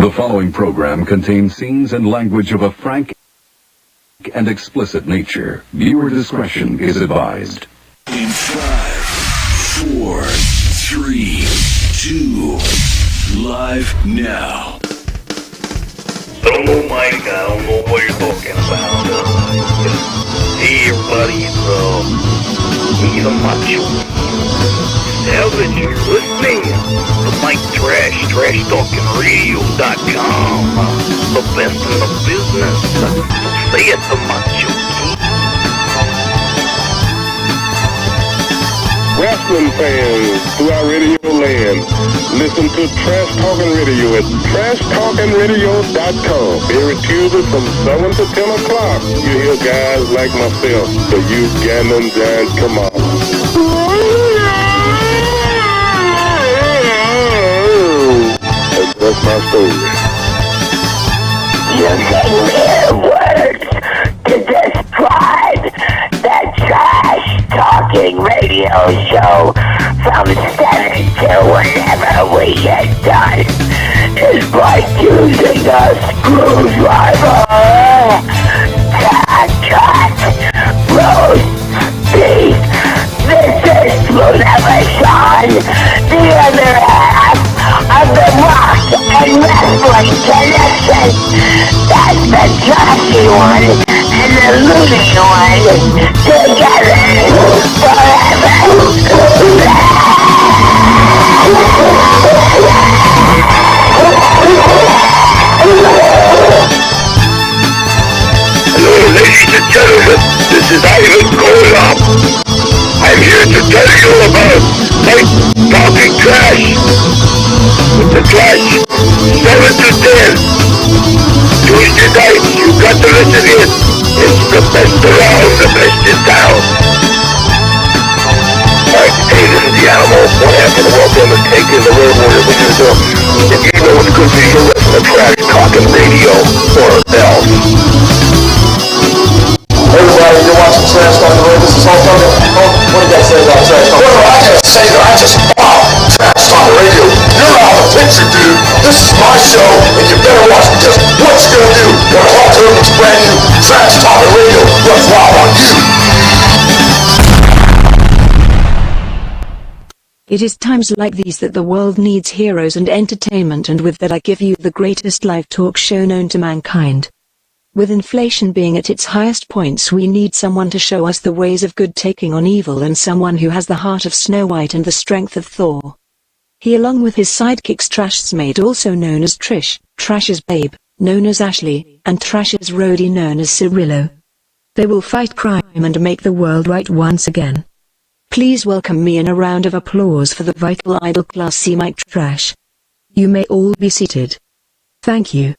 The following program contains scenes and language of a frank and explicit nature. Viewer discretion is advised. In 5, 4, 3, 2, live now. Oh my God, I don't know what you're talking about. Hey everybody, he's a macho. Savage, you're listening to Mike Trash, TrashTalkingRadio.com. The best in the business. Say it, the macho king. Wrestling fans throughout radio land, listen to Trash Talking Radio at TrashTalkingRadio.com. Every Tuesday from 7 to 10 o'clock, you hear guys like myself, the Ugandan Giant Kamala. And that's my story. Using mere words to describe the Trash Talking Radio Show from 7 to whenever we get done is like using a screwdriver to cut roast beef. This is Flunever Sean, the other half of the Rock and Wrestling Connection. That's the trashy one and the loony one together forever. Hello, ladies and gentlemen, this is Ivan Koloff. I'm here to tell you about Mike Talking Trash. With the trash, 7 to 10. Tuesday night, you got to listen in. It's the best around, the best in town. Alright, hey, this is the Animal. What happened? Welcome and take in the Road Warrior. What you do? If you know it's good for you, listen to Trash Talking Radio or else. Everybody, you're watching Trash Talking Radio. This is Hulk Hogan. Hulk, what do you guys say about Trash Talking Radio? What do I gotta say? I just love Trash Talking Radio. You're out of the picture, dude. This is my show, and you better watch because what you gonna do when Hulk Hogan's brand new Trash Talking Radio runs wild on you? It is times like these that the world needs heroes and entertainment, and with that I give you the greatest live talk show known to mankind. With inflation being at its highest points, we need someone to show us the ways of good taking on evil, and someone who has the heart of Snow White and the strength of Thor. He, along with his sidekicks Trash's maid, also known as Trish, Trash's babe, known as Ashley, and Trash's roadie known as Cirillo. They will fight crime and make the world right once again. Please welcome me in a round of applause for the vital idol Class C Mike Trash. You may all be seated. Thank you.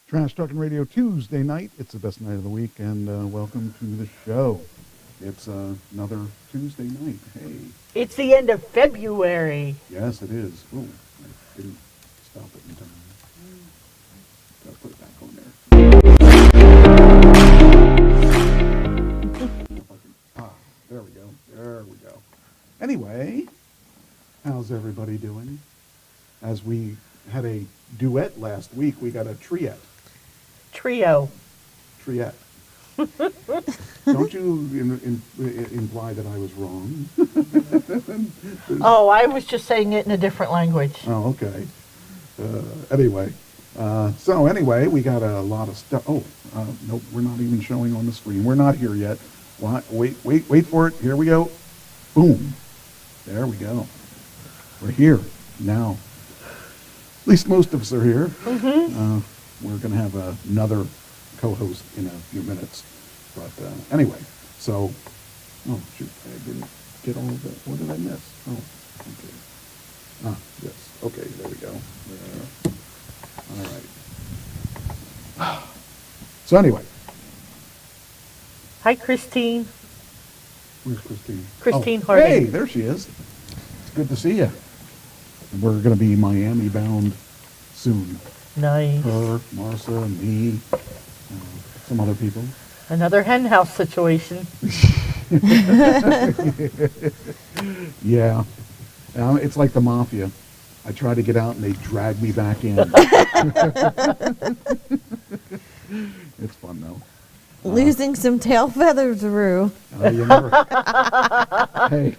Trash Talking Radio Tuesday night. It's the best night of the week, and welcome to the show. It's another Tuesday night. Hey. It's the end of February. Yes, it is. Oh, I didn't stop it in time. Gotta put it back on there. There we go. There we go. Anyway, how's everybody doing? As we had a duet last week, we got a triet. Trio. Triet. Don't you imply that I was wrong? Oh, I was just saying it in a different language. Oh, okay. Anyway, we got a lot of stuff. Oh, nope, we're not even showing on the screen. We're not here yet. What? Wait for it. Here we go. Boom. There we go. We're here now. At least most of us are here. Mm-hmm. We're going to have another co-host in a few minutes. But anyway, so, oh, shoot, I didn't get all of that. What did I miss? Oh, okay. Yes. Okay, there we go. All right. So anyway. Hi, Christine. Where's Christine? Christine Harding. Hey, there she is. good to see you. And we're going to be Miami bound soon. Nice. Her, Marcia, me, some other people. Another hen house situation. Yeah. It's like the mafia. I try to get out and they drag me back in. It's fun though. Losing some tail feathers, Rue. You never, hey,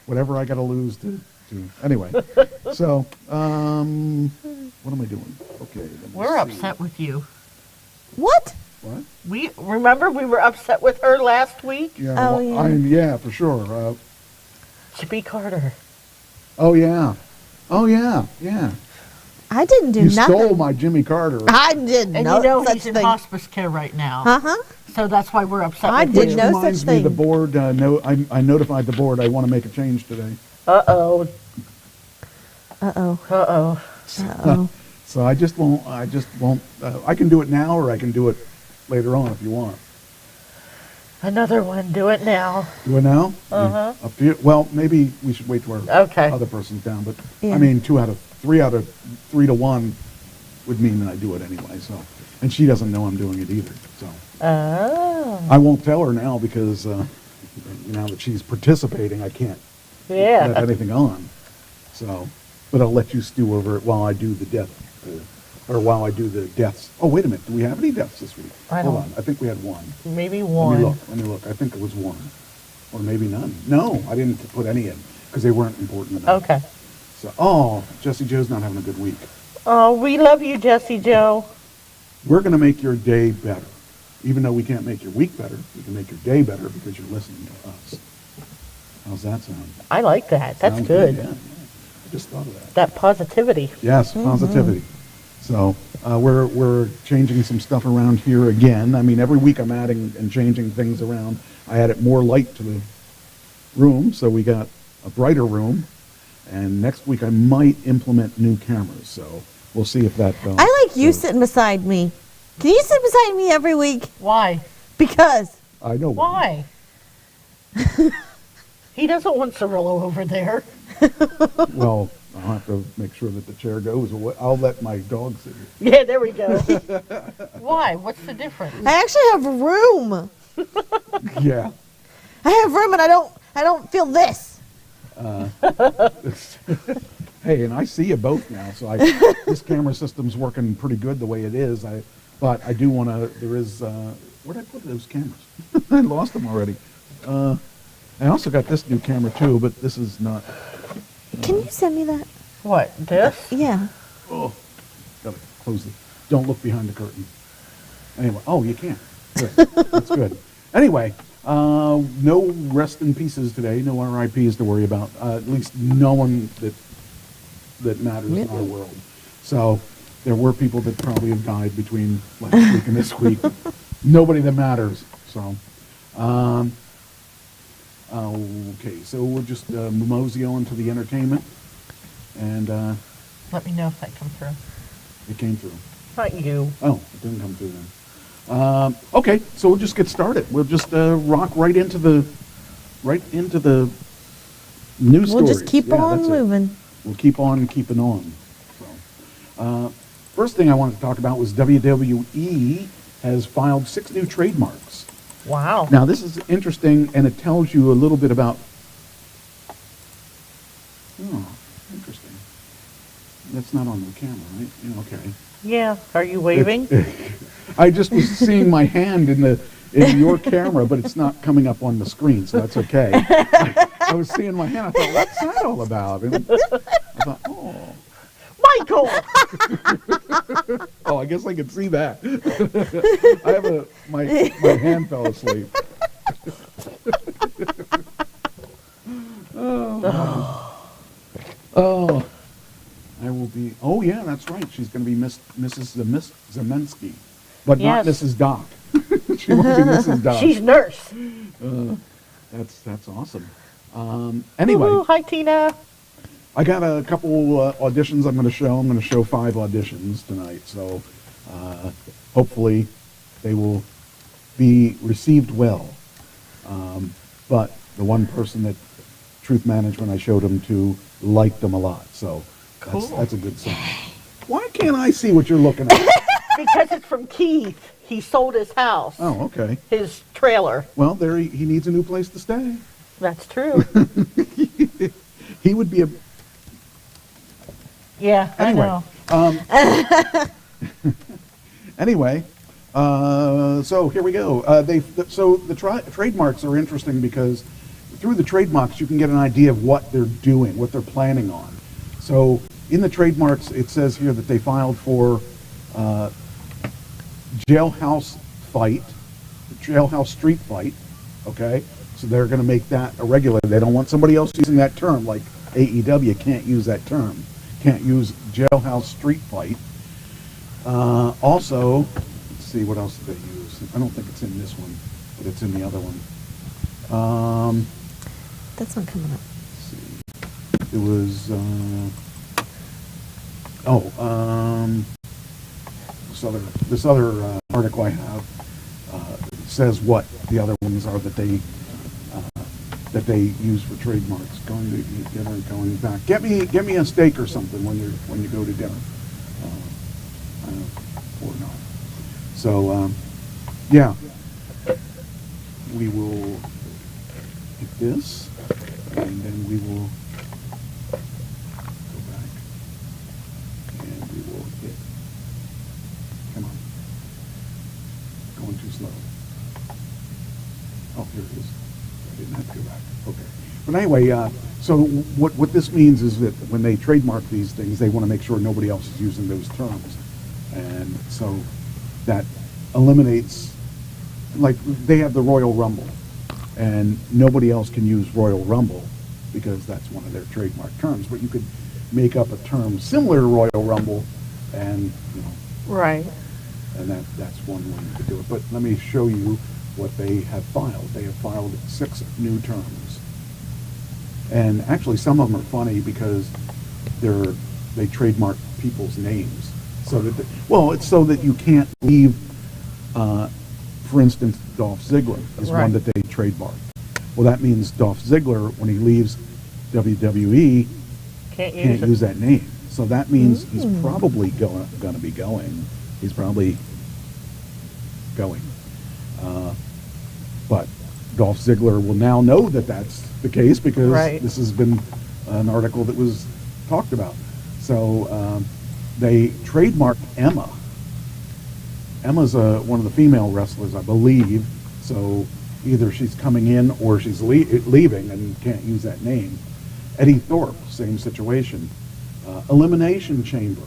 whatever I got to lose to. Anyway, so, what am I doing? Okay. let me We're see. upset with you. What? What? Remember we were upset with her last week? Yeah, Oh, yeah. Yeah, for sure. Jimmy Carter. Oh, yeah. Oh, yeah, yeah. I didn't do You nothing. stole my Jimmy Carter. I did And no such he's in thing. hospice care right now. Uh-huh. So that's why we're upset I with did you. no Reminds such me, thing. the board, I notified the board I want to make a change today. Uh-oh. Uh-oh. Uh-oh. Uh-oh. So I just won't, I can do it now or I can do it later on if you want. Another one. Do it now. Do it now? Uh-huh. Up to you. Well, maybe we should wait till our Okay. other person's down, but Yeah. I mean, 3 out of 3 to 1 would mean that I do it anyway, so. And she doesn't know I'm doing it either, so. Oh. I won't tell her now because, now that she's participating, I can't let Yeah. anything on. So, but I'll let you stew over it while I do the death, or while I do the deaths. Oh, wait a minute. Do we have any deaths this week? I Hold don't- on. I think we had one. Maybe Let one. me look. I think it was one. Or maybe none. No, I didn't put any in because they weren't important enough. Okay. So, Jesse Joe's not having a good week. Oh, we love you, Jesse Joe. We're going to make your day better. Even though we can't make your week better, we can make your day better because you're listening to us. How's that sound? I like that. That's Sounds good. Yeah. I just thought of that. That positivity. Yes, positivity. So we're changing some stuff around here again. I mean, every week I'm adding and changing things around. I added more light to the room, so we got a brighter room. And next week I might implement new cameras. So we'll see if that. I like you sitting beside me. Can you sit beside me every week? Why? Because. I know. Why? He doesn't want Cirillo over there. Well, I'll have to make sure that the chair goes away. I'll let my dog sit here. Yeah, there we go. Why? What's the difference? I actually have room. Yeah. I have room and I don't feel this. Hey, and I see you both now, so this camera system's working pretty good the way it is. But I do want to. There is. Where'd I put those cameras? I lost them already. I also got this new camera too, but this is not. Can you send me that? What? This? Yeah. Oh, gotta close it. Don't look behind the curtain. Anyway, you can't. Good. That's good. Anyway, no rest in pieces today. No RIPs to worry about. At least no one that matters in our world. So there were people that probably have died between last week and this week. Nobody that matters. So, okay. So we'll just mosey on to the entertainment, and Let me know if that comes through. it came through. Not you. Oh, it didn't come through then. Okay, so we'll just get started. We'll just rock right into the news We'll stories. just keep on that's it. moving. We'll keep on keeping on. So, first thing I wanted to talk about was WWE has filed 6 new trademarks. Wow. Now, this is interesting, and it tells you a little bit about. Oh, interesting. That's not on the camera, right? Yeah, okay. Yeah. Are you waving? I just was seeing my hand in your camera, but it's not coming up on the screen, so that's okay. I was seeing my hand. I thought, what's that all about? And I thought, oh. Michael! Oh, I guess I could see that. I have my hand fell asleep. Oh, I will be. Oh, yeah, that's right. She's going to be Mrs. Zemensky, but not Yes. Mrs. Doc. She won't be Mrs. Doc. She's nurse. That's awesome. Anyway, Woo-hoo. Hi, Tina. I got a couple auditions I'm going to show. I'm going to show 5 auditions tonight, so hopefully they will be received well. But the one person that Truth Management I showed them to liked them a lot. So Cool. that's a good sign. Why can't I see what you're looking at? Because it's from Keith. He sold his house. Oh, okay. His trailer. Well, there he needs a new place to stay. That's true. He would be a... Yeah, Anyway, I know. Anyway, so here we go. So the trademarks are interesting because through the trademarks you can get an idea of what they're doing, what they're planning on. So in the trademarks, it says here that they filed for jailhouse street fight. Okay, so they're going to make that a regular. They don't want somebody else using that term, like AEW can't use that term. Can't use jailhouse street fight. Also, let's see, what else did they use? I don't think it's in this one, but it's in the other one. That's not coming up. Let's see. It was, this other article I have says what the other ones are that they use for trademarks. Going to dinner, going back. Get me a steak or something when you go to dinner. Or not. So, yeah. We will hit this, and then we will go back, and we will hit. Come on. Going too slow. Oh, here it is. I didn't have to go back. Okay. But anyway, so what this means is that when they trademark these things, they want to make sure nobody else is using those terms. And so that eliminates, like they have the Royal Rumble, and nobody else can use Royal Rumble because that's one of their trademark terms. But you could make up a term similar to Royal Rumble, and Right. and that's one way you could do it. But let me show you what they have filed. They have filed 6 new terms, and actually some of them are funny because they trademark people's names. So that it's so that you can't leave. For instance, Dolph Ziggler is one that they trademarked. Well, that means Dolph Ziggler, when he leaves WWE, can't use that name. So that means he's probably going to be going. He's probably going. But Dolph Ziggler will now know that that's the case because this has been an article that was talked about. So they trademarked Emma. Emma's one of the female wrestlers, I believe. So either she's coming in or she's leaving and can't use that name. Eddie Thorpe, same situation. Elimination Chamber.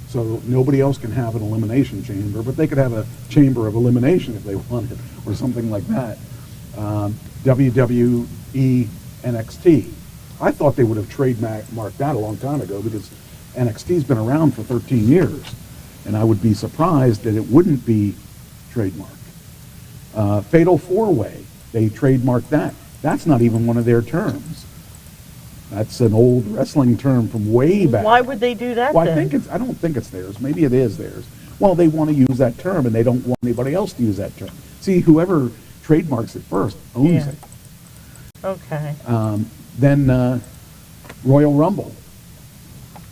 So nobody else can have an elimination chamber, but they could have a chamber of elimination if they wanted, or something like that. WWE NXT. I thought they would have trademarked that a long time ago because NXT's been around for 13 years, and I would be surprised that it wouldn't be trademarked. Fatal 4-Way, they trademarked that. That's not even one of their terms. That's an old wrestling term from way back. Why would they do that Well, then? I don't think it's theirs. Maybe it is theirs. Well, they want to use that term, and they don't want anybody else to use that term. See, whoever trademarks it first owns it. Okay. Then Royal Rumble.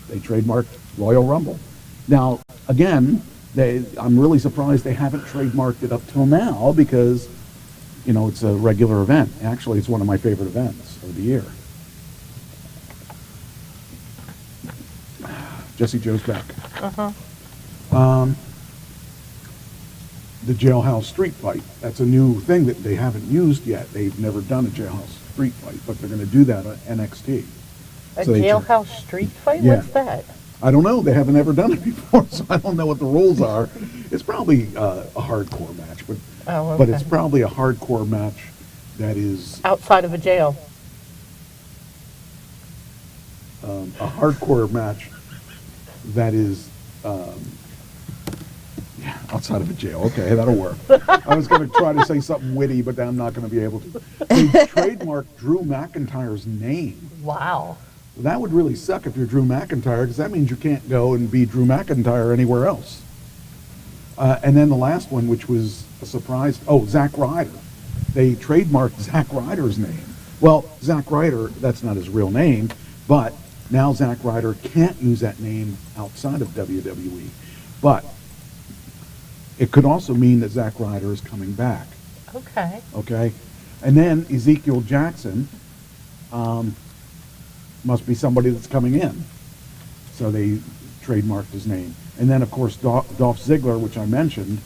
They trademarked Royal Rumble. Now, again, I'm really surprised they haven't trademarked it up till now because, it's a regular event. Actually, it's one of my favorite events of the year. Jesse Joe's back. The jailhouse street fight. That's a new thing that they haven't used yet. They've never done a jailhouse street fight, but they're going to do that on NXT. A jailhouse street fight? Yeah. What's that? I don't know. They haven't ever done it before, so I don't know what the rules are. It's probably a hardcore match, but but it's probably a hardcore match that is outside of a jail. A hardcore match that is outside of a jail. Okay, that'll work. I was going to try to say something witty, but I'm not going to be able to. They trademarked Drew McIntyre's name. Wow. That would really suck if you're Drew McIntyre, because that means you can't go and be Drew McIntyre anywhere else. And then the last one, which was a surprise, Zack Ryder. They trademarked Zack Ryder's name. Well, Zack Ryder, that's not his real name, but now Zack Ryder can't use that name outside of WWE. But it could also mean that Zack Ryder is coming back. Okay. Okay? And then Ezekiel Jackson must be somebody that's coming in. So they trademarked his name. And then, of course, Dolph Ziggler, which I mentioned.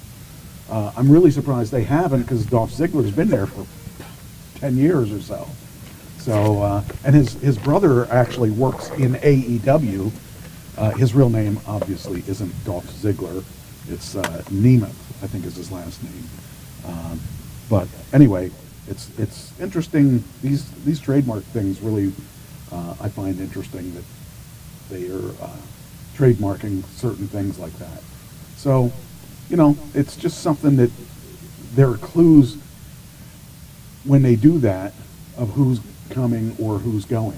I'm really surprised they haven't, because Dolph Ziggler's been there for 10 years or so. So, and his brother actually works in AEW. His real name, obviously, isn't Dolph Ziggler. It's Nemeth, I think is his last name. But anyway, it's interesting. These trademark things really, I find interesting that they are trademarking certain things like that. So, you know, it's just something that there are clues when they do that of who's coming or who's going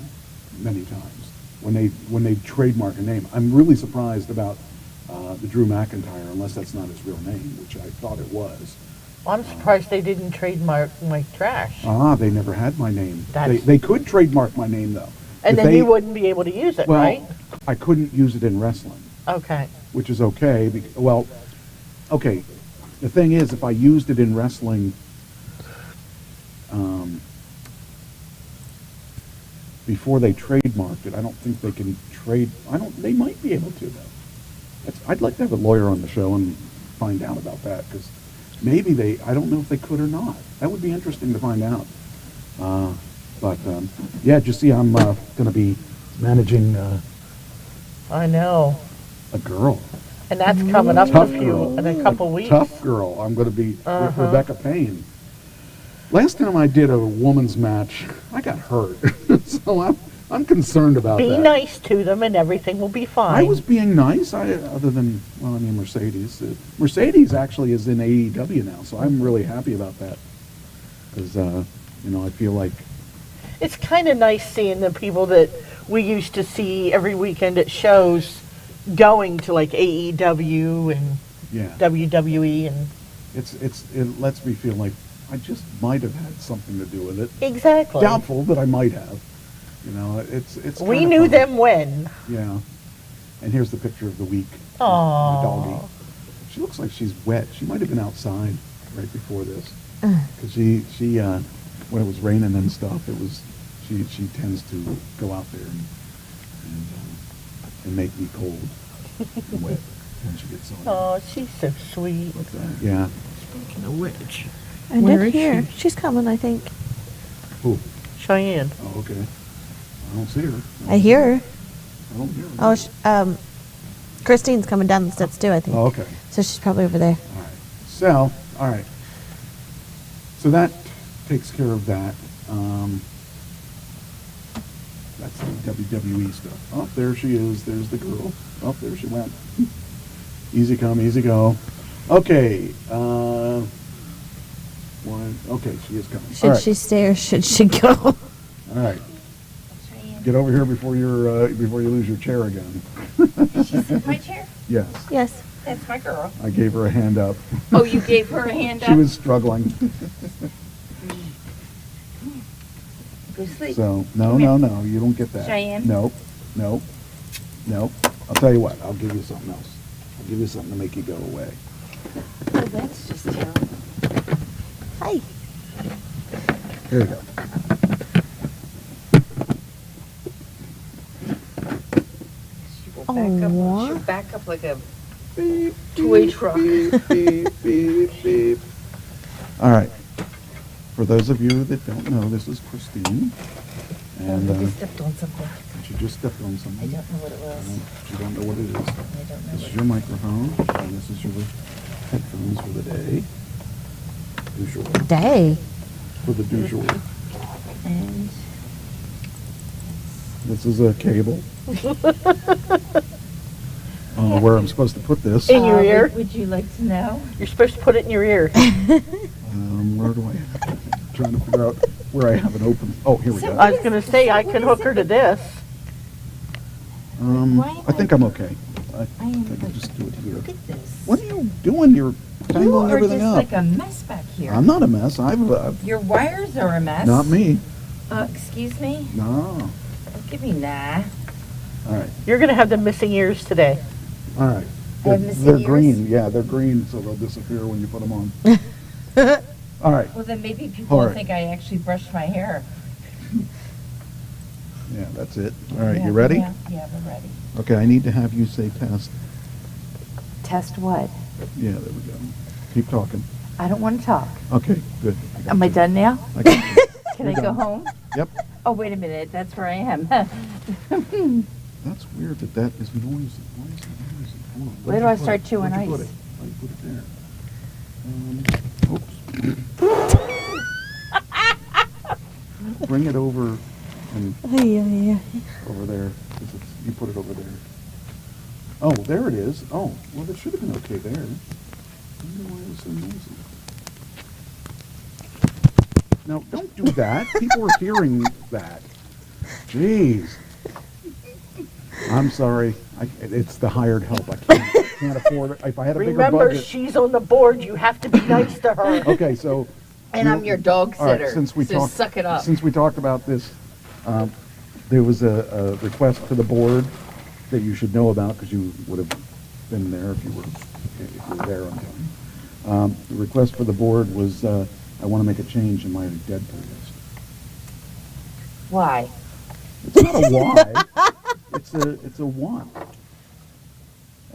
many times when they trademark a name. I'm really surprised about the Drew McIntyre, unless that's not his real name, which I thought it was. Well, I'm surprised they didn't trademark Mike Trash. They never had my name. They could trademark my name, though. And then you wouldn't be able to use it, right? I couldn't use it in wrestling. Okay. Which is okay. Okay. The thing is, if I used it in wrestling, before they trademarked it, I don't think they can trade. They might be able to, though. I'd like to have a lawyer on the show and find out about that, because maybe I don't know if they could or not. That would be interesting to find out. Yeah, just see, I'm going to be managing I know. a girl. And that's coming up in a couple weeks. Tough girl. I'm going to be with Rebecca Payne. Last time I did a woman's match, I got hurt. So I'm concerned about that. Be nice to them and everything will be fine. I was being nice, other than, Mercedes. Mercedes actually is in AEW now, so I'm really happy about that. Because, I feel like... It's kind of nice seeing the people that we used to see every weekend at shows going to, like, AEW and WWE. And it lets me feel like I just might have had something to do with it. Exactly. Doubtful, but I might have. It's. We knew fun. them when. Yeah. And here's the picture of the week. Aww. My doggie. She looks like she's wet. She might have been outside right before this. Because she when it was raining and stuff, she tends to go out there and make me cold and wet when she gets on. Oh, she's so sweet. Yeah. Speaking of which. I did hear. She's coming, I think. Who? Cheyenne. Oh, okay. I don't see her. I hear her. I don't hear her. Oh, Christine's coming down the steps too, I think. Oh, okay. So she's probably over there. All right. So, all right. So that takes care of that. That's the WWE stuff. Oh, there she is. There's the girl. Oh, there she went. Easy come, easy go. Okay. Okay, she is coming. Should she stay or should she go? All right. Get over here before you lose your chair again. She's in my chair? Yes. Yes. That's my girl. I gave her a hand up. Oh, you gave her a hand up? She was struggling. Go sleep. So, no, you don't get that. Cheyenne? Nope. I'll tell you what, I'll give you something else. I'll give you something to make you go away. Oh, that's just terrible. Hi. Here you go. She'll back up like a toy truck. Beep, beep, beep. All right. For those of you that don't know, this is Christine. And I just stepped on something. she just stepped on something. I don't know what it was. You don't know what it is. I don't know. This is your microphone, and this is your headphones for the day. Du jour. Day. For the du jour. And this is a cable. Where I'm supposed to put this. In your ear? Would you like to know? You're supposed to put it in your ear. Where do I have it? I'm trying to figure out where I have it open. Oh, here we go. I was going to say, I could hook her to this. I think I'm okay. I think I'll just do it here. Look at this. What are you doing? You're tangling everything up. You are just like a mess back here. I'm not a mess. Your wires are a mess. Not me. Excuse me? No. Don't give me nah. All right. You're going to have the missing ears today. All right. I have missing They're ears? green. Yeah, they're green, so they'll disappear when you put them on. All right. Well, then maybe people All will right. think I actually brushed my hair. Yeah, that's it. All right, Yeah, you ready? Yeah, we're ready. Okay, I need to have you say test. Test what? Yeah, there we go. Keep talking. I don't want to talk. Okay, good. got Am I you. done now? I got you. Can You're I go done. home? Yep. Oh, wait a minute. That's where I am. That's weird that is noisy. Why is it noisy? Hold on. Where do I start chewing Where'd you put ice? it? Why you put it there? Oops. Bring it over and over there. 'Cause you put it over there. Oh, there it is. Oh, well, it should have been okay there. I wonder why it was so noisy. Now, don't do that. People are hearing that. Jeez. I'm sorry. It's the hired help. I can't afford it. If I had a bigger Remember, budget. she's on the board. You have to be nice to her. Okay, so. And I'm your dog All right, sitter. since we so talked, suck it up. Since we talked about this, there was a request to the board that you should know about because you would have been there if you were there on time. The request for the board was I want to make a change in my Deadpool list. Why? It's not a why. It's a want.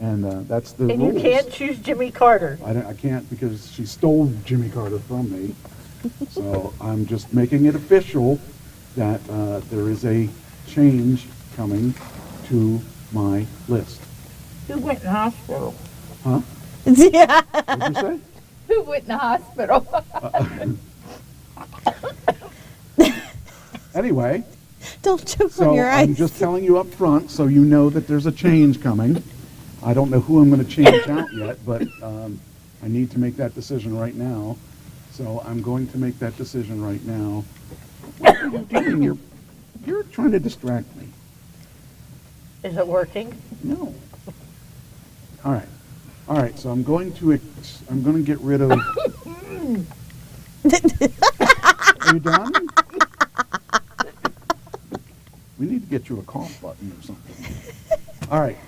And that's the And rules. you can't choose Jimmy Carter. I can't because she stole Jimmy Carter from me. So I'm just making it official that there is a change coming to my list. Who went in the hospital? Huh? Yeah. What'd you say? Who went in the hospital? Anyway, Don't choke so on your I'm ice. just telling you up front so you know that there's a change coming. I don't know who I'm going to change out yet, but I need to make that decision right now. So I'm going to make that decision right now. What are you doing? You're trying to distract me. Is it working? No. All right. All right. So I'm going to get rid of. Are you done? We need to get you a cough button or something. All right.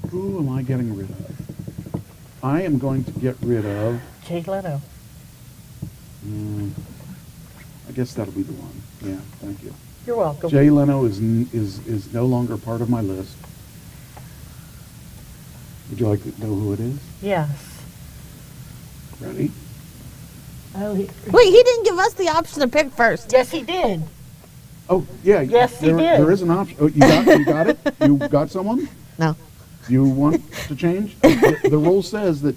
Who am I getting rid of? I am going to get rid of. Jay Leno. I guess that'll be the one. Yeah. Thank you. You're welcome. Jay Leno is no longer part of my list. Would you like to know who it is? Yes. Ready? Oh, Wait, he didn't give us the option to pick first. yes, he did. Oh, yeah. Yes, he there, did. There is an option. Oh, you got it? You got someone? No. You want to change? The rule says that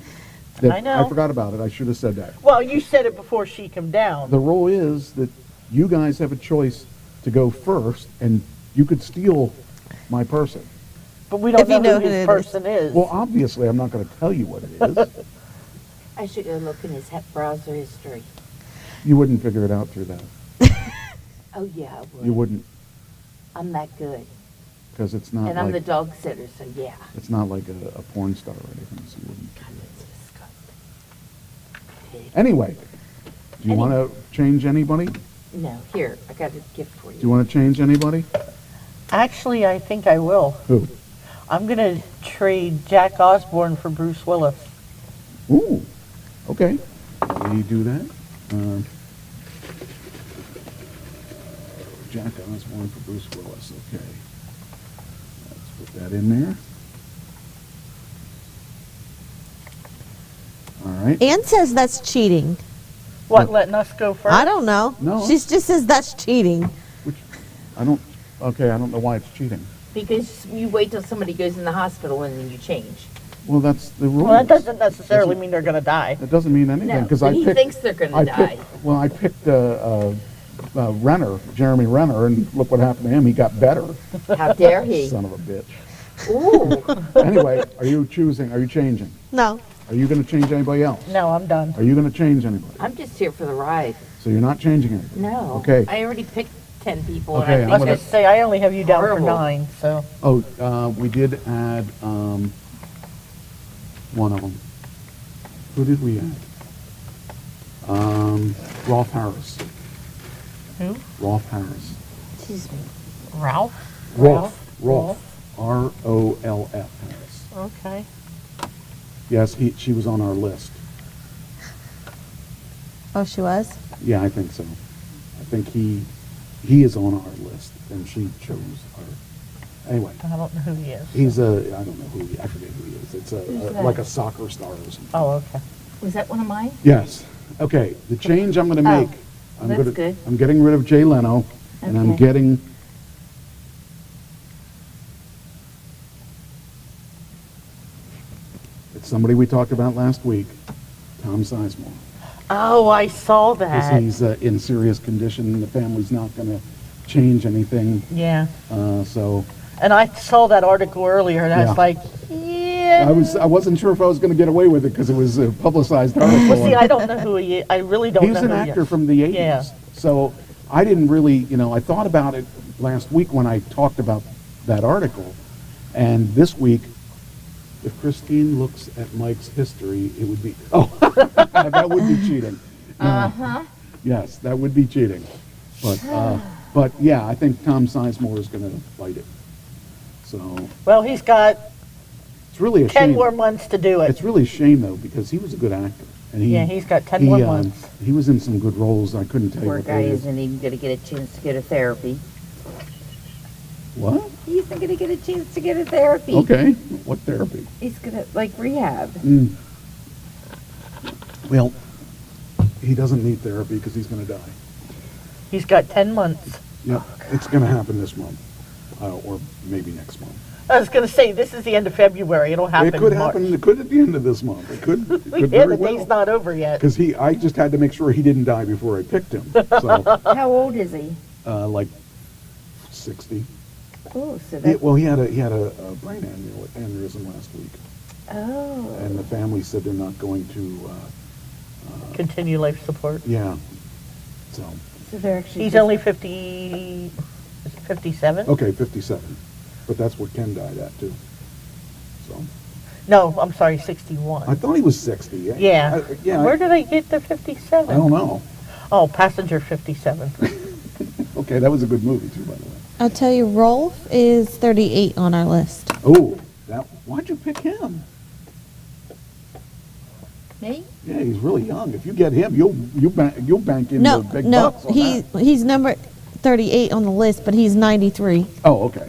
I know. I forgot about it. I should have said that. Well, you said it before she came down. The rule is that you guys have a choice to go first, and you could steal my person. But we don't If you know know who who this it is. person is. Well, obviously, I'm not going to tell you what it is. I should go look in his browser history. You wouldn't figure it out through that. Oh, yeah, I would. You wouldn't, I'm that good. because it's not And I'm the like dog sitter, so yeah. it's not like a porn star or anything. So you wouldn't. God, that's disgusting. Anyway, do you want to change anybody? Do No, here, I got a gift for you. you want to change anybody? Actually, I think I will. Who? I'm going to trade Jack Osborne for Bruce Willis. Ooh, okay. We do that. Jack Osborne for Bruce Willis. Okay. Let's put that in there. All right. Ann says that's cheating. What, letting us go first? I don't know. No. She just says that's cheating. I don't know why it's cheating. Because you wait till somebody goes in the hospital and then you change. Well, that's the rule. Well, that doesn't necessarily mean they're going to die. That doesn't mean anything No, because but I he picked. thinks they're gonna die. Well, I picked Renner, Jeremy Renner, and look what happened to him. He got better. How dare he? Son of a bitch. Ooh. Anyway, are you changing? No. Are you going to change anybody else? No, I'm done. Are you going to change anybody? I'm just here for the ride. So you're not changing anybody? No. Okay. I already picked 10 people. Okay, and I'm I I was think going gonna- to say, I only have you down for Horrible. 9, so. Oh, we did add one of them. Who did we add? Rolf Harris. Who? Rolf Harris. Excuse me. Ralph? Rolf. R-O-L-F Harris. Okay. Yes, she was on our list. Oh, she was? Yeah, I think so. I think he is on our list, and she chose our. Anyway. I don't know who he is. He's I don't know I forget who he is. It's like a soccer star or something. Oh, okay. Was that one of mine? Yes. Okay, the change I'm going to make. That's good. I'm getting rid of Jay Leno, and I'm Okay. getting. It's somebody we talked about last week, Tom Sizemore. Oh, I saw Because that. he's in serious condition. The family's not going to change anything. Yeah. So. And I saw that article earlier, and I Yeah. was like, yeah. I wasn't sure if I was going to get away with it because it was a publicized article. Well, see, I don't know who he is. I really don't know He's who an he is. actor from the 80s. Yeah. So I didn't really, I thought about it last week when I talked about that article. And this week, if Christine looks at Mike's history, it would be, that would be cheating. Uh-huh. Yes, that would be cheating. But yeah, I think Tom Sizemore is going to fight it. So Well, he's got it's really a 10 shame. more months to do it. It's really a shame though because he was a good actor. And He's got 10 more months. He was in some good roles. I couldn't tell you Poor what guy they isn't even going to get a chance to get a therapy. What? He's not going to get a chance to get a therapy. Okay. What therapy? He's going to, like, rehab. Well, he doesn't need therapy because he's going to die. He's got 10 months. Yep. It's going to happen this month. Or maybe next month. I was going to say, this is the end of February. It'll happen It could in March. happen. It could at the end of this month. It could. It could Yeah, very the day's well. not over yet. Because I just had to make sure he didn't die before I picked him. So, How old is he? like 60. Oh, so that's... Well, he had a brain aneurysm last week, Oh. and the family said they're not going to. Continue life support. Yeah. So. So they're actually... He's just- only 50, is it 57? Okay, 57. But that's what Ken died at too. So. No, I'm sorry, 61. I thought he was 60. Yeah. Yeah. Where did I get the 57? I don't know. Oh, Passenger 57. Okay, that was a good movie too, by the way. I'll tell you, Rolf is 38 on our list. Oh, why'd you pick him? Me? Yeah, he's really young. If you get him, you'll bank in No, the big no, bucks on that. he's number 38 on the list, but he's 93. Oh, okay.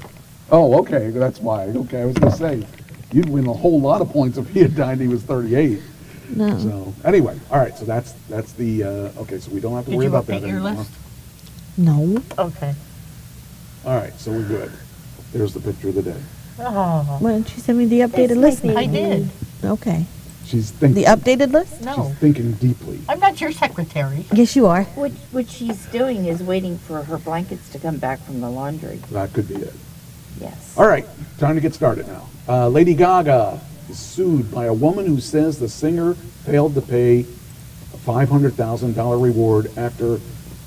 Oh, okay. That's why. Okay, I was gonna say you'd win a whole lot of points if he had died and he was 38. No. So anyway, all right. So that's the okay. So we don't have to Did worry you about that update your anymore. list? No. Okay. All right. So we're good. There's the picture of the day. Oh, Why don't you send me the updated list? now? I did. Okay. She's thinking. The updated list? No, She's thinking deeply. I'm not your secretary. Yes, you are. What she's doing is waiting for her blankets to come back from the laundry. That could be it. Yes. All right. Time to get started now. Lady Gaga is sued by a woman who says the singer failed to pay a $500,000 reward after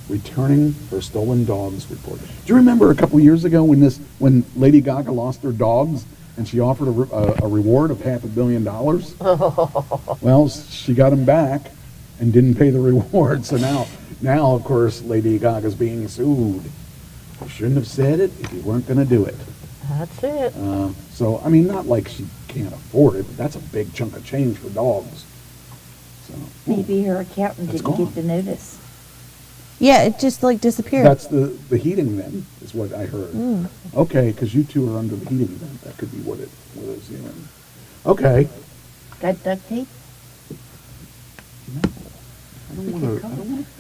returning her stolen dogs report. Do you remember a couple years ago when Lady Gaga lost her dogs and she offered a reward of $500 million? Well, she got them back and didn't pay the reward. So now of course Lady Gaga's being sued. You shouldn't have said it if you weren't going to do it. That's it. So I mean, not like she can't afford it, but that's a big chunk of change for dogs. So Maybe her accountant It's didn't gone. get the notice. Yeah, it just like disappeared. that's the heating then, is what I heard. Okay, because you two are under the heating vent. That could be what it is. Okay. Got duct tape? No, I don't want to.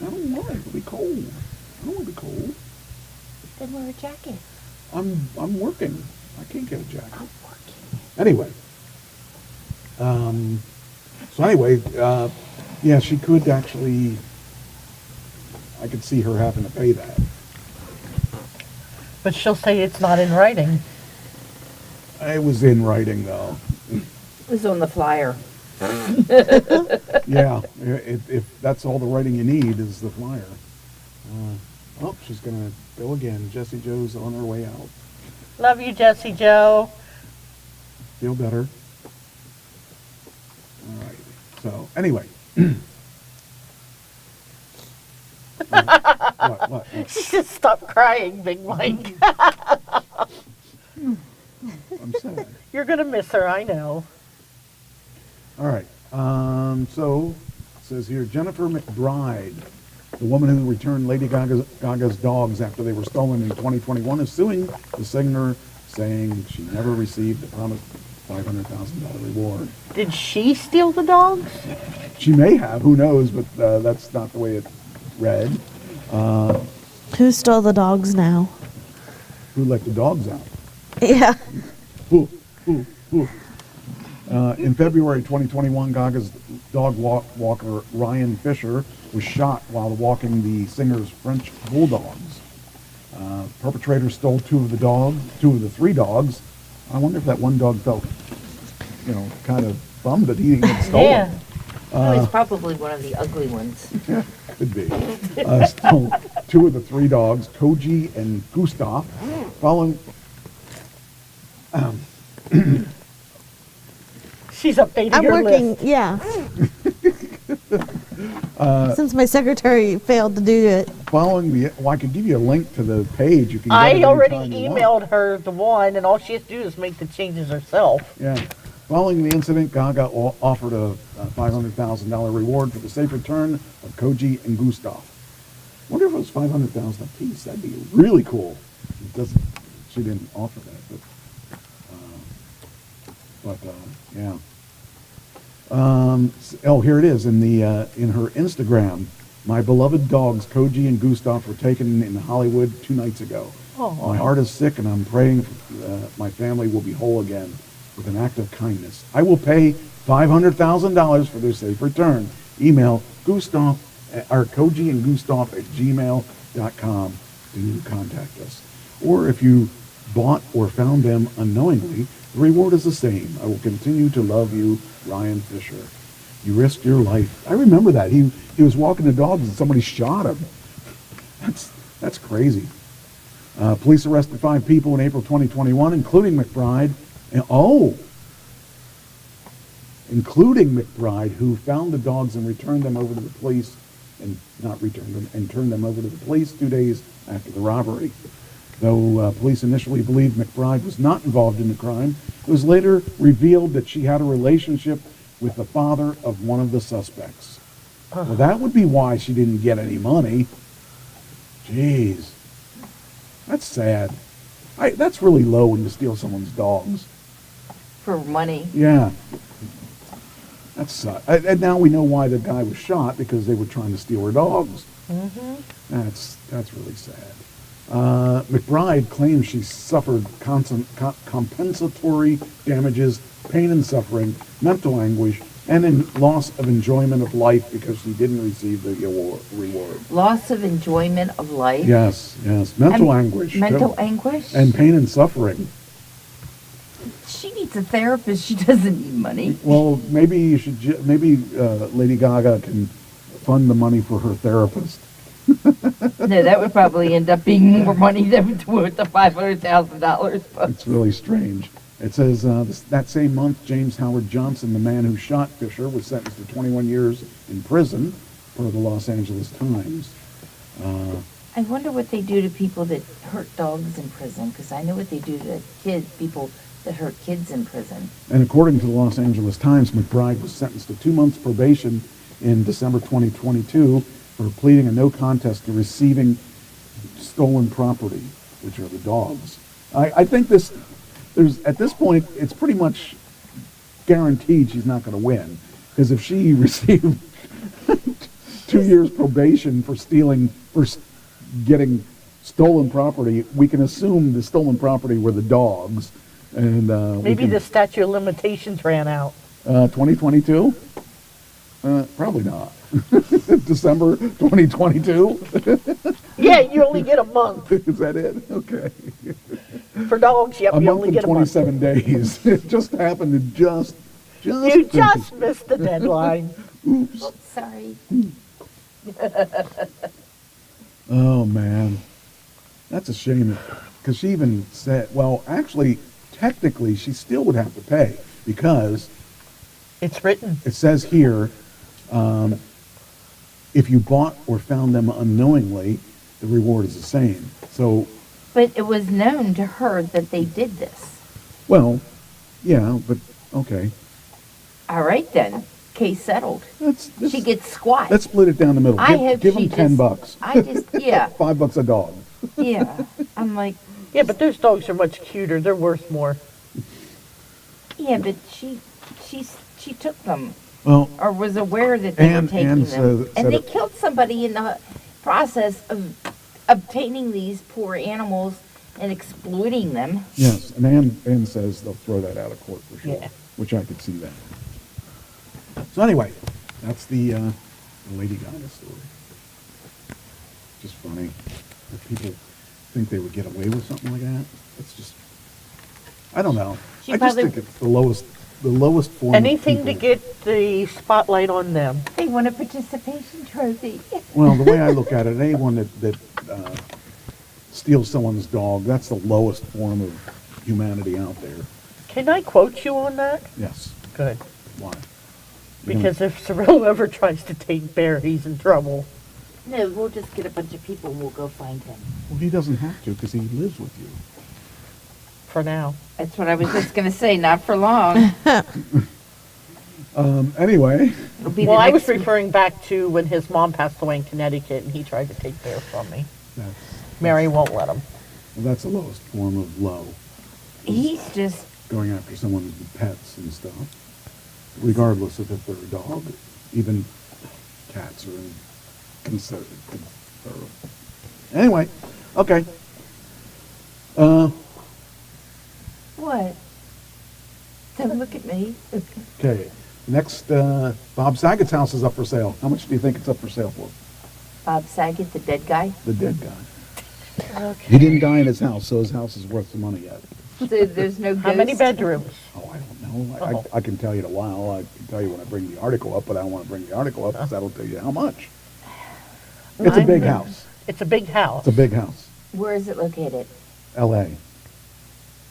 I don't want it to be cold. I don't want to be cold. Then wear a jacket. I'm working. I can't get a jacket. I'm working. Anyway. So anyway, yeah, she could actually. I could see her having to pay that. But she'll say it's not in writing. It was in writing, though. It was on the flyer. Yeah, if that's all the writing you need is the flyer. Oh, she's gonna go again. Jessie Joe's on her way out. Love you, Jessie Joe. Feel better. All right. So anyway. What? She said, "Stop crying, Big Mike." I'm sad. You're gonna miss her, I know. All right. So it says here, Jennifer McBride, the woman who returned Lady Gaga's dogs after they were stolen in 2021, is suing the singer, saying she never received the promised $500,000 reward. Did she steal the dogs? She may have. Who knows? But that's not the way it read. Who stole the dogs now? Who let the dogs out? Yeah. Who? In February 2021, Gaga's dog walker Ryan Fisher was shot while walking the singer's French bulldogs. Perpetrators stole two of the three dogs. I wonder if that one dog felt, kind of bummed that he didn't get stolen. Yeah. It's probably one of the ugly ones. Yeah, could be. Stole two of the three dogs, Koji and Gustav, following. She's updating I'm her working, list. yeah. Since my secretary failed to do it. I could give you a link to the page. You can. I already emailed her the one, and all she has to do is make the changes herself. Yeah. Following the incident, Gaga offered a $500,000 reward for the safe return of Koji and Gustav. Wonder if it was $500,000 a piece. That'd be really cool. She didn't offer that, but yeah. Here it is in her Instagram. My beloved dogs Koji and Gustav were taken in Hollywood 2 nights ago. Oh. My heart is sick, and I'm praying my family will be whole again. With an act of kindness, I will pay $500,000 for their safe return. Email Koji and Gustav at gmail.com to contact us. Or if you bought or found them unknowingly, the reward is the same. I will continue to love you, Ryan Fisher. You risked your life. I remember that. He was walking the dogs and somebody shot him. That's crazy. Police arrested 5 people in April 2021, including McBride. Including McBride, who found the dogs and returned them over to the police, and turned them over to the police 2 days after the robbery. Though police initially believed McBride was not involved in the crime, it was later revealed that she had a relationship with the father of one of the suspects. Well, that would be why she didn't get any money. Jeez. That's sad. That's really low when you steal someone's dogs. For money. Yeah. That's and now we know why the guy was shot, because they were trying to steal her dogs. Mm-hmm. That's really sad. McBride claims she suffered compensatory damages, pain and suffering, mental anguish, and loss of enjoyment of life because she didn't receive the reward. Loss of enjoyment of life? Yes. Mental anguish. Mental anguish? And pain and suffering. She needs a therapist. She doesn't need money. Well, maybe you should. Lady Gaga can fund the money for her therapist. No, that would probably end up being more money than worth the $500,000. It's really strange. It says that same month, James Howard Johnson, the man who shot Fisher, was sentenced to 21 years in prison per the Los Angeles Times. I wonder what they do to people that hurt dogs in prison, because I know what they do to people that hurt kids in prison. And according to the Los Angeles Times, McBride was sentenced to 2 months probation in December 2022 for pleading a no contest to receiving stolen property, which are the dogs. I think at this point, it's pretty much guaranteed she's not going to win, because if she received 2 years probation for getting stolen property, we can assume the stolen property were the dogs. And maybe the statute of limitations ran out. 2022? Probably not. December 2022? Yeah, you only get a month. Is that it? Okay. For dogs, yep, you only get a month. 27 days. It just happened to just You just missed the deadline. Oops. Oops, sorry. Oh, man. That's a shame. Because she even said, well, actually, technically, she still would have to pay, because it's written. It says here, if you bought or found them unknowingly, the reward is the same. So, But it was known to her that they did this. well, yeah, but okay. All right then, case settled. She gets squat. Let's split it down the middle. I Give, hope give she them $10. just- I just, yeah. $5 a dog. Yeah, I'm like, Yeah, but those dogs are much cuter. They're worth more. yeah, but she took them. Well, Or was aware that they Ann- were taking Ann them. said And they it- killed somebody in the process of obtaining these poor animals and exploiting them. yes, and Ann says they'll throw that out of court for sure, Yeah. which I could see that. So anyway, that's the Lady Gaga story. Just funny that people think they would get away with something like that. It's just, I don't know. She I just probably- think it's the lowest form. Anything of to people. get the spotlight on them. They want a participation trophy. Well, the way I look at it, anyone that steals someone's dog, that's the lowest form of humanity out there. Can I quote you on that? Yes. Good. Why? Because if Cirillo ever tries to take Bear, he's in trouble. No, we'll just get a bunch of people and we'll go find him. Well, he doesn't have to because he lives with you. For now. That's what I was just going to say, not for long. Anyway. Well, I was referring back to when his mom passed away in Connecticut and he tried to take Bear from me. Mary won't let him. Well, that's the lowest form of low. He's just, Going after someone's pets and stuff. Regardless of if they're a dog. Even cats are considered. Anyway. Okay. what? Don't look at me. Okay. Next, Bob Saget's house is up for sale. How much do you think it's up for sale for? Bob Saget, the dead guy? The dead guy. He didn't die in his house, so his house is worth some money yet. So there's no How many ghost? bedrooms? Oh, I don't know. I can tell you in a while. I can tell you when I bring the article up, but I don't want to bring the article up because that'll tell you how much. It's a big house. It's a big house. It's a big house. Where is it located? L.A.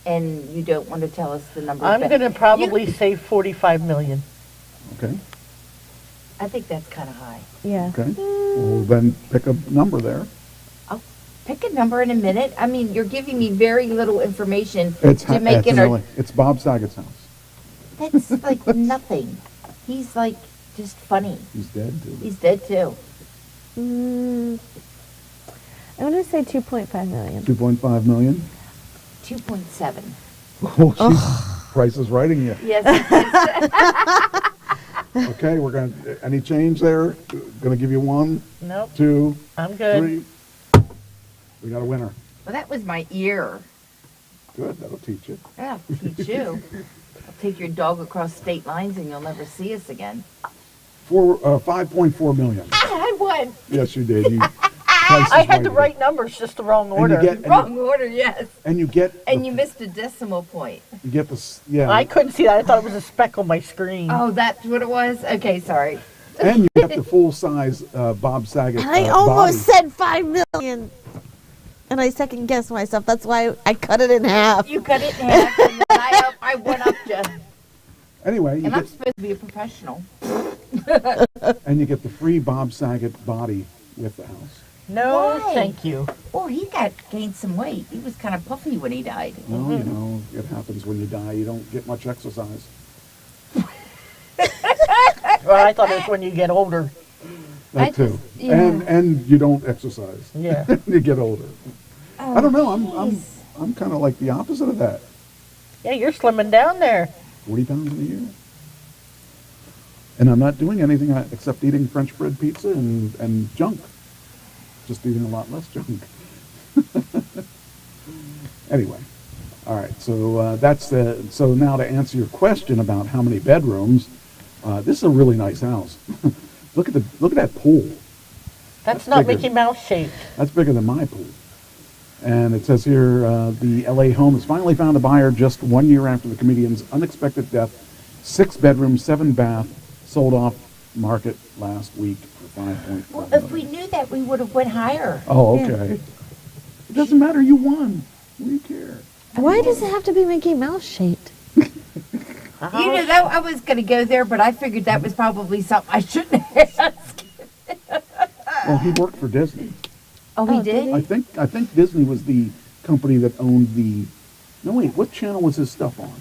And you don't want to tell us the number? I'm going to probably say 45 million. Okay. I think that's kind of high. Yeah. Okay. Well, then pick a number there. I'll pick a number in a minute. I mean, you're giving me very little information It's to make it. It's Bob Saget's house. That's like nothing. He's like just funny. He's dead too. He's dead too. I want to say 2.5 million. 2.5 million. 2.7. Oh, she's Price is writing you. Yes. Okay, we're gonna. Any change there? Gonna give you 1, Nope. 2, I'm good. 3. We got a winner. Well, that was my ear. Good. That'll teach you. Yeah, I'll teach you. I'll take your dog across state lines and you'll never see us again. 5.4 million. I won. Yes, you did. You. I had the right numbers, just the wrong order. Wrong order, yes. And you get. And you missed a decimal point. You get this. Yeah. I couldn't see that. I thought it was a speck on my screen. Oh, that's what it was? Okay, sorry. And you get the full size Bob Saget. I almost said 5 million. And I second guessed myself. That's why I cut it in half. You cut it in half and then I went up just. Anyway, you And I'm get, supposed to be a professional. and you get the free Bob Saget body with the house. No, Why? thank you. Oh, he gained some weight. He was kind of puffy when he died. Well, you know, it happens when you die. You don't get much exercise. Well, I thought it was when you get older. That too. yeah. And you don't exercise. Yeah. You get older. Oh, I don't know. I'm kind of like the opposite of that. Yeah, you're slimming down there. 40 pounds in a year. And I'm not doing anything except eating French bread pizza and junk. Just eating a lot less junk. Anyway. All right. So so now to answer your question about how many bedrooms, this is a really nice house. Look at that pool. That's not bigger. Mickey Mouse shaped. That's bigger than my pool. And it says here, the LA home has finally found a buyer just 1 year after the comedian's unexpected death. 6 bedroom, 7 bath, sold off market last week for $5.5 Well, million. if we knew that, we would have went higher. Oh, okay. It doesn't matter. You won. What do you care? Why does it have to be Mickey Mouse shaped? You know, that I was going to go there, but I figured that was probably something I shouldn't ask. Well, he worked for Disney. Oh, he did? I think Disney was the company that owned the. No, wait. What channel was his stuff on?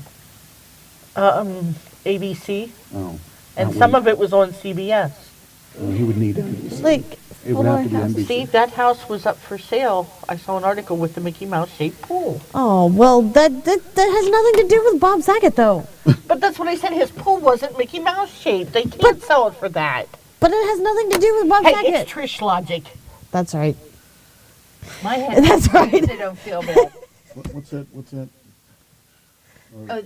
ABC. Oh. And some of it was on CBS. He would need NBC. Like, It would have to be NBC. See, that house was up for sale. I saw an article with the Mickey Mouse shaped pool. oh, well, that has nothing to do with Bob Saget, though. But that's what I said. His pool wasn't Mickey Mouse shaped. They can't sell it for that. But it has nothing to do with Bob Hey, Saget. it's Trish logic. That's right. My head. That's right. They don't feel bad. What's that? What's that? Oh,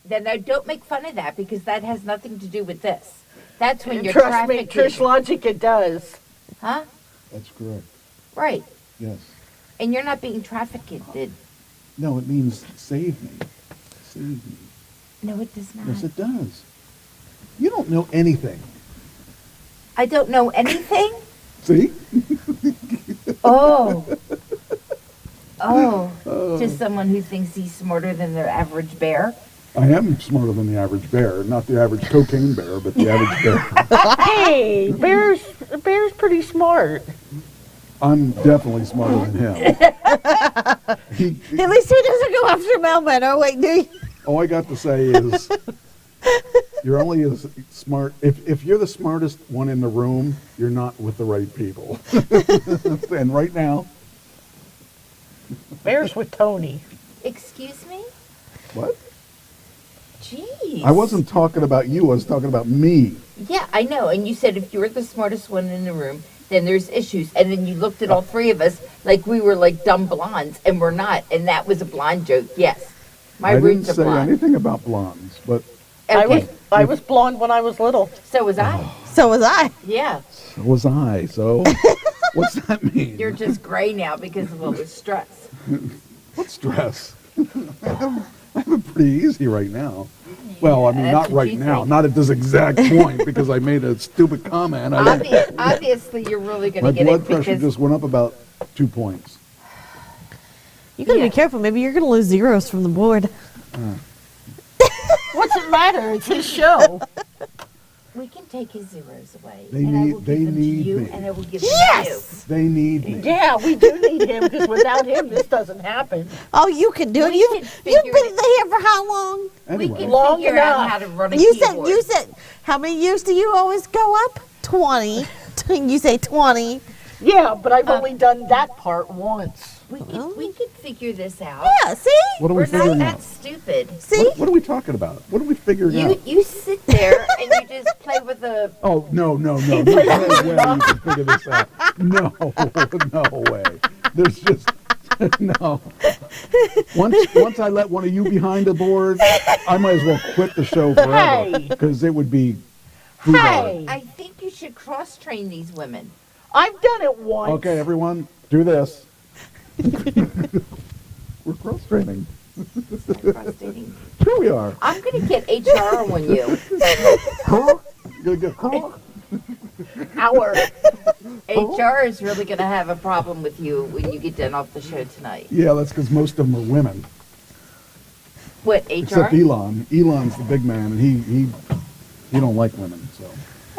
then don't make fun of that because that has nothing to do with this. That's when you're Trust me, trafficking. Trish logic, it does. Huh? That's correct. Right. Yes. And you're not being trafficked. No, it means save me. Save me. No, it does not. Yes, it does. You don't know anything. I don't know anything? See? Oh. Just someone who thinks he's smarter than their average bear? I am smarter than the average bear. Not the average cocaine bear, but the average bear. Hey, Bear's pretty smart. I'm definitely smarter than him. At least he doesn't go after Melvin. Oh, wait, do you? All I got to say is you're only as smart. If you're the smartest one in the room, you're not with the right people. And right now. Bear's with Tony. Excuse me? What? Jeez. I wasn't talking about you. I was talking about me. Yeah, I know. And you said if you're the smartest one in the room, then there's issues. And then you looked at all three of us like we were like dumb blondes, and we're not. And that was a blonde joke. Yes. I didn't say anything about blondes, but Okay. I was blonde when I was little. So was I. So was I. Yeah. so was I. So what's that mean? You're just gray now because of all the stress. What stress? I have it pretty easy right now. Well, I mean, That's not what right you now, think. not at this exact point, because I made a stupid comment. Obviously, you're really going My to get blood it pressure because just went up about 2 points. You gotta Yeah. be careful. Maybe you're gonna lose zeros from the board. What's it matter? It's his show. we can take his zeros away. They and I need- will they give them need to you, me. and I will give them to you. They need me. Yeah, we do need him because without him, this doesn't happen. Oh, you can do it. We You've can been figure here for how long? Anyway, We can Long figure out enough. how to run a You keyboard. said how many years do you always go up? 20. You say 20. Yeah, but I've only done that part once. We could figure this out. Yeah, see? what are we We're not figuring that out? stupid. See? What are we talking about? What are we figuring out? You sit there and you just play with the. Oh, no. There's no way you can figure this out. No way. There's just, no. Once I let one of you behind the board, I might as well quit the show forever. Hey. Because it would be foolhardy. Hey, I think you should cross train these women. I've done it once. Okay, everyone, do this. We're cross-training. Cross-training. Here we are. I'm going to get HR on you. You're gonna get, Hour. HR is really going to have a problem with you when you get done off the show tonight. yeah, that's because most of them are women. What, HR? Except Elon. Elon's the big man, and he don't like women. So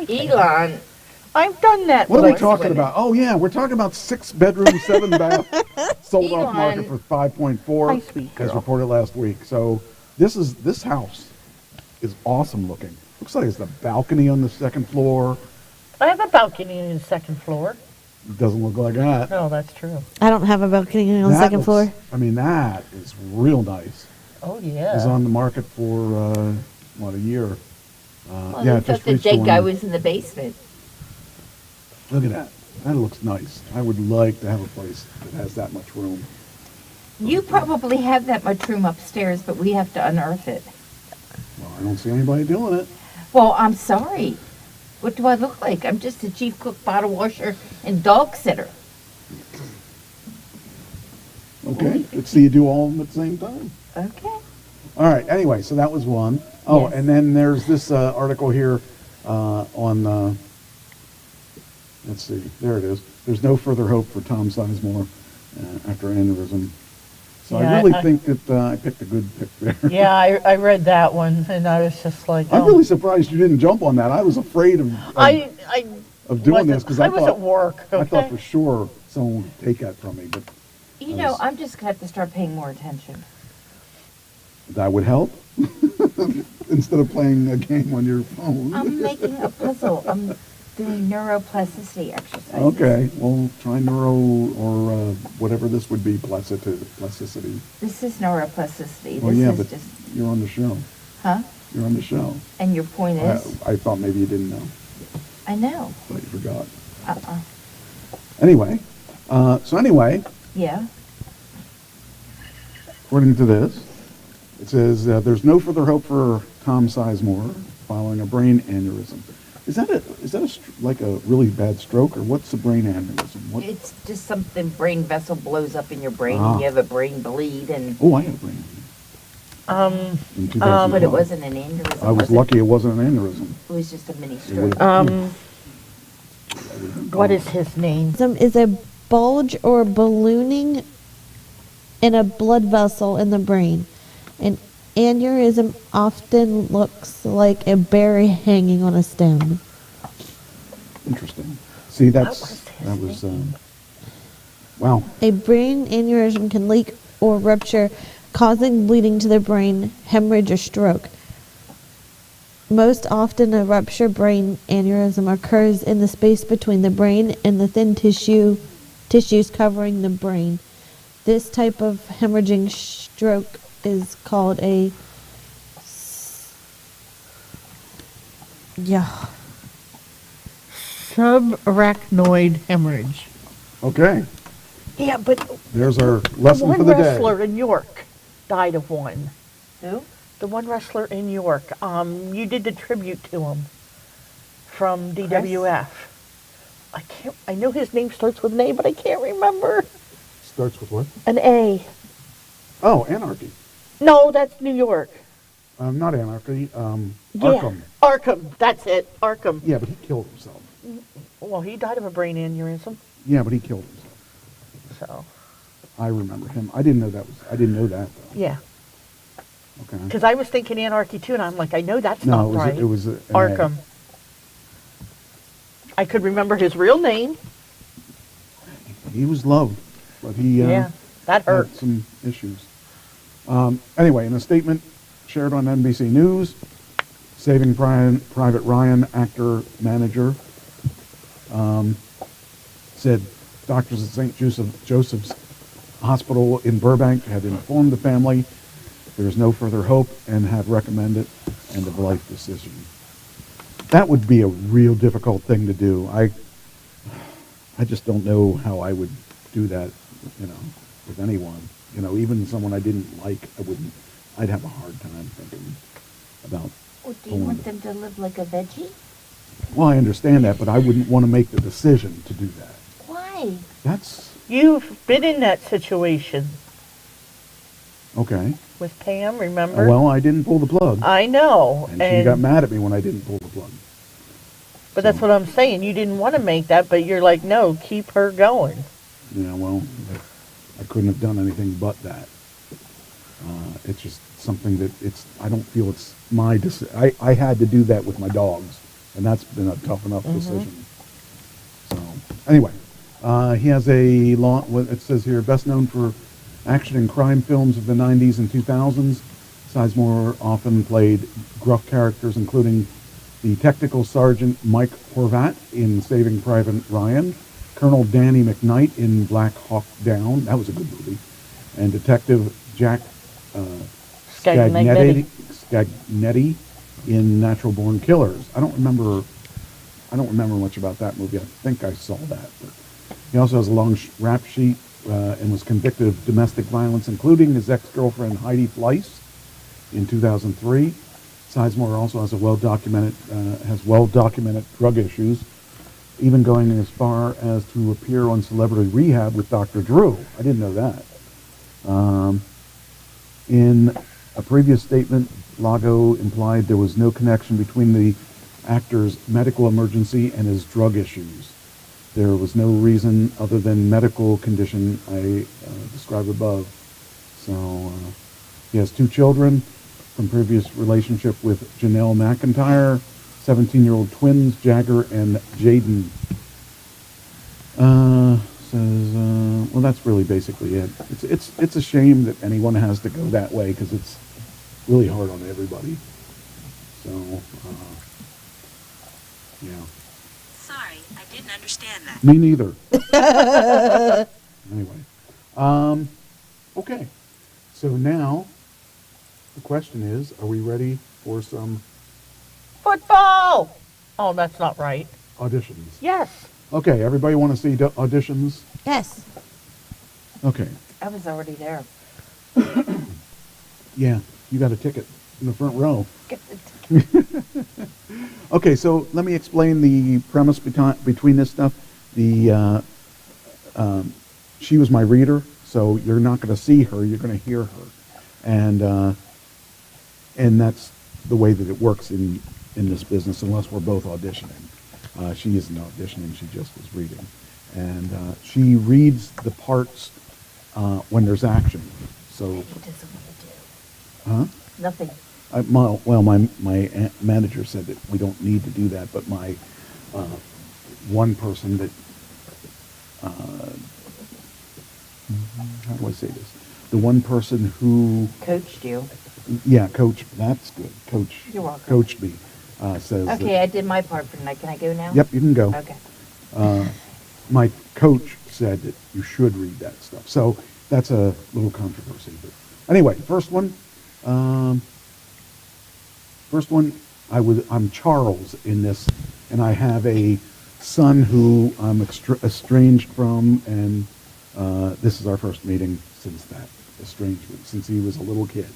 Elon. I've done that what are we once. talking women. about? Oh yeah, we're talking about 6-bedroom, 7-bath, sold off Elon. market for 5.4, Hi, sweet as girl. reported last week. So this house is awesome looking. Looks like it's the balcony on the second floor. I have a balcony in the second floor. It doesn't look like that. No, that's true. I don't have a balcony on the That second looks- floor. I mean, that is real nice. Oh, It's yeah. on the market for a year. Well, Yeah, I it thought just the reached dead guy 100. was in the basement. Look at that. That looks nice. I would like to have a place that has that much room. You probably have that much room upstairs, but we have to unearth it. Well, I don't see anybody doing it. Well, I'm sorry. What do I look like? I'm just a chief cook, bottle washer, and dog sitter. Okay. Let's see you do all of them at the same time. Okay. All right. Anyway, so that was one. Oh, Yes. and then there's this article here on. Let's see. There it is. There's no further hope for Tom Sizemore after an aneurysm. So Yeah, I really I- think that I picked a good pick there. Yeah, I read that one, and I was just like, I'm oh. really surprised you didn't jump on that. I was afraid of I doing wasn't- this because I I was thought at work. I thought Okay? for sure someone would take that from me, but You know, I'm just going to have to start paying more attention. that would help. Instead of playing a game on your phone. I'm making a puzzle. I'm doing neuroplasticity exercises. Okay, well, try neuro or whatever this would be, plasticity. This is neuroplasticity. Oh, This yeah, is but just, you're on the show. huh? You're on the show. And your point is? I thought maybe you didn't know, I know. but you forgot. Uh-uh. Anyway, Yeah. according to this, it says there's no further hope for Tom Sizemore following a brain aneurysm. Is that like a really bad stroke, or what's a brain aneurysm? What? It's just something, brain vessel blows up in your brain Ah. and you have a brain bleed and... Oh, I had a brain aneurysm. In 2012. But it wasn't an aneurysm. I was lucky it wasn't an aneurysm. It was just a mini It stroke. would- What is his name? Is a bulge or ballooning in a blood vessel in the brain. An aneurysm often looks like a berry hanging on a stem. Interesting. See, that was wow. A brain aneurysm can leak or rupture, causing bleeding to the brain, hemorrhage, or stroke. Most often, a ruptured brain aneurysm occurs in the space between the brain and the thin tissues covering the brain. This type of hemorrhaging stroke is called a subarachnoid hemorrhage. Okay. Yeah, but There's our lesson one for the day. wrestler in York died of one. Who? The one wrestler in York. You did the tribute to him from DWF. I know his name starts with an A, but I can't remember. Starts with what? An A. Oh, Anarchy. No, that's New York. Not Anarchy. Yeah. Arkham. Arkham. That's it. Arkham. Yeah, but he killed himself. Well, he died of a brain aneurysm. Yeah, but he killed himself. So. I remember him. I didn't know that though. Yeah. Okay. Because I was thinking Anarchy too, and I'm like, I know that's No, not right. it was an A. Arkham. I could remember his real name. He was loved, but he Yeah, that hurt. had some issues. Anyway, in a statement shared on NBC News, Saving Private Ryan actor manager said doctors at St. Joseph's Hospital in Burbank had informed the family there is no further hope and have recommended end of life decision. That would be a real difficult thing to do. I just don't know how I would do that, with anyone. Even someone I didn't like, I'd have a hard time thinking about. Well, do you want them to live like a veggie? Well, I understand that, but I wouldn't want to make the decision to do that. Why? You've been in that situation Okay. with Pam, remember? Well, I didn't pull the plug. I know. And she got mad at me when I didn't pull the plug. But that's what I'm saying. You didn't want to make that, but you're like, no, keep her going. Yeah, well, I couldn't have done anything but that. It's just something that I don't feel it's my decision. I had to do that with my dogs, and that's been a tough enough decision. So, anyway, he has it says here, best known for action and crime films of the 90s and 2000s. Sizemore often played gruff characters, including the technical sergeant Mike Horvat in Saving Private Ryan, Colonel Danny McKnight in Black Hawk Down, that was a good movie, and Detective Jack Scagnetti in Natural Born Killers. I don't remember much about that movie. I think I saw that. But he also has a long rap sheet and was convicted of domestic violence, including his ex-girlfriend Heidi Fleiss in 2003. Sizemore also has well-documented drug issues, even going as far as to appear on Celebrity Rehab with Dr. Drew. I didn't know that. In a previous statement, Lago implied there was no connection between the actor's medical emergency and his drug issues. There was no reason other than medical condition I described above. So he has 2 children from previous relationship with Janelle McIntyre, 17-year-old twins, Jagger and Jaden. Says, Well, that's really basically it. It's a shame that anyone has to go that way because it's really hard on everybody. So, yeah. Sorry, I didn't understand that. Me neither. Anyway, okay. So now the question is, are we ready for some Football! Oh, that's not right. auditions? Yes. Okay, everybody want to see auditions? Yes. Okay. I was already there. Yeah, you got a ticket in the front row. Okay, so let me explain the premise between this stuff. She was my reader, so you're not going to see her, you're going to hear her. And that's the way that it works in this business, unless we're both auditioning. She isn't auditioning, she just was reading. And she reads the parts when there's action. So, He doesn't want to do. huh? Nothing. My manager said that we don't need to do that, but my one person that, how do I say this? The one person who, Coached you. yeah, that's good. You're welcome. Coached me, says Okay, that, I did my part for tonight. Can I go now? yep, you can go. Okay. My coach said that you should read that stuff. So that's a little controversy. But anyway, first one, I'm Charles in this, and I have a son who I'm estranged from, and this is our first meeting since that estrangement, since he was a little kid.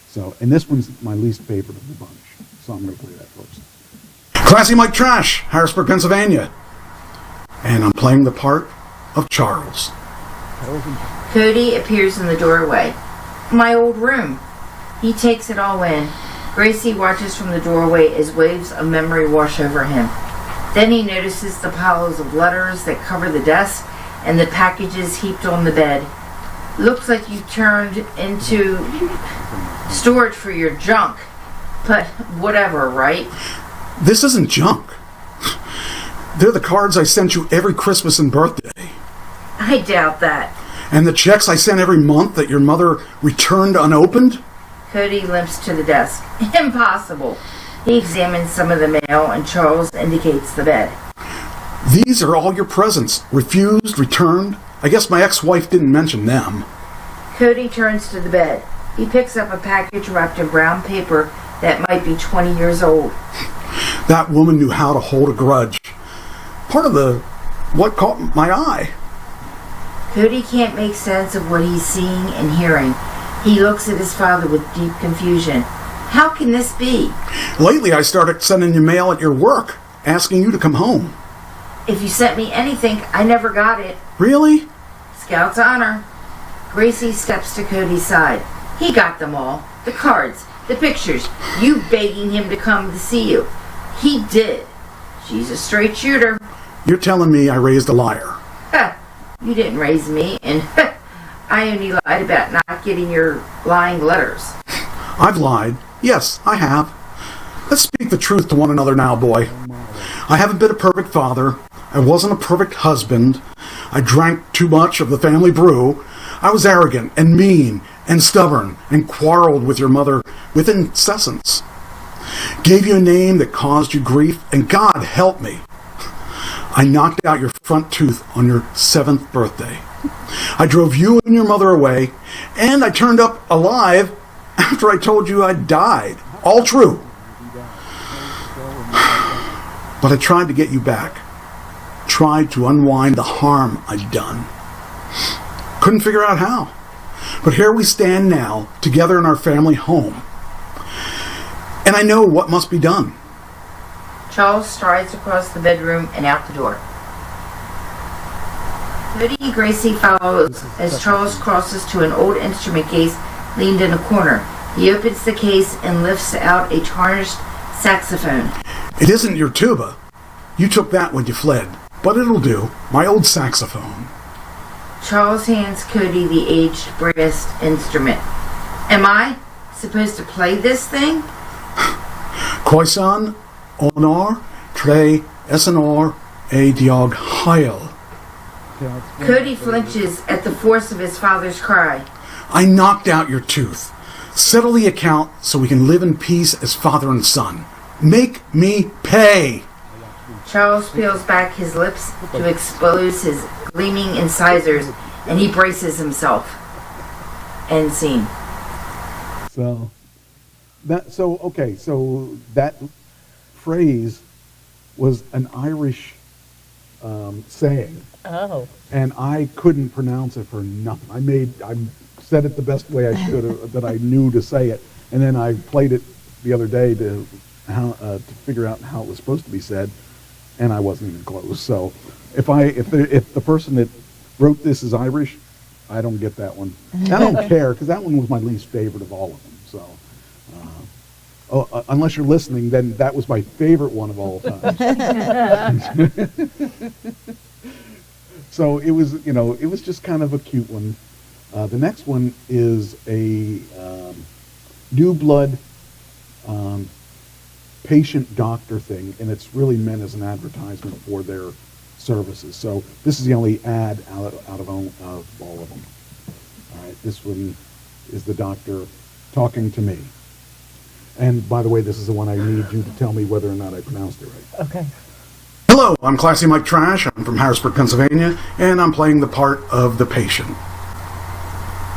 So, and this one's my least favorite of the bunch, so I'm going to play that first. Classy Mike Trash, Harrisburg, Pennsylvania. And I'm playing the part of Charles. Cody appears in the doorway. My old room. He takes it all in. Gracie watches from the doorway as waves of memory wash over him. Then he notices the piles of letters that cover the desk and the packages heaped on the bed. Looks like you turned into storage for your junk. But whatever, right? This isn't junk. They're the cards I sent you every Christmas and birthday. I doubt that. And the checks I sent every month that your mother returned unopened? Cody limps to the desk. Impossible. He examines some of the mail and Charles indicates the bed. These are all your presents. Refused, returned. I guess my ex-wife didn't mention them. Cody turns to the bed. He picks up a package wrapped in brown paper that might be 20 years old. That woman knew how to hold a grudge. Part of what caught my eye. Cody can't make sense of what he's seeing and hearing. He looks at his father with deep confusion. How can this be? Lately I started sending you mail at your work, asking you to come home. If you sent me anything, I never got it. Really? Scout's honor. Gracie steps to Cody's side. He got them all. The cards, the pictures, you begging him to come to see you. He did. She's a straight shooter. You're telling me I raised a liar. You didn't raise me, and I only lied about not getting your lying letters. I've lied. Yes, I have. Let's speak the truth to one another now, boy. I haven't been a perfect father. I wasn't a perfect husband. I drank too much of the family brew. I was arrogant and mean and stubborn and quarreled with your mother with incessance. Gave you a name that caused you grief, and God help me, I knocked out your front tooth on your 7th birthday. I drove you and your mother away, and I turned up alive after I told you I'd died. All true. But I tried to get you back. Tried to unwind the harm I'd done. Couldn't figure out how. But here we stand now, together in our family home. And I know what must be done. Charles strides across the bedroom and out the door. Cody and Gracie follows as Charles crosses to an old instrument case leaned in a corner. He opens the case and lifts out a tarnished saxophone. It isn't your tuba. You took that when you fled. But it'll do. My old saxophone. Charles hands Cody the aged brass instrument. Am I supposed to play this thing? Croissant, honor, tre, esenor, e diog heil. Cody flinches at the force of his father's cry. I knocked out your tooth. Settle the account so we can live in peace as father and son. Make me pay. Charles peels back his lips to expose his gleaming incisors, and he braces himself. End scene. So that phrase was an Irish saying. Oh. And I couldn't pronounce it for nothing. I said it the best way I should have, that I knew to say it, and then I played it the other day to figure out how it was supposed to be said, and I wasn't even close. So if the person that wrote this is Irish, I don't get that one. I don't care, because that one was my least favorite of all of them. So unless you're listening, then that was my favorite one of all time. So it was just kind of a cute one. The next one is a new blood patient-doctor thing, and it's really meant as an advertisement for their services. So this is the only ad out of all of them. All right, this one is the doctor talking to me. And by the way, this is the one I need you to tell me whether or not I pronounced it right. Okay. Hello, I'm Classy Mike Trash. I'm from Harrisburg, Pennsylvania, and I'm playing the part of the patient.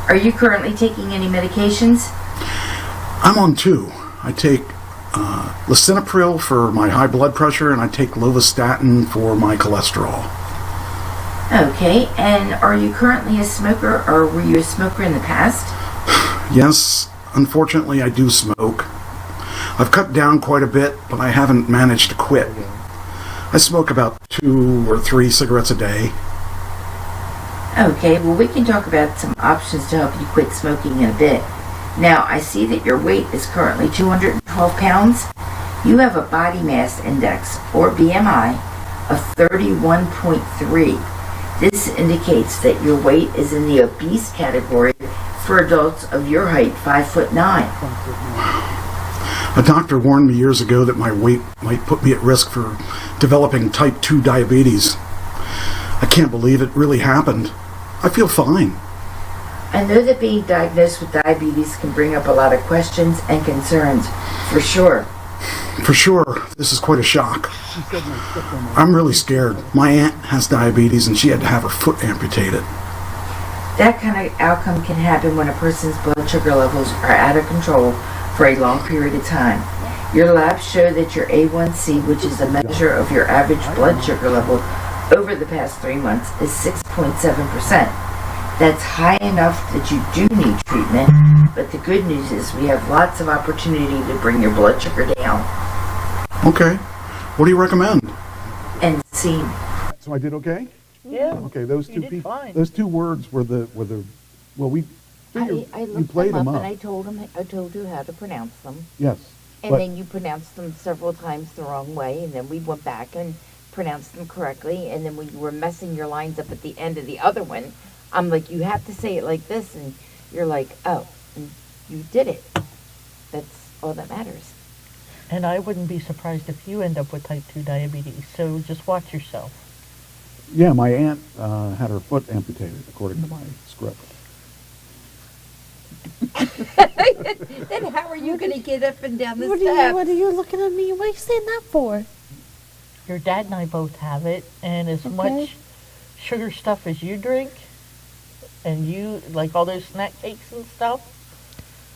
Are you currently taking any medications? I'm on 2. I take lisinopril for my high blood pressure, and I take lovastatin for my cholesterol. Okay, and are you currently a smoker, or were you a smoker in the past? Yes, unfortunately I do smoke. I've cut down quite a bit, but I haven't managed to quit. I smoke about 2 or 3 cigarettes a day. Okay, well, we can talk about some options to help you quit smoking in a bit. Now, I see that your weight is currently 212 pounds. You have a body mass index, or BMI, of 31.3. This indicates that your weight is in the obese category for adults of your height, 5'9". A doctor warned me years ago that my weight might put me at risk for developing type 2 diabetes. I can't believe it really happened. I feel fine. I know that being diagnosed with diabetes can bring up a lot of questions and concerns, for sure. For sure, this is quite a shock. I'm really scared. My aunt has diabetes and she had to have her foot amputated. That kind of outcome can happen when a person's blood sugar levels are out of control for a long period of time. Your labs show that your A1C, which is a measure of your average blood sugar level over the past 3 months, is 6.7%. That's high enough that you do need treatment, but the good news is we have lots of opportunity to bring your blood sugar down. Okay. What do you recommend? And scene. So I did okay? Yeah. Okay, those you two did fine. those 2 words were the well, we figured I you looked played them them up up. and I told you how to pronounce them. Yes. And then you pronounced them several times the wrong way, and then we went back and pronounced them correctly, and then we were messing your lines up at the end of the other one. I'm like, you have to say it like this, and you're like, oh, and you did it. That's all that matters. And I wouldn't be surprised if you end up with type 2 diabetes, so just watch yourself. Yeah, my aunt had her foot amputated, according to my script. Then how are you going to get up and down the What steps? are you looking at me? What are you saying that for? Your dad and I both have it, and as much sugar stuff as you drink, and you like all those snack cakes and stuff,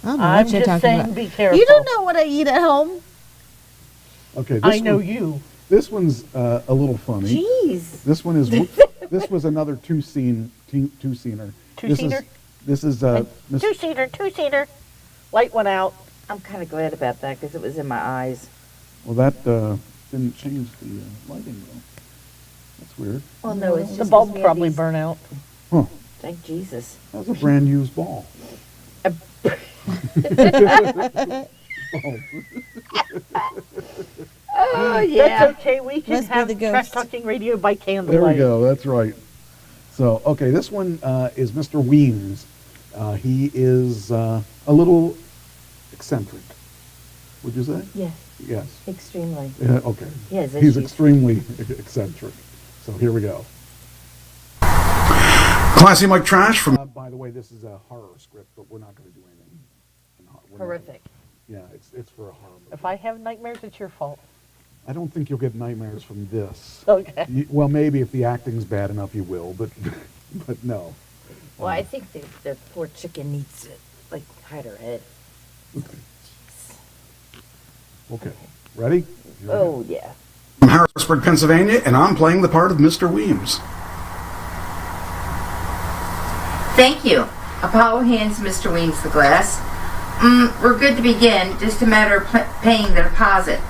I don't know I'm what you're just talking saying about. be careful. You don't know what I eat at home. Okay, I know you. This one's a little funny. Jeez. This one is this was another two-seater. Two-seater? This is Two-seater. Light went out. I'm kind of glad about that because it was in my eyes. Well, that didn't change the lighting though. That's weird. Well, no, it's The just bulb 'cause we probably have these- burned out. Huh. Thank Jesus. That was a brand used ball. Oh, yeah. That's okay. We can Must be have the ghost. Trash Talking Radio by candlelight. There we go. That's right. So, okay, this one is Mr. Weems. He is a little eccentric. Would you say? Yes. Yes. Extremely. Okay. Yes, He's issues. extremely eccentric. So here we go. Classy Mike Trash from... by the way, this is a horror script, but we're not going to do anything. Horrific. Yeah, it's for a horror movie. If I have nightmares, it's your fault. I don't think you'll get nightmares from this. Okay. Well, maybe if the acting's bad enough, you will, but but no. Well, I think the poor chicken needs to, like, hide her head. Okay. Ready? Oh, yeah. From Harrisburg, Pennsylvania, and I'm playing the part of Mr. Weems. Thank you. Apollo hands Mr. Weems the glass. We're good to begin. Just a matter of paying the deposit.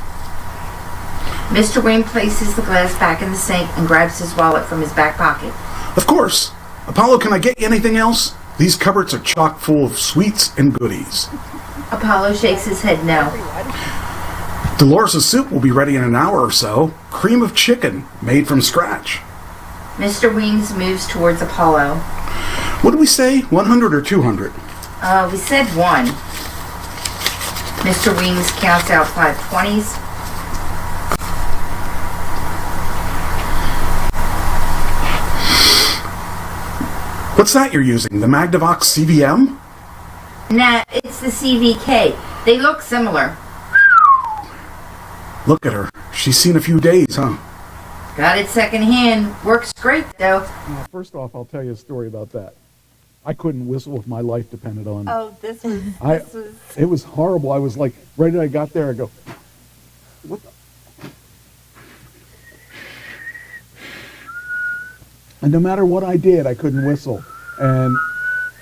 Mr. Weems places the glass back in the sink and grabs his wallet from his back pocket. Of course. Apollo, can I get you anything else? These cupboards are chock full of sweets and goodies. Apollo shakes his head no. Dolores' soup will be ready in an hour or so. Cream of chicken, made from scratch. Mr. Weems moves towards Apollo. What do we say, 100 or 200? We said 1. Mr. Weems counts out 5 20s. What's that you're using, the Magnavox CVM? Nah, it's the CVK. They look similar. Look at her. She's seen a few days, huh? Got it secondhand. Works great, though. Now, first off, I'll tell you a story about that. I couldn't whistle if my life depended on it. Oh, this was... It was horrible. I was like, right as I got there, I go, what the? And no matter what I did, I couldn't whistle. And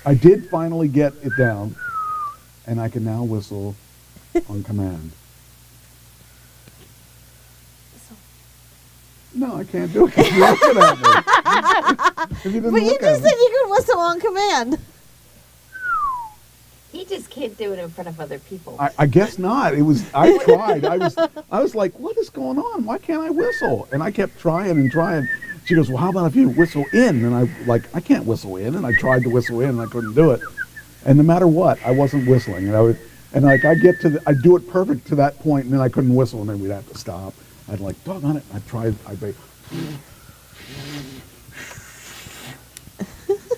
I did finally get it down, and I can now whistle on command. No, I can't do it. You're looking at me. If you didn't But you look at just me. said you could whistle on command. He just can't do it in front of other people. I guess not. It was. I tried. I was like, what is going on? Why can't I whistle? And I kept trying and trying. She goes, well, how about if you whistle in? And I can't whistle in. And I tried to whistle in, and I couldn't do it. And no matter what, I wasn't whistling. And I get to I do it perfect to that point, and then I couldn't whistle, and then we'd have to stop. I'd like, doggone it. I tried.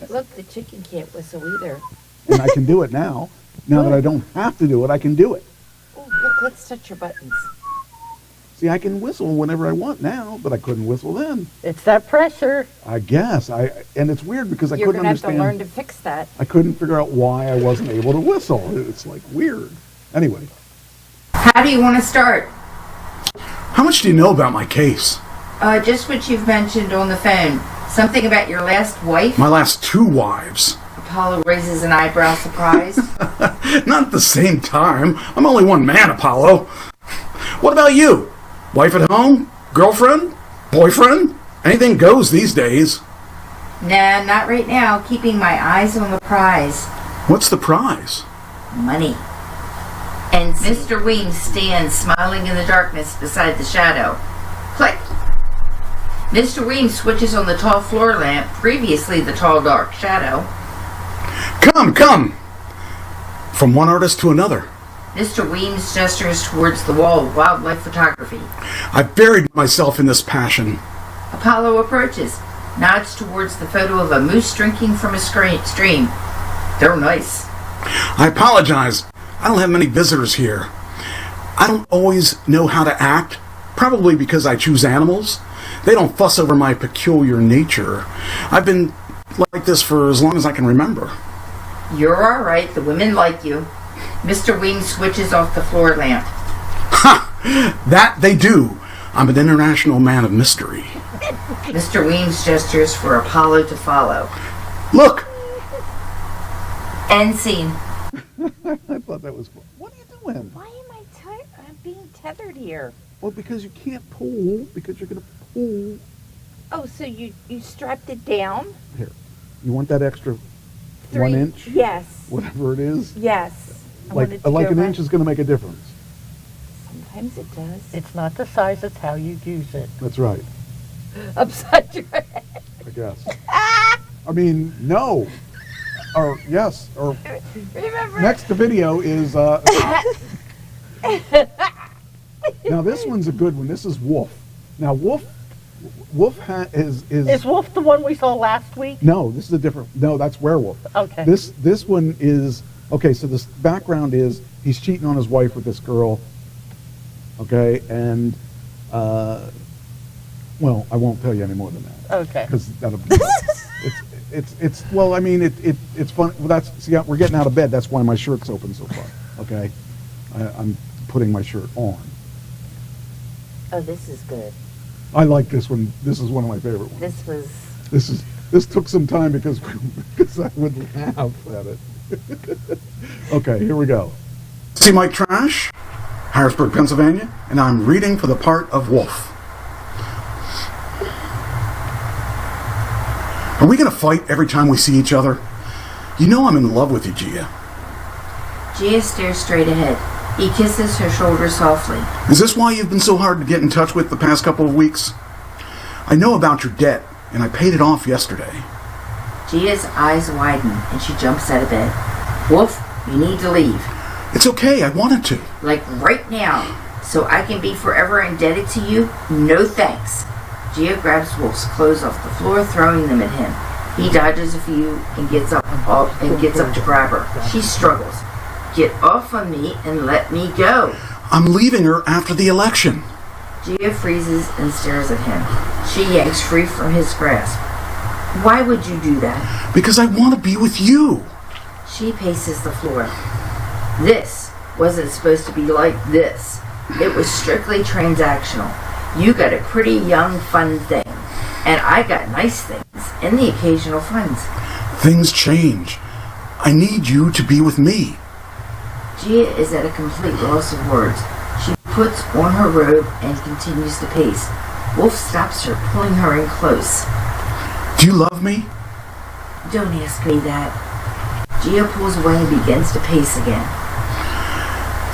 Look, the chicken can't whistle either. And I can do it now. Now that I don't have to do it, I can do it. Oh, look, let's touch your buttons. See, I can whistle whenever I want now, but I couldn't whistle then. It's that pressure. I guess. And it's weird because I You're couldn't going to have understand. to learn to fix that. I couldn't figure out why I wasn't able to whistle. It's like weird. Anyway. How do you want to start? How much do you know about my case? Just what you've mentioned on the phone. Something about your last wife? My last 2 wives. Apollo raises an eyebrow, surprised. Not at the same time. I'm only one man, Apollo. What about you? Wife at home? Girlfriend? Boyfriend? Anything goes these days. Nah, not right now. Keeping my eyes on the prize. What's the prize? Money. And Mr. Weems stands smiling in the darkness beside the shadow. Click. Mr. Weems switches on the tall floor lamp, previously the tall dark shadow. Come! From one artist to another. Mr. Weems gestures towards the wall of wildlife photography. I've buried myself in this passion. Apollo approaches, nods towards the photo of a moose drinking from a stream. They're nice. I apologize. I don't have many visitors here. I don't always know how to act, probably because I choose animals. They don't fuss over my peculiar nature. I've been like this for as long as I can remember. You're all right. The women like you. Mr. Weems switches off the floor lamp. Ha! That they do. I'm an international man of mystery. Mr. Weems gestures for Apollo to follow. Look! End scene. I thought that was fun. What are you doing? Why am I'm being tethered here? Well, because you can't pull, because you're going to pull. Oh, so you strapped it down? Here. You want that extra 3 1 inch? Yes. Whatever it is? Yes. Like an inch is going to make a difference. Sometimes it does. It's not the size, it's how you use it. That's right. Upside your head. I guess. I mean, no. Or yes. Or remember. Next video is. Now this one's a good one. This is Wolf. Now Wolf Wolf is Wolf the one we saw last week? No, this is a different. No, that's Werewolf. Okay. This one is okay. So this background is he's cheating on his wife with this girl. Okay, and well, I won't tell you any more than that. Okay. Because that'll be. It's well, I mean it's fun. Well, we're getting out of bed. That's why my shirt's open so far. Okay, I'm putting my shirt on. Oh, this is good. I like this one. This is one of my favorite ones. This took some time because I would laugh at it. Okay, here we go. See Mike Trash, Harrisburg, Pennsylvania, and I'm reading for the part of Wolf. Are we going to fight every time we see each other? You know I'm in love with you, Gia. Gia stares straight ahead. He kisses her shoulder softly. Is this why you've been so hard to get in touch with the past couple of weeks? I know about your debt, and I paid it off yesterday. Gia's eyes widen, and she jumps out of bed. Wolf, you need to leave. It's okay, I wanted to. Like right now, so I can be forever indebted to you? No thanks. Gia grabs Wolf's clothes off the floor, throwing them at him. He dodges a few and gets up to grab her. She struggles. Get off of me and let me go. I'm leaving her after the election. Gia freezes and stares at him. She yanks free from his grasp. Why would you do that? Because I want to be with you. She paces the floor. This wasn't supposed to be like this. It was strictly transactional. You got a pretty young, fun thing. And I got nice things and the occasional funds. Things change. I need you to be with me. Gia is at a complete loss of words. She puts on her robe and continues to pace. Wolf stops her, pulling her in close. Do you love me? Don't ask me that. Gia pulls away and begins to pace again.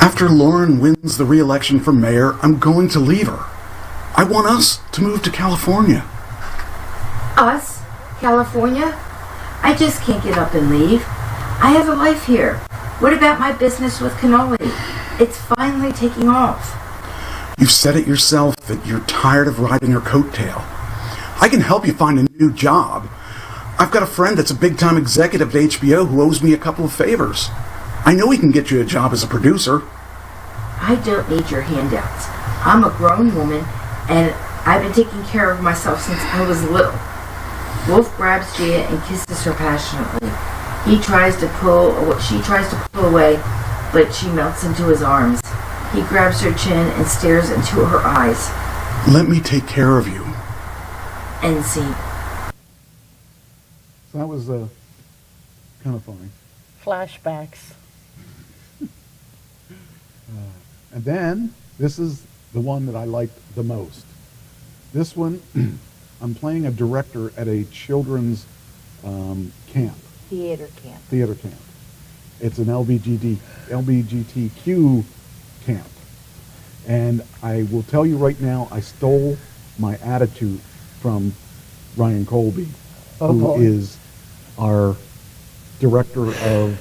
After Lauren wins the re-election for mayor, I'm going to leave her. I want us to move to California. Us? California? I just can't get up and leave. I have a life here. What about my business with cannoli? It's finally taking off. You've said it yourself that you're tired of riding her coattail. I can help you find a new job. I've got a friend that's a big-time executive at HBO who owes me a couple of favors. I know he can get you a job as a producer. I don't need your handouts. I'm a grown woman, and I've been taking care of myself since I was little. Wolf grabs Gia and kisses her passionately. She tries to pull away, but she melts into his arms. He grabs her chin and stares into her eyes. Let me take care of you. End scene. So that was kind of funny. Flashbacks. And then, this is the one that I liked the most. This one, I'm playing a director at a children's camp. Theater camp. Theater camp. It's an LGBTQ camp. And I will tell you right now, I stole my attitude from Ryan Colby, who is our director of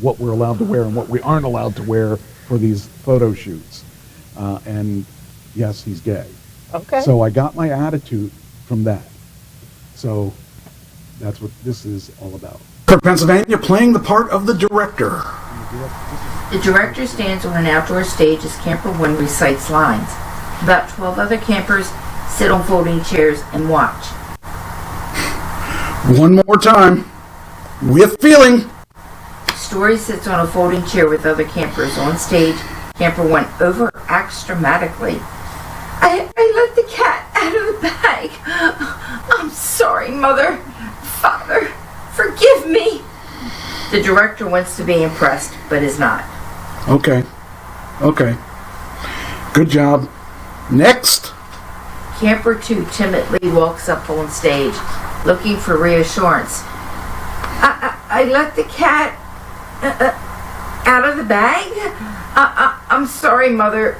what we're allowed to wear and what we aren't allowed to wear for these photo shoots. And yes, he's gay. Okay. So I got my attitude from that. So that's what this is all about. Pennsylvania, playing the part of the director. The director stands on an outdoor stage as Camper 1 recites lines. About 12 other campers sit on folding chairs and watch. One more time. With feeling. Story sits on a folding chair with other campers on stage. Camper 1 overacts dramatically. I let the cat out of the bag. I'm sorry, Mother. Father, forgive me. The director wants to be impressed, but is not. Okay. Good job. Next. Camper 2 timidly walks up on stage, looking for reassurance. I let the cat out of the bag? I'm sorry, Mother.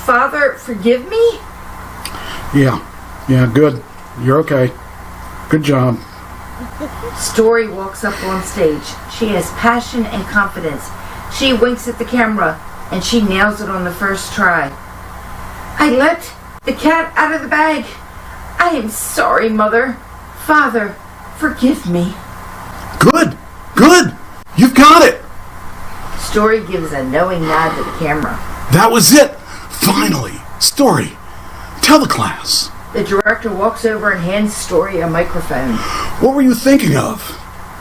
Father, forgive me? Yeah, good. You're okay. Good job. Story walks up on stage. She has passion and confidence. She winks at the camera, and she nails it on the first try. I let the cat out of the bag. I am sorry, Mother. Father, forgive me. Good. Good. You've got it. Story gives a knowing nod to the camera. That was it. Finally. Story, tell the class. The director walks over and hands Story a microphone. What were you thinking of?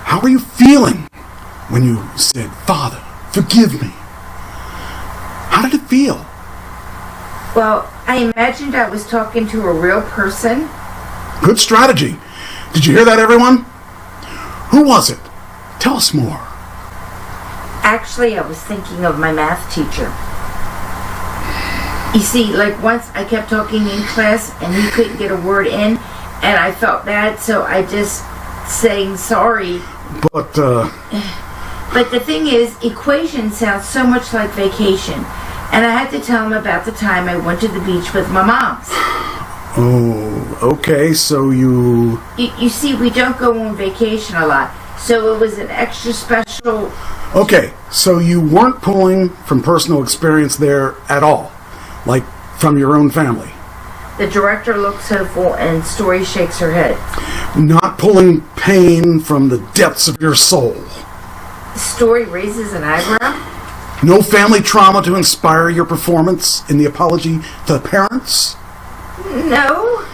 How were you feeling when you said, Father, forgive me? How did it feel? Well, I imagined I was talking to a real person. Good strategy. Did you hear that, everyone? Who was it? Tell us more. Actually, I was thinking of my math teacher. You see, like once I kept talking in class and he couldn't get a word in, and I felt bad, so I just saying sorry. But the thing is, equation sounds so much like vacation, and I had to tell him about the time I went to the beach with my moms. Oh, okay, so you... You see, we don't go on vacation a lot, so it was an extra special... Okay, so you weren't pulling from personal experience there at all? Like from your own family? The director looks hopeful and Story shakes her head. Not pulling pain from the depths of your soul? Story raises an eyebrow. No family trauma to inspire your performance in the apology to the parents? No.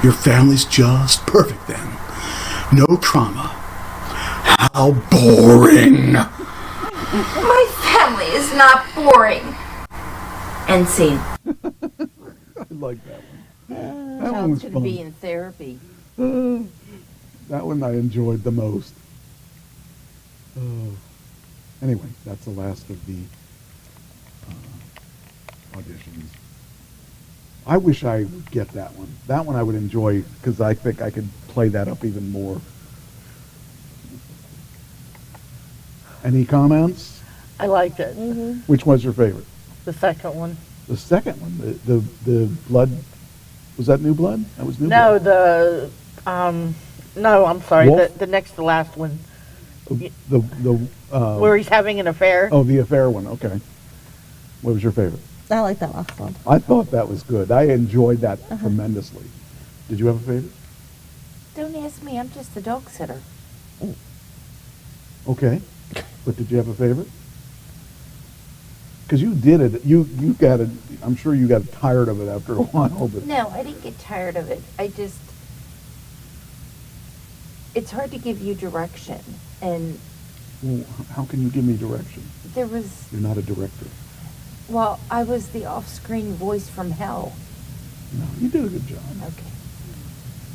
Your family's just perfect then. No trauma. How boring. My family is not boring. End scene. I like that one. That one Child's was gonna fun. be in therapy. That one I enjoyed the most. Anyway, that's the last of the auditions. I wish I would get that one. That one I would enjoy because I think I could play that up even more. Any comments? I liked it. Which was your favorite? The second one. The second one, the blood, was that New Blood? That was New No, Blood. no, I'm sorry. Wolf? The next to last one. Where he's having an affair. Oh, the affair one. Okay. What was your favorite? I like that last one. I thought that was good. I enjoyed that tremendously. Did you have a favorite? Don't ask me. I'm just the dog sitter. Okay. But did you have a favorite? Because you did it. You got it. I'm sure you got tired of it after a while. But No, I didn't get tired of it. It's hard to give you direction. And well, how can you give me direction? there was, You're not a director. well, I was the off-screen voice from hell. No, you did a good job. Okay.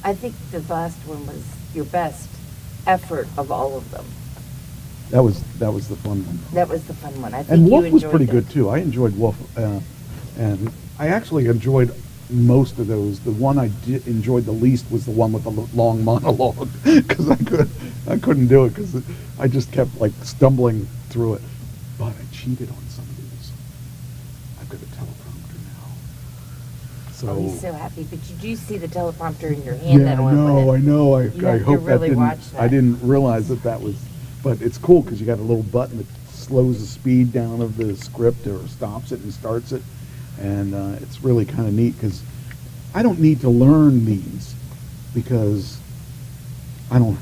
I think the last one was your best effort of all of them. That was the fun one. That was the fun one. I think And you Wolf was enjoyed pretty it. good too. I enjoyed Wolf, and I actually enjoyed most of those. The one I enjoyed the least was the one with the long monologue because I couldn't do it because I just kept like stumbling through it. But I cheated on some of these. I've got a teleprompter now. So Oh, he's so happy. But you do see the teleprompter in your hand. yeah, that I went know. with I it. know. I You have to hope that really didn't. watch that. I didn't realize that was. But it's cool because you got a little button that slows the speed down of the script or stops it and starts it, and it's really kind of neat because I don't need to learn these because I don't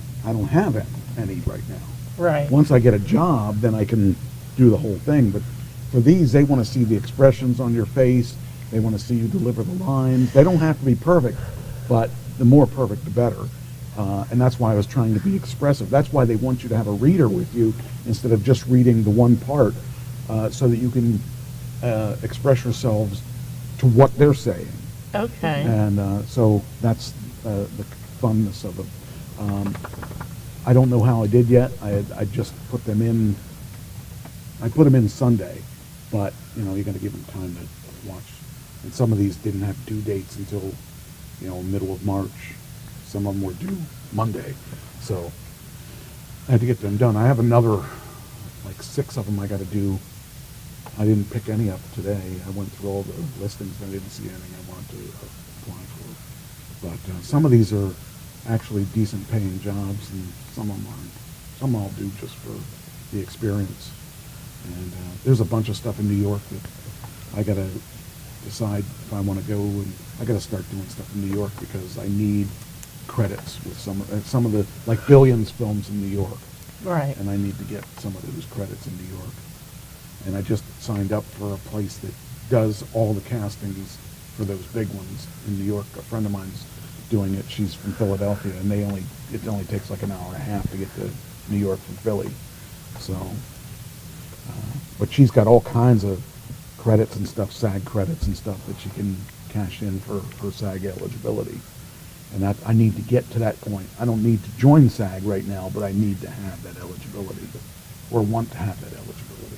have any right now. Right. Once I get a job, then I can do the whole thing. But for these, they want to see the expressions on your face. They want to see you deliver the lines. They don't have to be perfect, but the more perfect, the better. And that's why I was trying to be expressive. That's why they want you to have a reader with you instead of just reading the one part, so that you can express yourselves to what they're saying. Okay. And so that's the funness of it. I don't know how I did yet. I just put them in. I put them in Sunday, but you know you got to give them time to watch. And some of these didn't have due dates until middle of March. Some of them were due Monday, so I had to get them done. I have another, like 6 of them I got to do. I didn't pick any up today. I went through all the listings and I didn't see anything I wanted to apply for. But some of these are actually decent paying jobs, and some of them aren't. Some I'll do just for the experience. And there's a bunch of stuff in New York that I got to decide if I want to go, and I got to start doing stuff in New York because I need credits with some of the, like Billions films in New York. Right. And I need to get some of those credits in New York. And I just signed up for a place that does all the castings for those big ones in New York. A friend of mine's doing it. She's from Philadelphia, and it only takes like an hour and a half to get to New York from Philly. So, but she's got all kinds of credits and stuff, SAG credits and stuff that she can cash in for SAG eligibility. And that I need to get to that point. I don't need to join SAG right now, but I need to have that eligibility, or want to have that eligibility.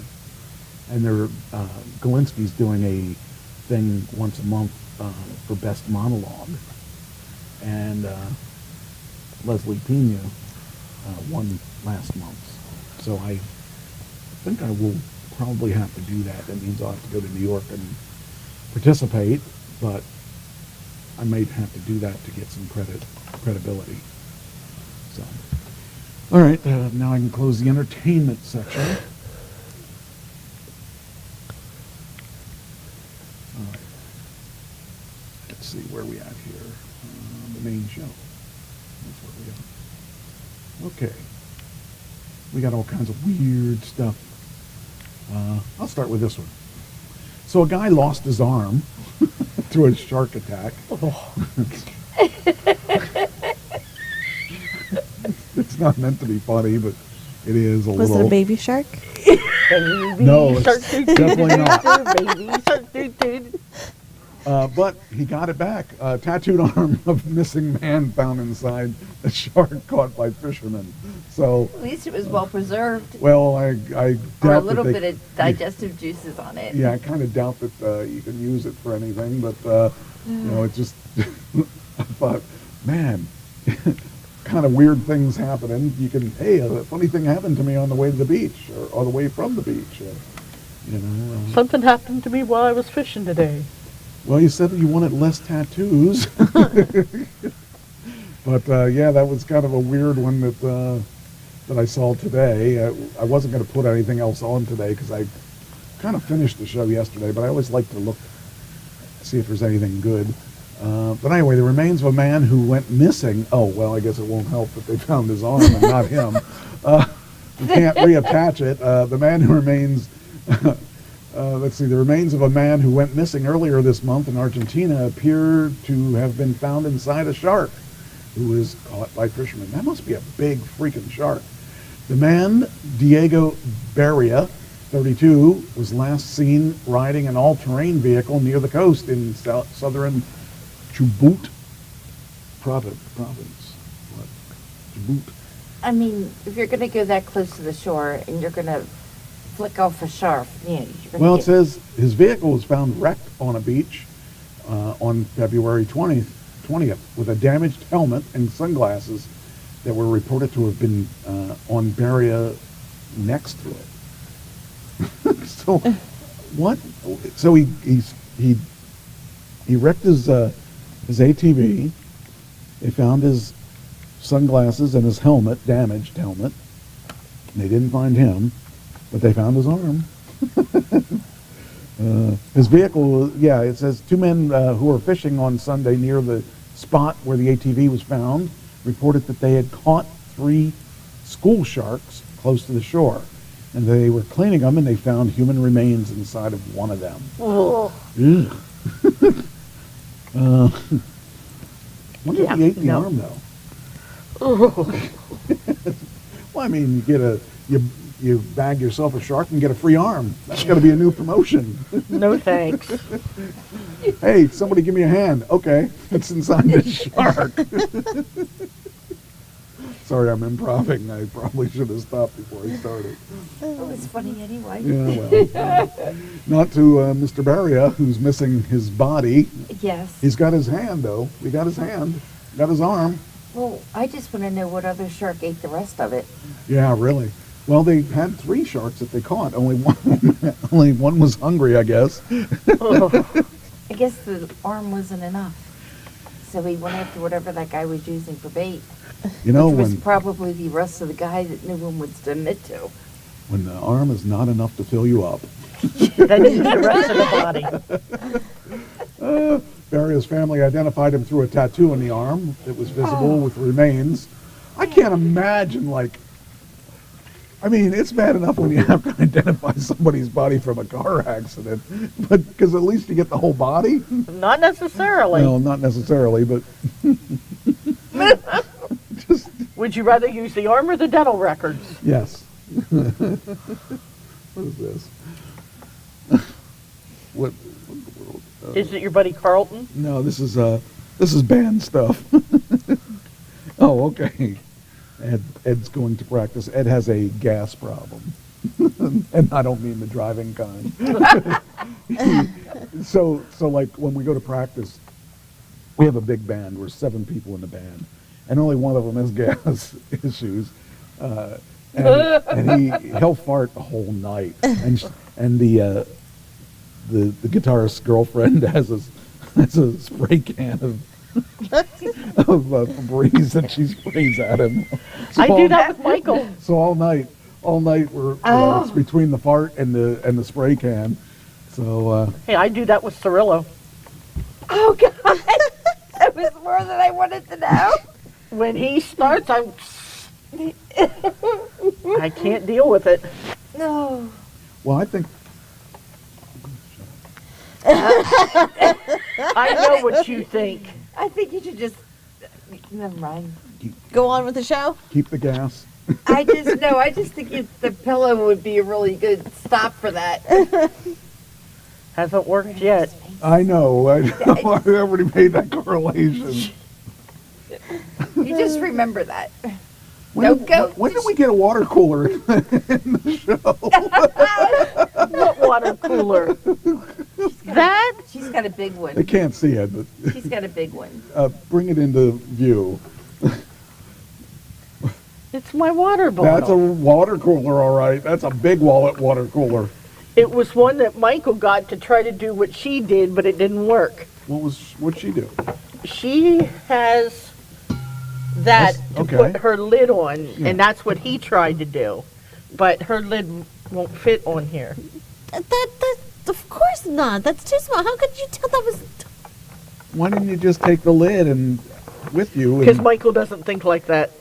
And Galinsky's doing a thing once a month for Best Monologue, and Leslie Pena won last month. So I think I will probably have to do that. That means I'll have to go to New York and participate, but I may have to do that to get some credibility. So, all right, now I can close the entertainment section. All right. Let's see where we at here. The main show. That's where we are. Okay. We got all kinds of weird stuff. I'll start with this one. So a guy lost his arm to a shark attack. Oh. It's not meant to be funny, but it is a Was little. it a baby shark? No, it's definitely not. Baby shark. But he got it back. A tattooed arm of a missing man found inside a shark caught by fishermen. So At least it was well preserved. well, I doubt Or a that little they- bit of digestive juices on it. Yeah, I kind of doubt that you can use it for anything, but you know, it just I thought, man, kind of weird things happening. You can, hey, a funny thing happened to me on the way to the beach or on the way from the beach. You know, Something happened to me while I was fishing today. well, you said you wanted less tattoos, but yeah, that was kind of a weird one that I saw today. I wasn't going to put anything else on today because I kind of finished the show yesterday, but I always like to look, see if there's anything good. But anyway, the remains of a man who went missing. Oh, well, I guess it won't help that they found his arm and not him. You can't reattach it. The man who remains, let's see, the remains of a man who went missing earlier this month in Argentina appear to have been found inside a shark who was caught by fishermen. That must be a big freaking shark. The man, Diego Beria, 32, was last seen riding an all-terrain vehicle near the coast in southern Chubut province. What? Chubut. I mean, if you're going to go that close to the shore and you're going to flick off a shark, yeah, you're gonna Well, it get- says his vehicle was found wrecked on a beach on February 20th with a damaged helmet and sunglasses that were reported to have been on Beria next to it. So, what? So he wrecked his ATV. They found his sunglasses and his helmet, damaged helmet. They didn't find him, but they found his arm. His vehicle, yeah, it says two men who were fishing on Sunday near the spot where the ATV was found reported that they had caught 3 school sharks close to the shore. And they were cleaning them, and they found human remains inside of one of them. Oh. Ugh. Wonder if he ate the arm, though. Oh. Well, I mean, you bag yourself a shark and get a free arm. That's got to be a new promotion. No thanks. Hey, somebody give me a hand. Okay, it's inside the shark. Sorry, I'm improving. I probably should have stopped before I started. It was funny anyway. Yeah, well, not to Mr. Beria, who's missing his body. Yes. He's got his hand, though. We got his hand. Got his arm. Well, I just want to know what other shark ate the rest of it. Yeah, really. Well, they had 3 sharks that they caught. Only one was hungry, I guess. I guess the arm wasn't enough. So he went after whatever that guy was using for bait. You know, which was when probably the rest of the guy that no one would submit to. When the arm is not enough to fill you up. Then you need the rest of the body. Barrios' family identified him through a tattoo on the arm that was visible with remains. I can't imagine, like, I mean, it's bad enough when you have to identify somebody's body from a car accident, but because at least you get the whole body. Not necessarily. No, not necessarily, but Would you rather use the arm or the dental records? yes. What is this? What? Is it your buddy Carlton? No, this is band stuff. Oh, okay. Ed's going to practice. Ed has a gas problem. And I don't mean the driving kind. So like when we go to practice, we have a big band. We're 7 people in the band. And only one of them has gas issues. And he'll fart the whole night. And the guitarist's girlfriend has a spray can of Febreze that she sprays at him. So I do that with Michael. So all night we're it's between the fart and the spray can. So hey, I do that with Cirillo. Oh God, that was more than I wanted to know. When he starts, I can't deal with it. No. Well, I think I know what you think. I think you should just never mind. Go on with the show. Keep the gas. I just think the pillow would be a really good stop for that. Hasn't worked yet. I know. I already made that correlation. You just remember that. When did we get a water cooler in the show? What water cooler? That? She's got a big one. They can't see it, but She's got a big one. bring it into view. It's my water bottle. That's a water cooler, all right. That's a big water cooler. It was one that Michael got to try to do what she did, but it didn't work. What'd she do? She has that to okay. put her lid on, Yeah. and that's what he tried to do. But her lid won't fit on here. That of course not. That's too small. How could you tell that was? Why didn't you just take the lid and with you? Because Michael doesn't think like that.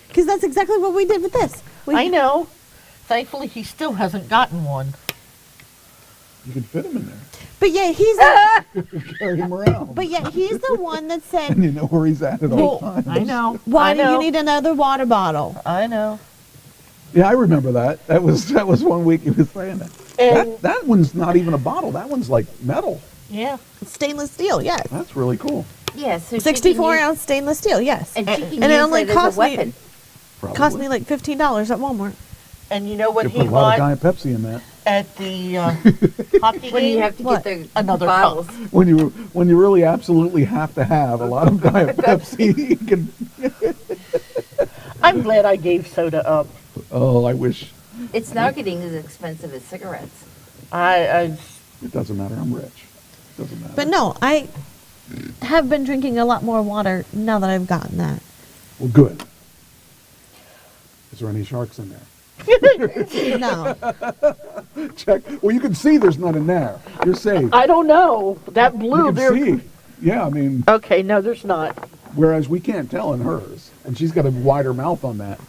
Because that's exactly what we did with this. I know. Thankfully, he still hasn't gotten one. You can fit him in there. But yeah, he's carry him around. But yeah, he's the one that said. And you know where he's at all times. I know. Why I do know. you need another water bottle? I know. Yeah, I remember that. That was 1 week he was saying that. And that one's not even a bottle. That one's like metal. yeah. Stainless steel, yes. That's really cool. Yeah, so 64-ounce stainless steel, yes. And she can it use only it as a cost weapon. me cost me like $15 at Walmart. And you know what You he put a lot of bought Diet Pepsi in that. at the hockey When you game? have to What? get the Another bottles. When you really absolutely have to have a lot of Diet Pepsi, you can. I'm glad I gave soda up. Oh, I wish. It's now getting as expensive as cigarettes. I It doesn't matter. I'm rich. Doesn't matter. But no, I have been drinking a lot more water now that I've gotten that. Well, good. Is there any sharks in there? No. Check. Well, you can see there's none in there. You're safe. I don't know. That You blue can there. see. Yeah, I mean, Okay, no, there's not. whereas we can't tell in hers, and she's got a wider mouth on that.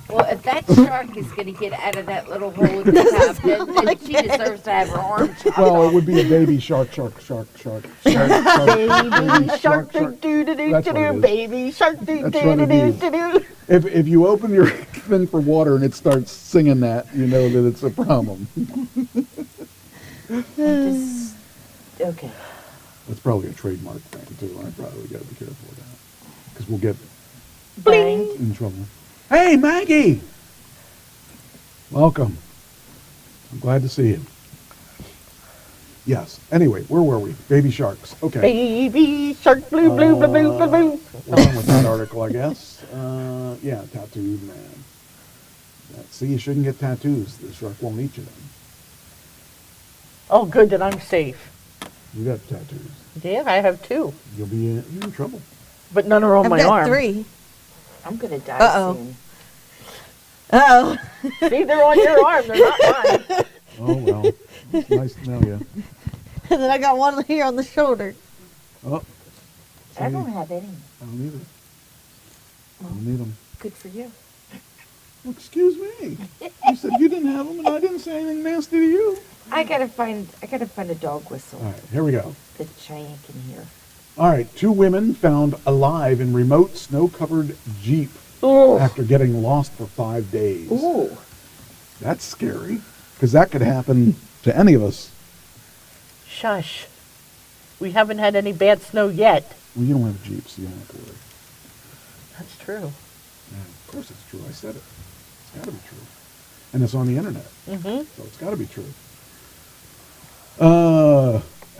Well, if that shark is going to get out of that little hole at the top, then she deserves to have her arm chopped Well, it off. would be a baby shark. Baby shark do shark. do do do That's what it do is. baby shark do do That's what do it do is. do do. If you open your thing for water and it starts singing that, you know that it's a problem. Okay. That's probably a trademark thing too. I probably got to be careful with that because we'll get Bling. in trouble. Hey, Maggie! Welcome. I'm glad to see you. Yes. Anyway, where were we? Baby sharks. Okay. Baby shark blue blue blue blue blue blue. We're on with that article, I guess. Yeah, tattooed man. See, you shouldn't get tattoos. The shark won't eat you then. Oh, good that I'm safe. You got tattoos. Yeah, I have 2, You're in trouble. but none are on I've my got arm. 3. I'm going to die Uh-oh. soon. Oh. See, they're on your arm. They're not mine. Oh, well. It's nice to know you. And then I got one here on the shoulder. Oh. I don't have any. I don't either. I don't need them. Good for you. Well, excuse me. You said you didn't have them, and I didn't say anything nasty to you. I gotta find a dog whistle. All right, here we go. That Cheyenne can hear. All right, 2 women found alive in remote snow-covered Jeep Ooh. after getting lost for 5 days. Ooh. That's scary, because that could happen to any of us. Shush. We haven't had any bad snow yet. Well, you don't have Jeeps, so you don't have to worry. That's true. Yeah, of course it's true. I said it. It's got to be true. And it's on the internet. Mm-hmm. So it's got to be true.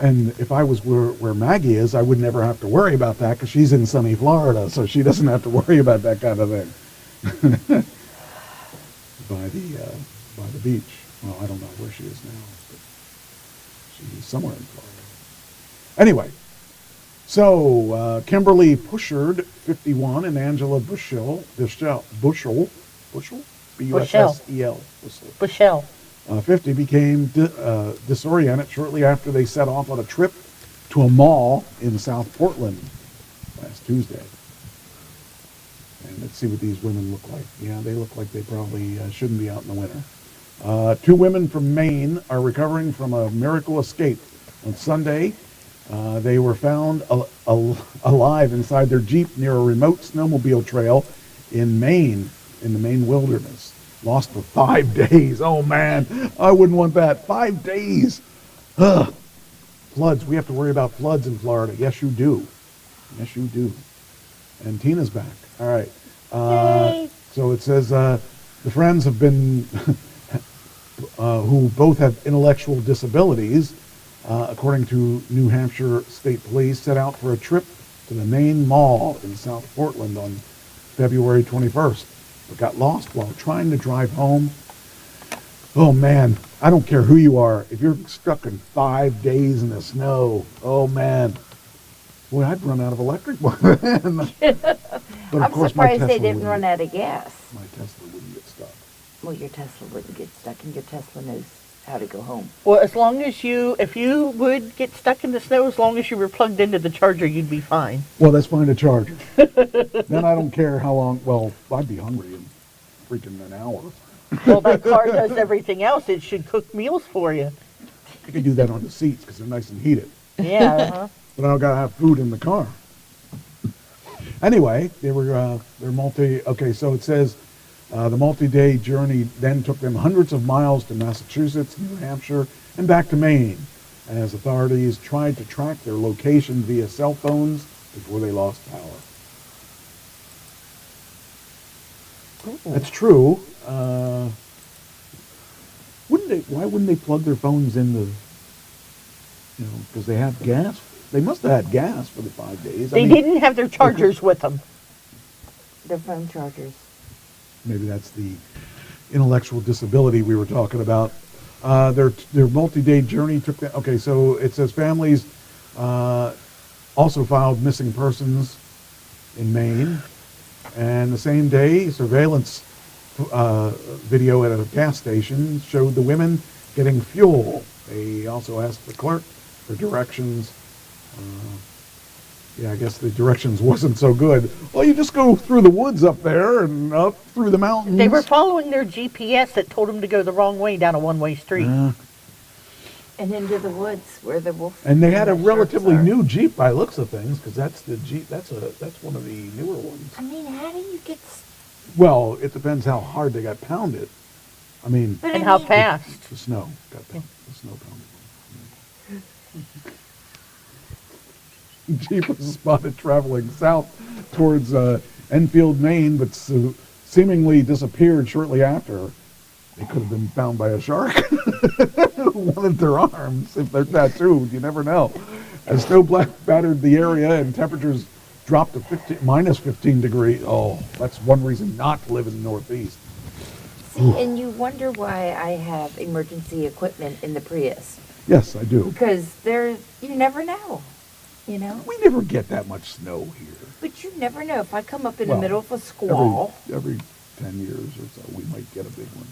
And if I was where Maggie is, I would never have to worry about that because she's in sunny Florida, so she doesn't have to worry about that kind of thing. by the beach. Well, I don't know where she is now, but she's somewhere in Florida. Anyway, so Kimberly Pushard, 51, and Angela Bushell, B-U-S-S-E-L, Bushell. 50, became disoriented shortly after they set off on a trip to a mall in South Portland last Tuesday. And let's see what these women look like. Yeah, they look like they probably shouldn't be out in the winter. 2 women from Maine are recovering from a miracle escape. On Sunday, they were found alive inside their Jeep near a remote snowmobile trail in Maine, in the Maine wilderness. Lost for 5 days. Oh, man, I wouldn't want that. 5 days. Ugh. Floods. We have to worry about floods in Florida. Yes, you do. Yes, you do. And Tina's back. All right. So it says the friends have been, who both have intellectual disabilities, according to New Hampshire State Police, set out for a trip to the Maine Mall in South Portland on February 21st, but got lost while trying to drive home. Oh, man, I don't care who you are. If you're stuck in 5 days in the snow, oh, man. Boy, I'd run out of electric by then. But I'm surprised they didn't run out of gas. My Tesla wouldn't get stuck. Well, your Tesla wouldn't get stuck, and your Tesla knows how to go home. Well, as long as if you would get stuck in the snow, as long as you were plugged into the charger, you'd be fine. Well, let's find a charger. Then I don't care how long. Well, I'd be hungry in freaking an hour. Well, that car does everything else. It should cook meals for you. You can do that on the seats because they're nice and heated. Yeah, uh-huh. But I don't gotta have food in the car. Anyway, they're okay, so it says the multi-day journey then took them hundreds of miles to Massachusetts, New Hampshire, and back to Maine, as authorities tried to track their location via cell phones before they lost power. Ooh. That's true. Why wouldn't they plug their phones into, because they have gas? They must have had gas for the 5 days. They didn't have their chargers with them. Their phone chargers. Maybe that's the intellectual disability we were talking about. Their multi-day journey took them. Okay, so it says families also filed missing persons in Maine, and the same day, surveillance video at a gas station showed the women getting fuel. They also asked the clerk for directions. I guess the directions wasn't so good. Well, you just go through the woods up there and up through the mountains. They were following their GPS that told them to go the wrong way down a one-way street. And into the woods where the wolf. And they had a relatively new Jeep by looks of things, because that's the Jeep. That's one of the newer ones. I mean, how do you get? Well, it depends how hard they got pounded. I mean, and how fast the snow got pounded. The snow pounded. Jeep was spotted traveling south towards Enfield, Maine, but seemingly disappeared shortly after. They could have been found by a shark who wanted their arms. If they're tattooed, you never know. As snow battered the area and temperatures dropped to minus 15 degrees. Oh, that's one reason not to live in the Northeast. See, and you wonder why I have emergency equipment in the Prius. Yes, I do. Because you never know. We never get that much snow here. But you never know. If I come up in the middle of a squall. Every 10 years or so, we might get a big one.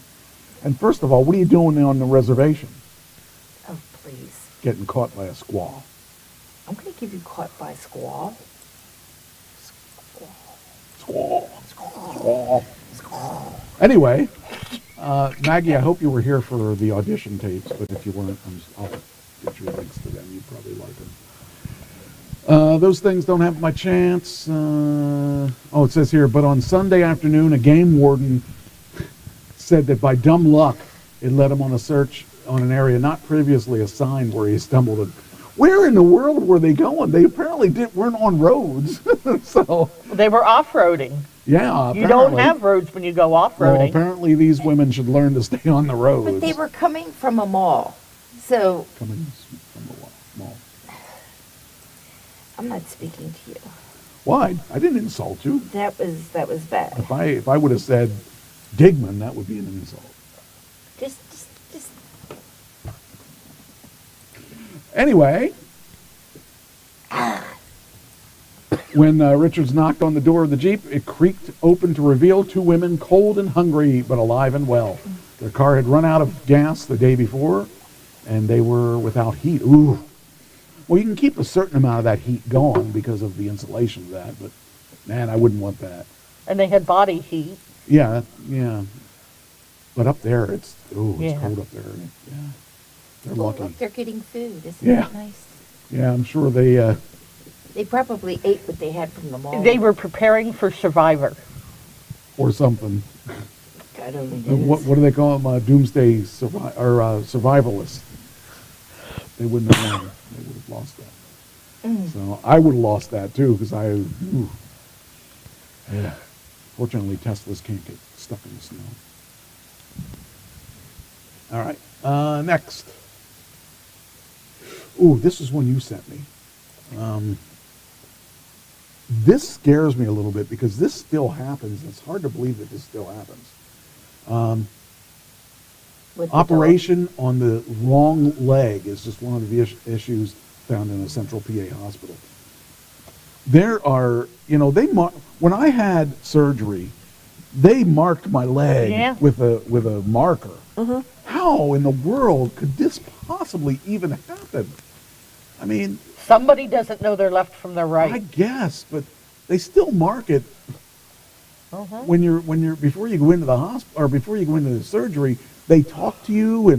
And first of all, what are you doing on the reservation? Oh, please. Getting caught by a squaw. I'm going to give you caught by a squaw. Squaw. Squaw. Squaw. Anyway, Maggie, I hope you were here for the audition tapes, but if you weren't, I'll get you links to them. You'd probably like them. Those things don't have my chance. It says here, but on Sunday afternoon, a game warden said that by dumb luck, it led him on a search on an area not previously assigned where he stumbled. Where in the world were they going? They apparently weren't on roads. So they were off-roading. Yeah, apparently. You don't have roads when you go off-roading. Well, apparently these women should learn to stay on the roads. But they were coming from a mall, so... Coming from a mall. I'm not speaking to you. Why? I didn't insult you. That was bad. If I would have said Digman, that would be an insult. Just. Anyway, when Richards knocked on the door of the Jeep, it creaked open to reveal two women, cold and hungry, but alive and well. Their car had run out of gas the day before, and they were without heat. Ooh. Well, you can keep a certain amount of that heat going because of the insulation of that, but, man, I wouldn't want that. And they had body heat. Yeah. But up there, it's cold up there. Yeah. They're lucky. Look, they're getting food. Isn't that nice? Yeah, I'm sure they... They probably ate what they had from the mall. They were preparing for Survivor. Or something. God only knows. What do they call them? Doomsday survivalists. They wouldn't have won. They would have lost that. So I would have lost that too, because yeah. Fortunately, Teslas can't get stuck in the snow. All right. Next. Ooh, this is one you sent me. This scares me a little bit because this still happens. It's hard to believe that this still happens. Operation on the wrong leg is just one of the issues found in a central PA hospital. There are, when I had surgery, they marked my leg with a marker. Mm-hmm. How in the world could this possibly even happen? I mean, somebody doesn't know their left from their right. I guess, but they still mark it when you're before you go into the hospital or before you go into the surgery. They talk to you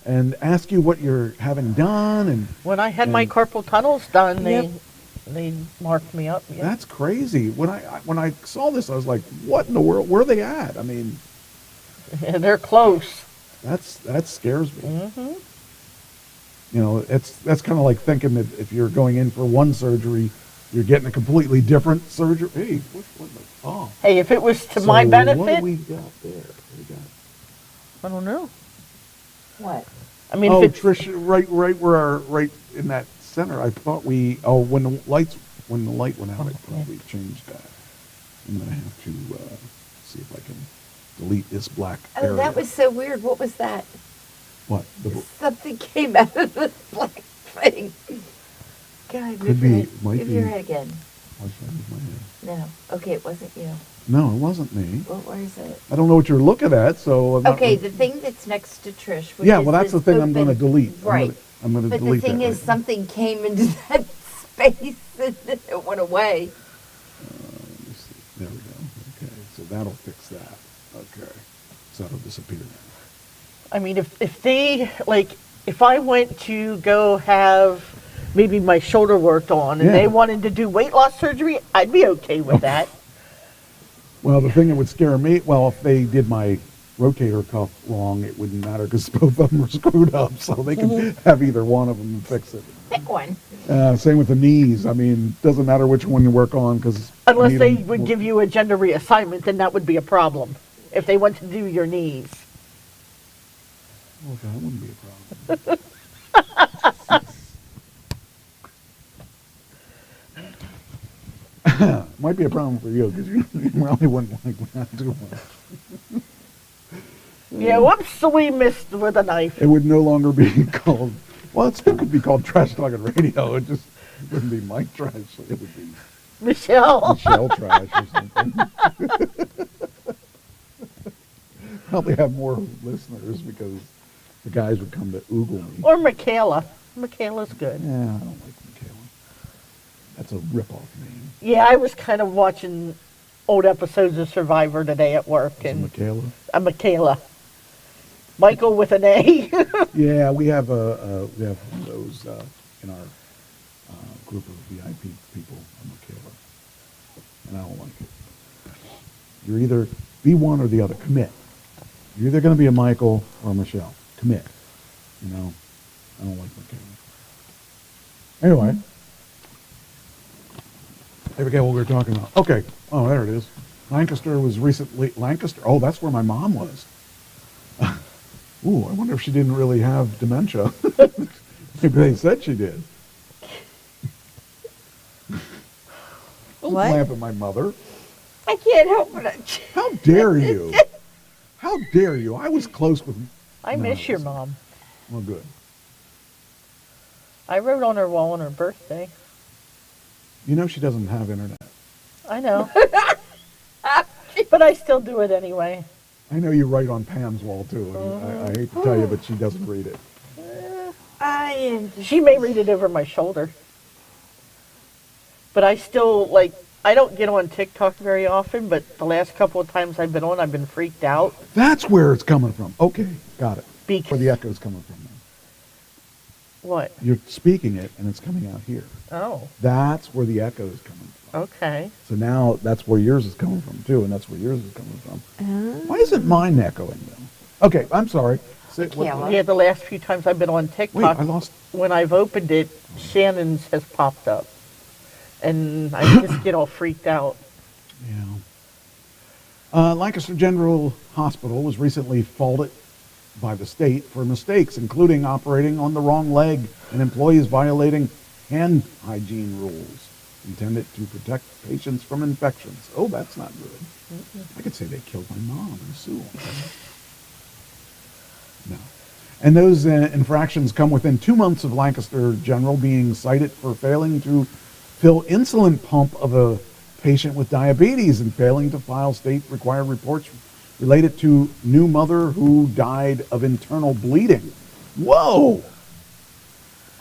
and ask you what you're having done. And when I had my carpal tunnels done, they marked me up. Yep. That's crazy. When I saw this, I was like, "What in the world? Where are they at?" I mean, they're close. That scares me. Mm-hmm. That's kind of like thinking that if you're going in for one surgery, you're getting a completely different surgery. Hey, what the? Oh. Hey, if it was to my benefit. What do we got there? I don't know. What? I mean, Trish, right in that center. I thought when the light went out, I probably changed that. I'm gonna have to see if I can delete this black area. Oh, that was so weird. What was that? What? Something came out of this black thing. God, move your head again. Why should I move my head? No. Okay, it wasn't you. No, it wasn't me. Where is it? I don't know what you're looking at, so... Okay, the thing that's next to Trish. Well, that's the thing I'm going to delete. Right. I'm going to delete that. But the thing is, something came into that space and then it went away. Let me see. There we go. Okay, so that'll fix that. Okay. So that'll disappear now. I mean, if I went to go have maybe my shoulder worked on and they wanted to do weight loss surgery, I'd be okay with that. Well, the thing that would scare me, if they did my rotator cuff wrong, it wouldn't matter because both of them are screwed up, so they can have either one of them and fix it. Pick one. Same with the knees. I mean, doesn't matter which one you work on because... Unless they would give you a gender reassignment, then that would be a problem. If they want to do your knees. Okay, that wouldn't be a problem. Might be a problem for you because you probably wouldn't like that too much. Yeah, whoops, so we missed with a knife. It would no longer be called, it still could be called Trash Talking Radio. It just wouldn't be Mike Trash. It would be Michelle Trash or something. probably have more listeners because the guys would come to oogle me. Or Michaela. Michaela's good. Yeah, I don't like Michaela. That's a rip-off name. Yeah, I was kind of watching old episodes of Survivor today at work. Is it Michaela? Michaela. Michael with an A. Yeah, we have one of those in our group of VIP people, Michaela, and I don't like it. You're either be one or the other. Commit. You're either going to be a Michael or a Michelle. Commit. You know, I don't like Michaela. Anyway, I forget what we were talking about. Okay. Oh, there it is. Lancaster was recently Lancaster. Oh, that's where my mom was. Ooh, I wonder if she didn't really have dementia. Maybe they said she did. Don't What? laugh at my mother. I can't help it. How dare you? How dare you? I was close with... I miss your mom. Well, good. I wrote on her wall on her birthday. You know she doesn't have internet. I know. But I still do it anyway. I know you write on Pam's wall, too. And I hate to tell you, but she doesn't read it. I am. She may read it over my shoulder. But I still, like, I don't get on TikTok very often, but the last couple of times I've been on, I've been freaked out. That's where it's coming from. Okay, got it. Because where the echo's coming from now. What? You're speaking it, and it's coming out here. Oh. That's where the echo is coming from. Okay. So now that's where yours is coming from, too, and that's where yours is coming from. Why isn't mine echoing, though? Okay, I'm sorry. Yeah, the last few times I've been on TikTok, Wait, I lost... when I've opened it, Shannon's has popped up. And I just get all freaked out. Yeah. Lancaster General Hospital was recently faulted by the state for mistakes, including operating on the wrong leg and employees violating hand hygiene rules intended to protect patients from infections. Oh, that's not good. I could say they killed my mom and sue them. No. And those infractions come within 2 months of Lancaster General being cited for failing to fill insulin pump of a patient with diabetes and failing to file state-required reports related to new mother who died of internal bleeding. Whoa!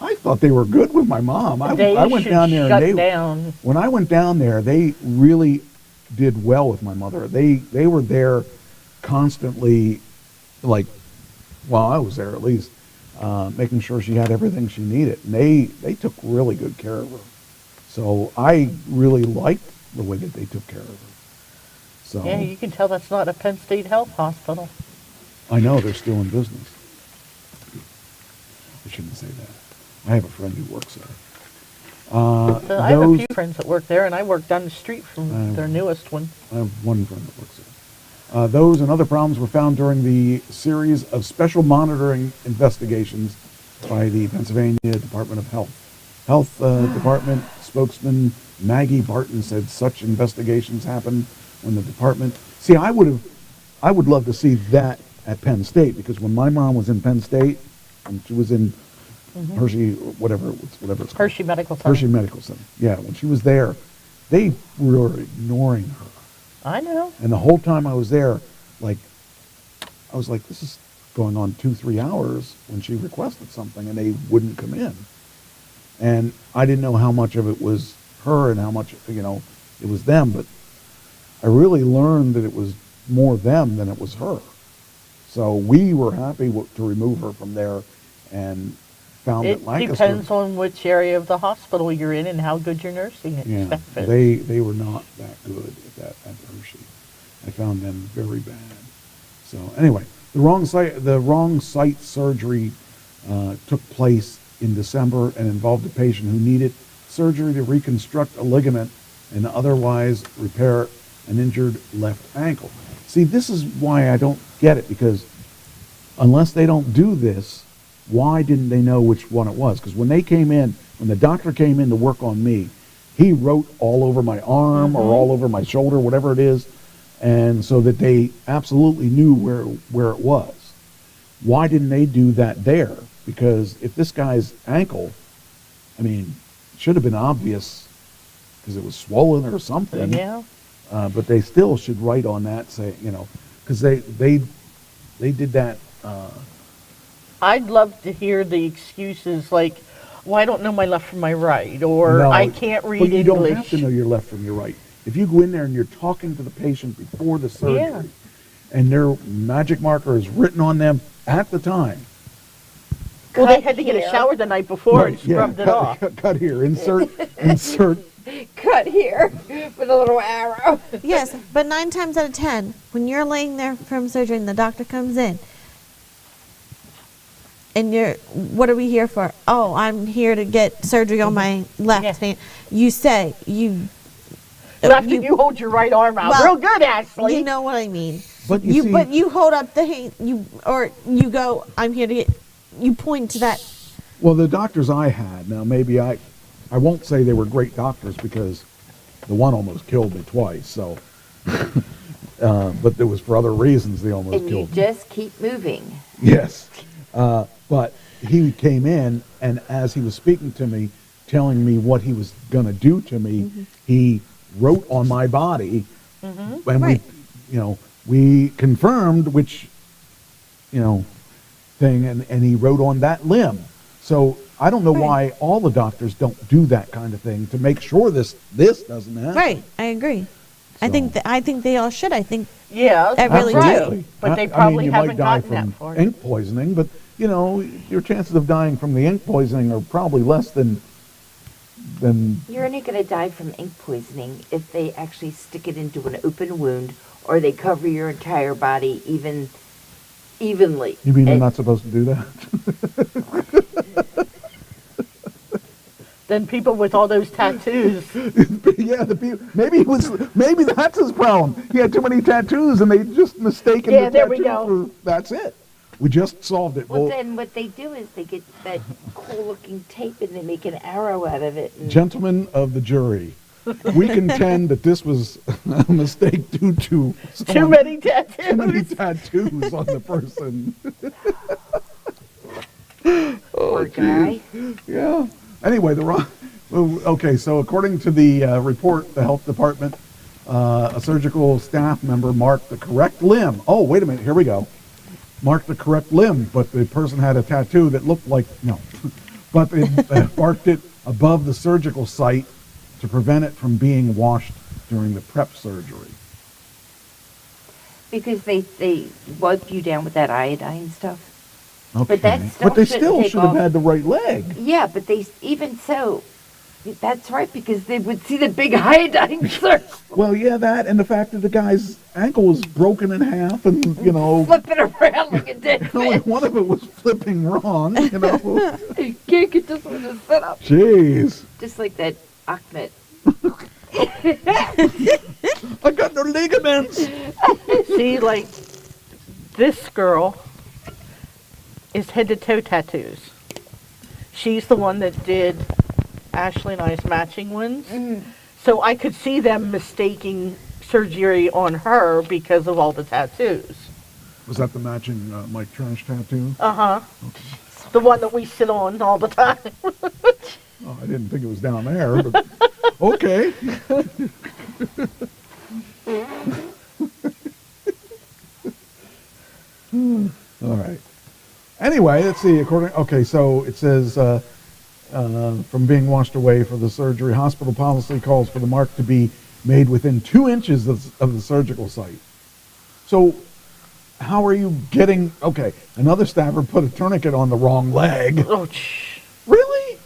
I thought they were good with my mom. I went down there and when I went down there, they really did well with my mother. They were there constantly, like, well, I was there at least, making sure she had everything she needed. And they took really good care of her. So I really liked the way that they took care of her. So Yeah, you can tell that's not a Penn State Health Hospital. I know they're still in business. I shouldn't say that. I have a friend who works there. So I have a few friends that work there, and I work down the street from their newest one. I have one friend that works there. Those and other problems were found during the series of special monitoring investigations by the Pennsylvania Department of Health. Health Department spokesman Maggie Barton said such investigations happen when the department... See, I would love to see that at Penn State, because when my mom was in Penn State, and she was in Hershey, whatever it's called. Hershey Medical Center. Hershey Medical Center. Yeah, when she was there, they were ignoring her. I know. And the whole time I was there, like, I was like, this is going on 2-3 hours when she requested something, and they wouldn't come in. And I didn't know how much of it was her and how much, it was them, but I really learned that it was more them than it was her. So we were happy to remove her from there and found that Lancaster... It depends on which area of the hospital you're in and how good your nursing is. Yeah, they were not that good at Hershey. I found them very bad. So anyway, the wrong site surgery took place in December and involved a patient who needed surgery to reconstruct a ligament and otherwise repair an injured left ankle. See, this is why I don't get it, because unless they don't do this, why didn't they know which one it was? Because when the doctor came in to work on me, he wrote all over my arm or all over my shoulder, whatever it is, and so that they absolutely knew where it was. Why didn't they do that there? Because if this guy's ankle, it should have been obvious because it was swollen or something. Yeah. But they still should write on that, say, because they They did that. I'd love to hear the excuses like, well, I don't know my left from my right, or No, I can't read but you English. don't have to know your left from your right. If you go in there and you're talking to the patient before the surgery, Yeah. and their magic marker is written on them at the time. Well, they had to get a shower the night before and Right, yeah, scrubbed it off. Cut here. Insert. Cut here with a little arrow. Yes, but 9 times out of 10, when you're laying there from surgery and the doctor comes in, and what are we here for? Oh, I'm here to get surgery on my left hand. You say, After you hold your right arm out. Well, Real good, Ashley. You know what I mean. But you But you hold up the hand, you go, I'm here to get, you point to that. Well, the doctors I had, now maybe I won't say they were great doctors because the one almost killed me twice, so, but it was for other reasons they almost And you killed me. just keep moving. Yes. But he came in, and as he was speaking to me, telling me what he was going to do to me, he wrote on my body, and Right. we confirmed which, thing, and he wrote on that limb. So I don't know why all the doctors don't do that kind of thing to make sure this doesn't happen. Right, I agree. I think they all should. I think Yeah, I really Absolutely. do. But they I mean, probably you haven't might die gotten that from far. ink poisoning, but your chances of dying from the ink poisoning are probably less than. You're only going to die from ink poisoning if they actually stick it into an open wound or they cover your entire body evenly. You mean they're not supposed to do that? Then people with all those tattoos. Yeah, maybe that's his problem. He had too many tattoos, and they just mistaken Yeah, the there we tattoo go. for that's it. We just solved it. Well, then what they do is they get that cool-looking tape and they make an arrow out of it. And Gentlemen of the jury, we contend that this was a mistake due to Too many tattoos. Too many tattoos on the person. Poor guy. Yeah. Anyway, okay, so according to the report, the health department, a surgical staff member marked the correct limb. Oh, wait a minute, here we go. Marked the correct limb, but the person had a tattoo that looked like, no. But they marked it above the surgical site to prevent it from being washed during the prep surgery. Because they wipe you down with that iodine stuff. Okay. But that still But they shouldn't still take should have off. had the right leg. Yeah, but even so, that's right, because they would see the big iodine circle Well, yeah, that and the fact that the guy's ankle was broken in half, and flipping around like a dead only fish. one of it was flipping wrong. You can't get this one to sit up. Jeez, Just like that Ahmed. I got no ligaments. See, like, this girl is head to toe tattoos. She's the one that did Ashley and I's matching ones. So I could see them mistaking surgery on her because of all the tattoos. Was that the matching Mike Trash tattoo? Uh-huh. The one that we sit on all the time. Oh, I didn't think it was down there, but okay. All right. Anyway, let's see. Okay, so it says from being washed away for the surgery, hospital policy calls for the mark to be made within 2 inches of the surgical site. So how are you getting? Okay, another staffer put a tourniquet on the wrong leg. Oh, really?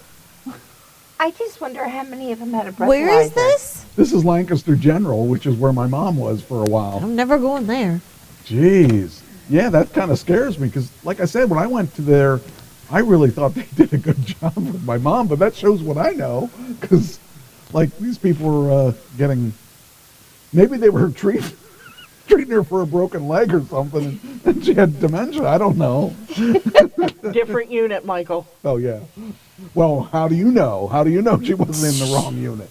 I just wonder how many of them had a breathalyzer. Where is this? This is Lancaster General, which is where my mom was for a while. I'm never going there. Jeez. Yeah, that kind of scares me because, like I said, when I went to there, I really thought they did a good job with my mom, but that shows what I know because, like, these people were getting, maybe they were treating her for a broken leg or something, and she had dementia. I don't know. Different unit, Michael. Oh, yeah. Well, how do you know? How do you know she wasn't in the wrong unit?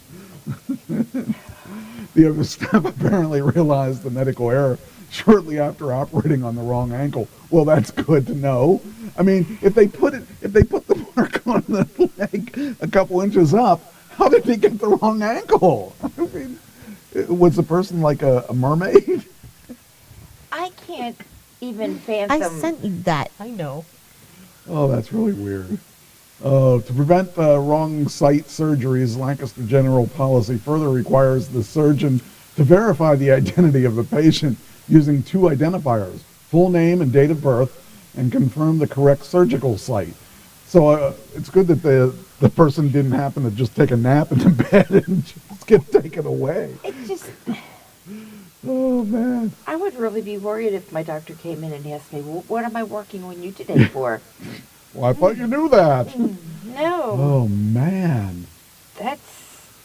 The other staff apparently realized the medical error shortly after operating on the wrong ankle. Well, that's good to know. I mean, if they put the mark on the leg a couple inches up, how did they get the wrong ankle? I mean, was the person like a mermaid? I can't even I phantom. sent you that. I know. Oh, that's really weird. To prevent wrong site surgeries, Lancaster General policy further requires the surgeon to verify the identity of the patient using two identifiers, full name and date of birth, and confirm the correct surgical site. So it's good that the person didn't happen to just take a nap in the bed and just get taken away. It just, Oh, man. I would really be worried if my doctor came in and asked me, well, what am I working on you today for? Well, I thought you knew that. No, Oh, man. that's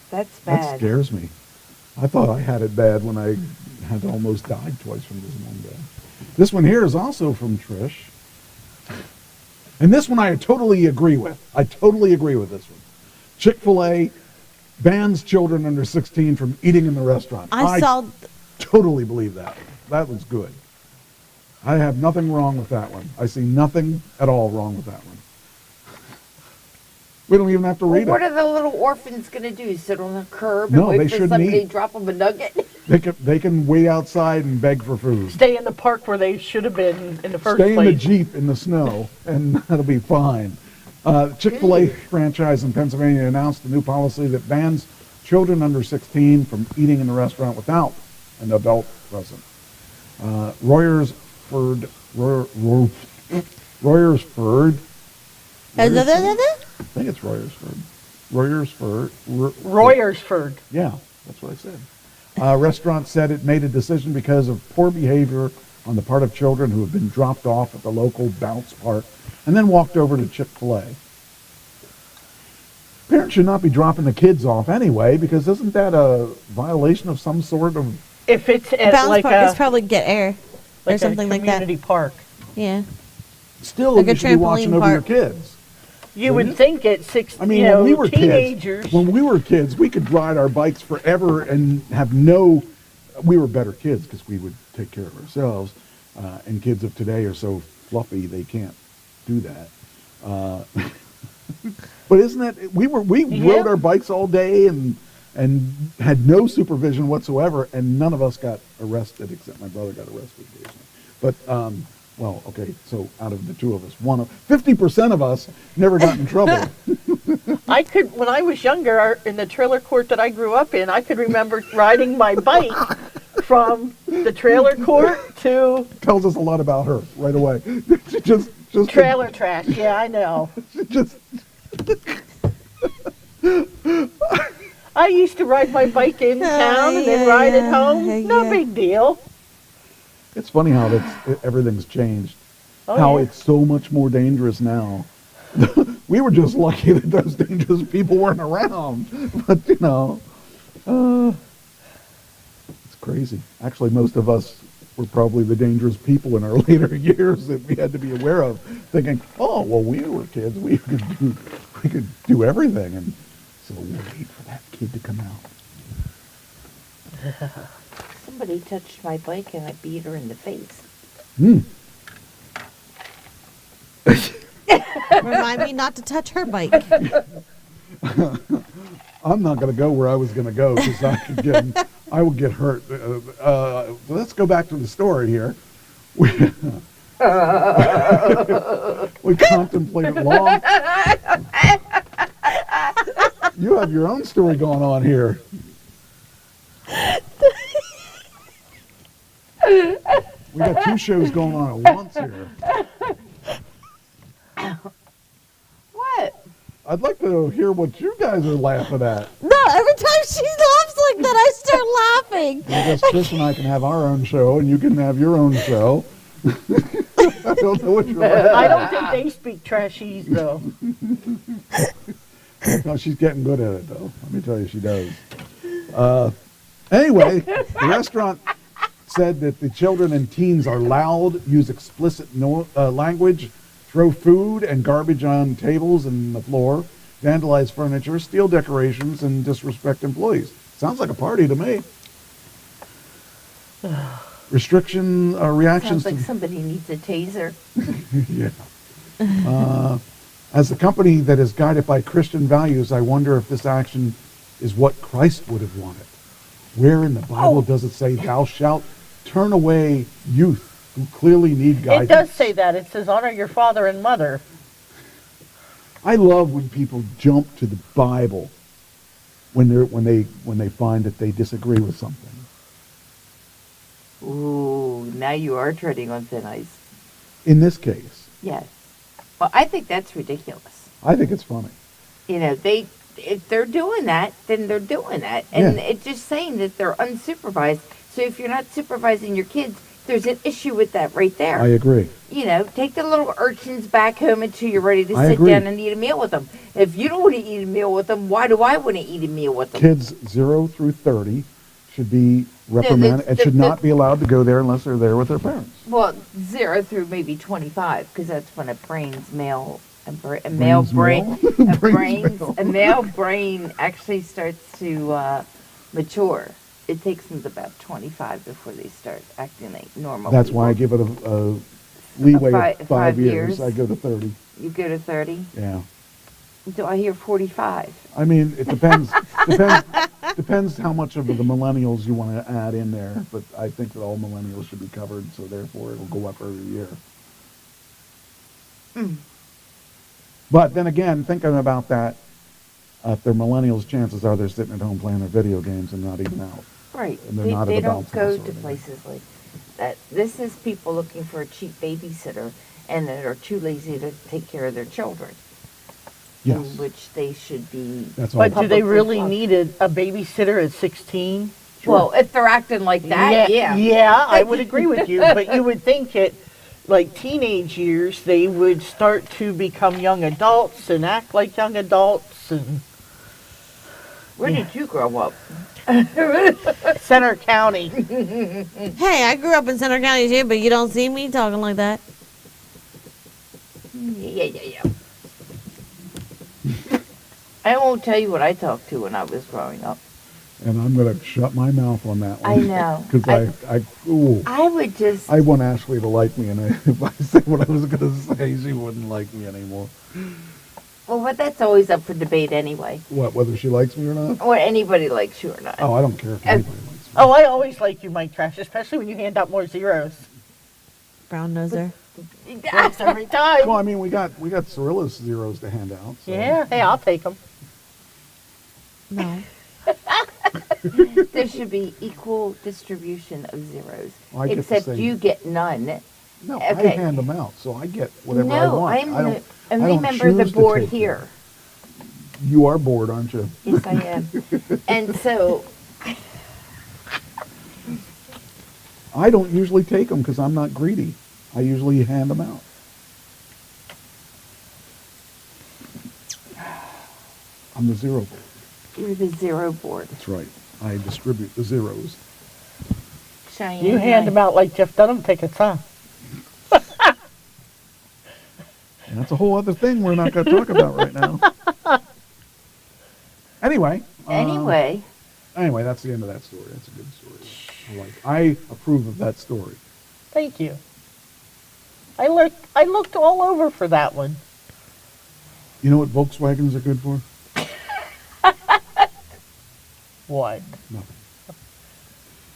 That bad. scares me. I thought I had it bad when I had almost died twice from this one guy. This one here is also from Trish. And this one I totally agree with. I totally agree with this one. Chick-fil-A bans children under 16 from eating in the restaurant. I saw. Totally believe that. That was good. I have nothing wrong with that one. I see nothing at all wrong with that one. We don't even have to read What it. are the little orphans going to do? Sit on the curb No, and they wait for shouldn't somebody eat. to drop them a nugget? They can wait outside and beg for food. Stay in the park where they should have been in the first Stay in the place. Jeep in the snow, and that'll be fine. Chick-fil-A franchise in Pennsylvania announced a new policy that bans children under 16 from eating in the restaurant without an adult present. Royersford, I think it's Royersford. Royersford. Yeah, that's what I said. Restaurant said it made a decision because of poor behavior on the part of children who have been dropped off at the local bounce park and then walked over to Chick-fil-A. Parents should not be dropping the kids off anyway, because isn't that a violation of some sort of... If it's at Bounce like Park a is probably Get Air or like something a like that. community park. Yeah. Still, Like a you should be watching trampoline over your park. kids. You would think at six, I mean, you know, when we were teenagers. kids, when we were kids, we could ride our bikes forever and have no. We were better kids because we would take care of ourselves, and kids of today are so fluffy they can't do that. But isn't that we rode our bikes all day and had no supervision whatsoever, and none of us got arrested except my brother got arrested occasionally. But well, okay, so out of the two of us, 50% of us never got in trouble. I could, when I was younger, in the trailer court that I grew up in, I could remember riding my bike from the trailer court to Tells us a lot about her right away. just trailer trash. Yeah, I know. just I used to ride my bike in town and then ride it home. No big deal. It's funny how everything's changed. Oh, how yeah. it's so much more dangerous now. We were just lucky that those dangerous people weren't around. But, you know, it's crazy. Actually, most of us were probably the dangerous people in our later years that we had to be aware of, thinking, oh, well, we were kids. We could do everything. And so we'll wait for that kid to come out. Somebody touched my bike and I beat her in the face. Remind me not to touch her bike. I'm not going to go where I was going to go because I would get hurt. Let's go back to the story here. We contemplated long. You have your own story going on here. We got two shows going on at once here. What? I'd like to hear what you guys are laughing at. No, every time she laughs like that, I start laughing. I guess Chris and I can have our own show, and you can have your own show. I don't know what you're laughing I at. don't think they speak trashese though. No, she's getting good at it, though. Let me tell you, she does. Anyway, the restaurant said that the children and teens are loud, use explicit language, throw food and garbage on tables and the floor, vandalize furniture, steal decorations, and disrespect employees. Sounds like a party to me. Reaction Sounds to... like somebody needs a taser. Yeah. As a company that is guided by Christian values, I wonder if this action is what Christ would have wanted. Where in the Bible does it say, thou shalt turn away youth who clearly need It guidance. does say that. It says honor your father and mother. I love when people jump to the Bible when they find that they disagree with something. Ooh, now you are treading on thin ice. In this case, Yes. Well, I think that's ridiculous. I think it's funny. You know, if they're doing that, then they're doing that. And Yeah. it's just saying that they're unsupervised. So if you're not supervising your kids, there's an issue with that right there. I agree. You know, take the little urchins back home until you're ready to I sit agree. down and eat a meal with them. If you don't want to eat a meal with them, why do I want to eat a meal with them? Kids 0 through 30 should be reprimanded and should not be allowed to go there unless they're there with their parents. Well, 0 through maybe 25, because that's when a brain's male, a Brain's male brain, a Brain's male. a male brain actually starts to mature. It takes them to about 25 before they start acting like normal. That's people. why I give it a leeway of 5 years. years. I go to 30. You go to 30. Yeah. Do I hear 45? I mean, it depends. Depends how much of the millennials you want to add in there. But I think that all millennials should be covered, so therefore it'll go up every year. But then again, thinking about that, if they're millennials, chances are they're sitting at home playing their video games and not even out. Right. And they're not at They a don't bounce go house or to anything. places like that. This is people looking for a cheap babysitter and that are too lazy to take care of their children. Yes. In which they should be. That's all. But do they publicly really funded. need a babysitter at 16? Well, if they're acting like that, yeah. Yeah, I would agree with you. But you would think at like teenage years they would start to become young adults and act like young adults. And Where did you grow up? Center County. Hey, I grew up in Center County too, but you don't see me talking like that. Yeah. I won't tell you what I talked to when I was growing up. And I'm going to shut my mouth on that one. I know. Because I would just. I want Ashley to like me, and if I said what I was going to say, she wouldn't like me anymore. Well, but that's always up for debate anyway. What, whether she likes me or not? Or anybody likes you or not. Oh, I don't care if anybody likes me. Oh, I always like you, Mike Trash, especially when you hand out more zeros. Brown noser. Yes, every time. Well, I mean, we got Cirilla's zeros to hand out. So. Yeah, hey, I'll take them. No. There should be equal distribution of zeros. Well, I get the Except same. you get none. No, Okay. I hand them out, so I get whatever I No, want. I'm I don't, a I don't member of the choose to board take them. here. You are bored, aren't you? Yes, I am. And so, I don't usually take them because I'm not greedy. I usually hand them out. I'm the zero board. you're the zero board. That's right. I distribute the zeros. Cheyenne, You hand them out like Jeff Dunham tickets, huh? And that's a whole other thing we're not going to talk about right now. Anyway. Anyway, that's the end of that story. That's a good story. I approve of that story. Thank you. I looked all over for that one. You know what Volkswagens are good for? What? Nothing.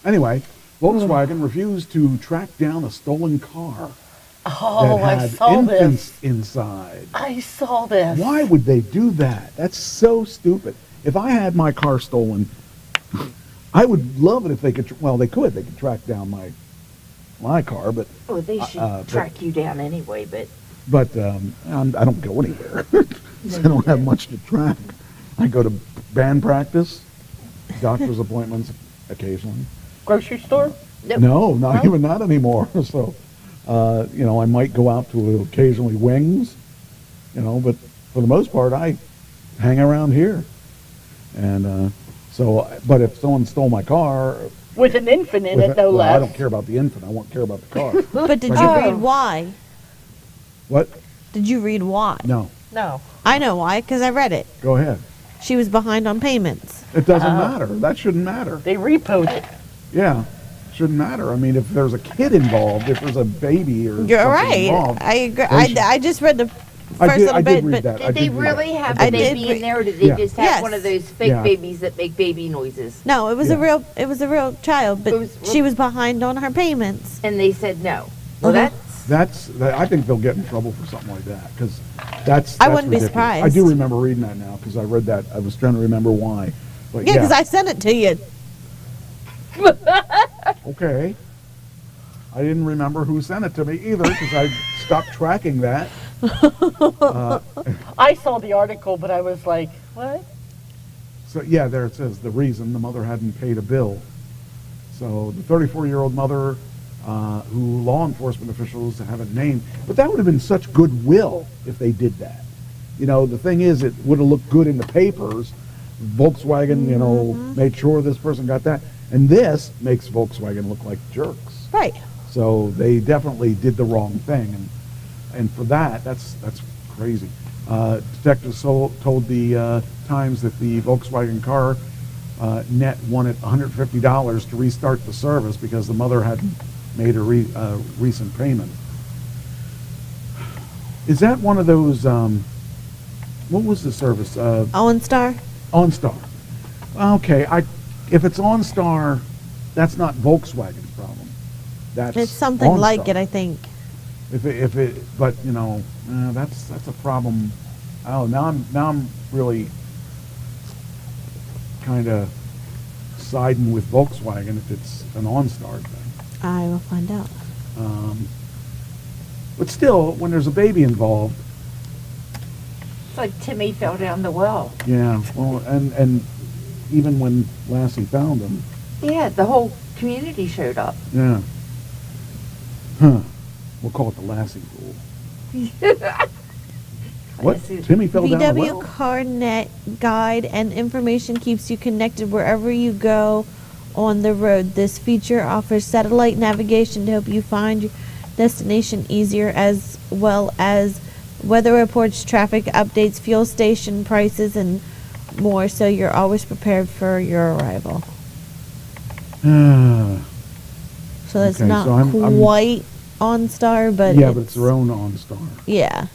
Anyway, Volkswagen refused to track down a stolen car Oh, that I had saw infants this. inside. I saw this. Why would they do that? That's so stupid. If I had my car stolen, I would love it if they could. Well, they could. They could track down my car, but Well, they should track you down anyway, but I don't go anywhere. I don't have much to track. I go to band practice, doctor's appointments occasionally. Grocery store? Nope. No, not even that anymore. So, I might go out to occasionally Wings, but for the most part, I hang around here. And but if someone stole my car, With an infant in it, no less. I don't care about the infant. I won't care about the car. But did Like you if- read why? What? Did you read why? No. No. I know why, because I read it. Go ahead. She was behind on payments. It doesn't matter. That shouldn't matter. They repoed it. Yeah. Shouldn't matter. I mean, if there's a kid involved, if there's a baby or You're something right. involved, I agree. they should- I just read the I first did- little I bit, did read but that. I did they did read really that. have I a did. baby in there, or did they Yeah. just have Yes. one of those fake Yeah. babies that make baby noises? no, it was Yeah. a real child, but It was- she was behind on her payments. And they said no. Well, I think they'll get in trouble for something like that, because that's I wouldn't be ridiculous. surprised. I do remember reading that now, because I read that. I was trying to remember why. But Yeah, because I sent it to you. Okay. I didn't remember who sent it to me either, because I stopped tracking that. I saw the article, but I was like, what? So yeah, there it says the reason the mother hadn't paid a bill. So the 34-year-old mother, who law enforcement officials haven't named, but that would have been such goodwill if they did that. You know, the thing is, it would have looked good in the papers. Volkswagen, you know, made sure this person got that, and this makes Volkswagen look like jerks. Right. So they definitely did the wrong thing, and for that, that's crazy. Detectives told the Times that the Volkswagen car net wanted $150 to restart the service because the mother hadn't made a recent payment. Is that one of those? What was the service? OnStar. OnStar. Okay, if it's OnStar, that's not Volkswagen's problem. It's something OnStar. like it, I think. But you know, that's a problem. Oh, now I'm really kind of siding with Volkswagen if it's an OnStar thing. I will find out. But still, when there's a baby involved, It's like Timmy fell down the well. yeah. Well, and even when Lassie found him, Yeah, the whole community showed up. yeah. Huh. We'll call it the Lassie rule. What? Timmy fell down the VW well? CarNet guide and information keeps you connected wherever you go on the road. This feature offers satellite navigation to help you find your destination easier, as well as weather reports, traffic updates, fuel station prices, and more, so you're always prepared for your arrival. So it's Okay, not so I'm- quite OnStar, but Yeah, but it's their own OnStar. yeah.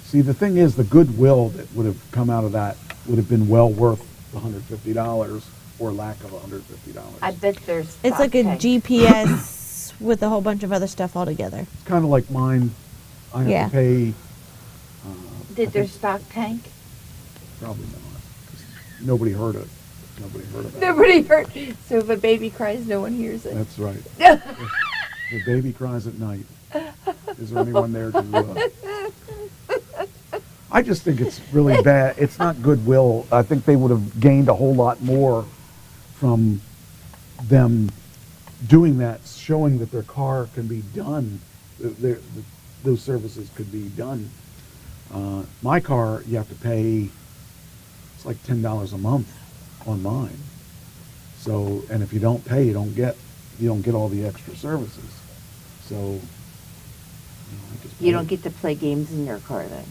See, the thing is, the goodwill that would have come out of that would have been well worth the $150 or lack of $150. I bet there's. It's like a GPS with a whole bunch of other stuff all together. It's kind of like mine. I have Yeah. to pay. Did their stock tank? Probably not. 'Cause nobody heard it. Nobody heard about it. Nobody heard. So if a baby cries, no one hears it. That's right. If the baby cries at night, is there anyone there to... I just think it's really bad. It's not goodwill. I think they would have gained a whole lot more from them doing that, showing that their car can be done, those services could be done. My car, you have to pay, it's like $10 a month on mine. So, and if you don't pay, you don't get all the extra services. So, you know, I just You don't get to play games in your car then.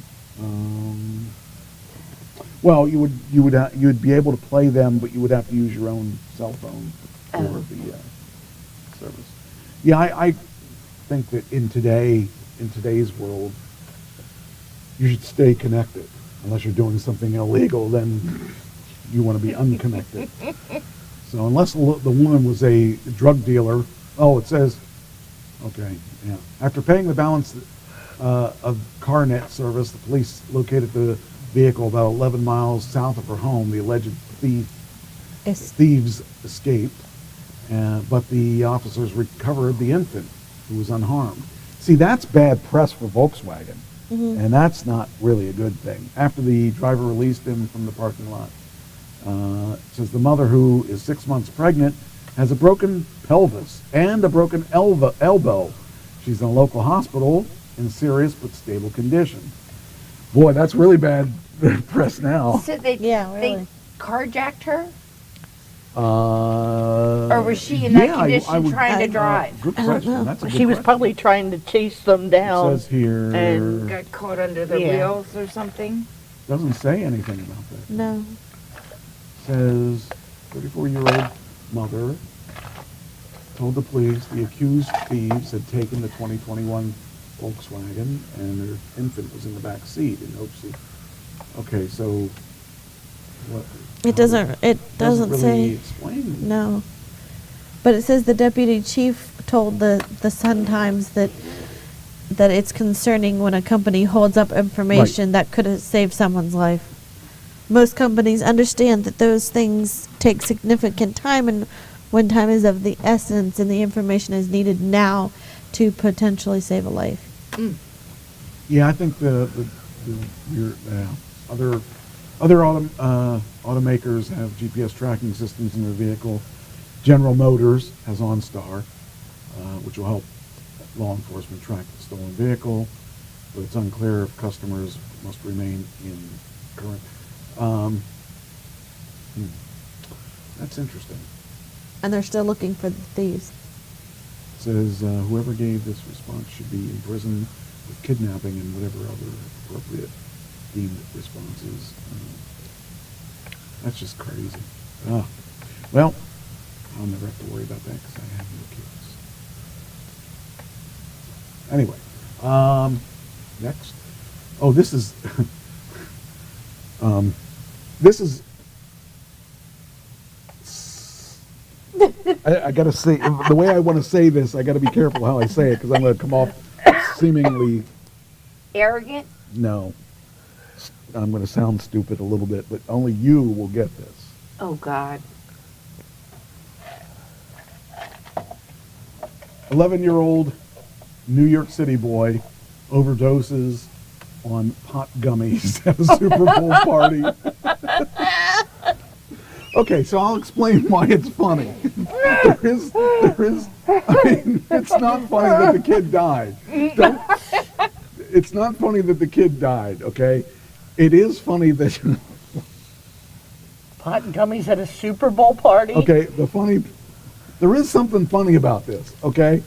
Well, you'd be able to play them, but you would have to use your own cell phone for the service. Yeah, I think that in today's world, you should stay connected. Unless you're doing something illegal, then you want to be unconnected. So unless the woman was a drug dealer, it says, okay, yeah. After paying the balance of CarNet service, the police located the vehicle about 11 miles south of her home. The alleged thieves escaped, but the officers recovered the infant, who was unharmed. See, that's bad press for Volkswagen, and that's not really a good thing. After the driver released him from the parking lot, it says the mother, who is 6 months pregnant, has a broken pelvis and a broken elbow. She's in a local hospital in serious but stable condition. Boy, that's really bad press now. So they carjacked her? Or was she in that condition trying to drive? Good question. That's a good She was question. probably trying to chase them down. It says here. And got caught under the wheels or something? Doesn't say anything about that. No. Says 34-year-old mother told the police the accused thieves had taken the 2021 Volkswagen and their infant was in the back seat in hopes of... Okay, so what? It doesn't really say. explain. No. But it says the deputy chief told the Sun Times that that it's concerning when a company holds up information that could have saved someone's life. Most companies understand that those things take significant time, and when time is of the essence and the information is needed now to potentially save a life. Yeah, I think the other automakers have GPS tracking systems in their vehicle. General Motors has OnStar, which will help law enforcement track the stolen vehicle, but it's unclear if customers must remain in current. That's interesting. And they're still looking for the thieves. It says whoever gave this response should be imprisoned with kidnapping and whatever other appropriate deemed responses. That's just crazy. Well, I'll never have to worry about that because I have no kids. Anyway, next. Oh, this is this is. I got to say, the way I want to say this, I got to be careful how I say it because I'm going to come off seemingly arrogant. No, I'm going to sound stupid a little bit, but only you will get this. Oh God. 11-year-old New York City boy overdoses on pot gummies at a Super Bowl party. Okay, so I'll explain why it's funny. I mean, it's not funny that the kid died. It's not funny that the kid died, okay? It is funny that... Pot gummies at a Super Bowl party? Okay, there is something funny about this, okay?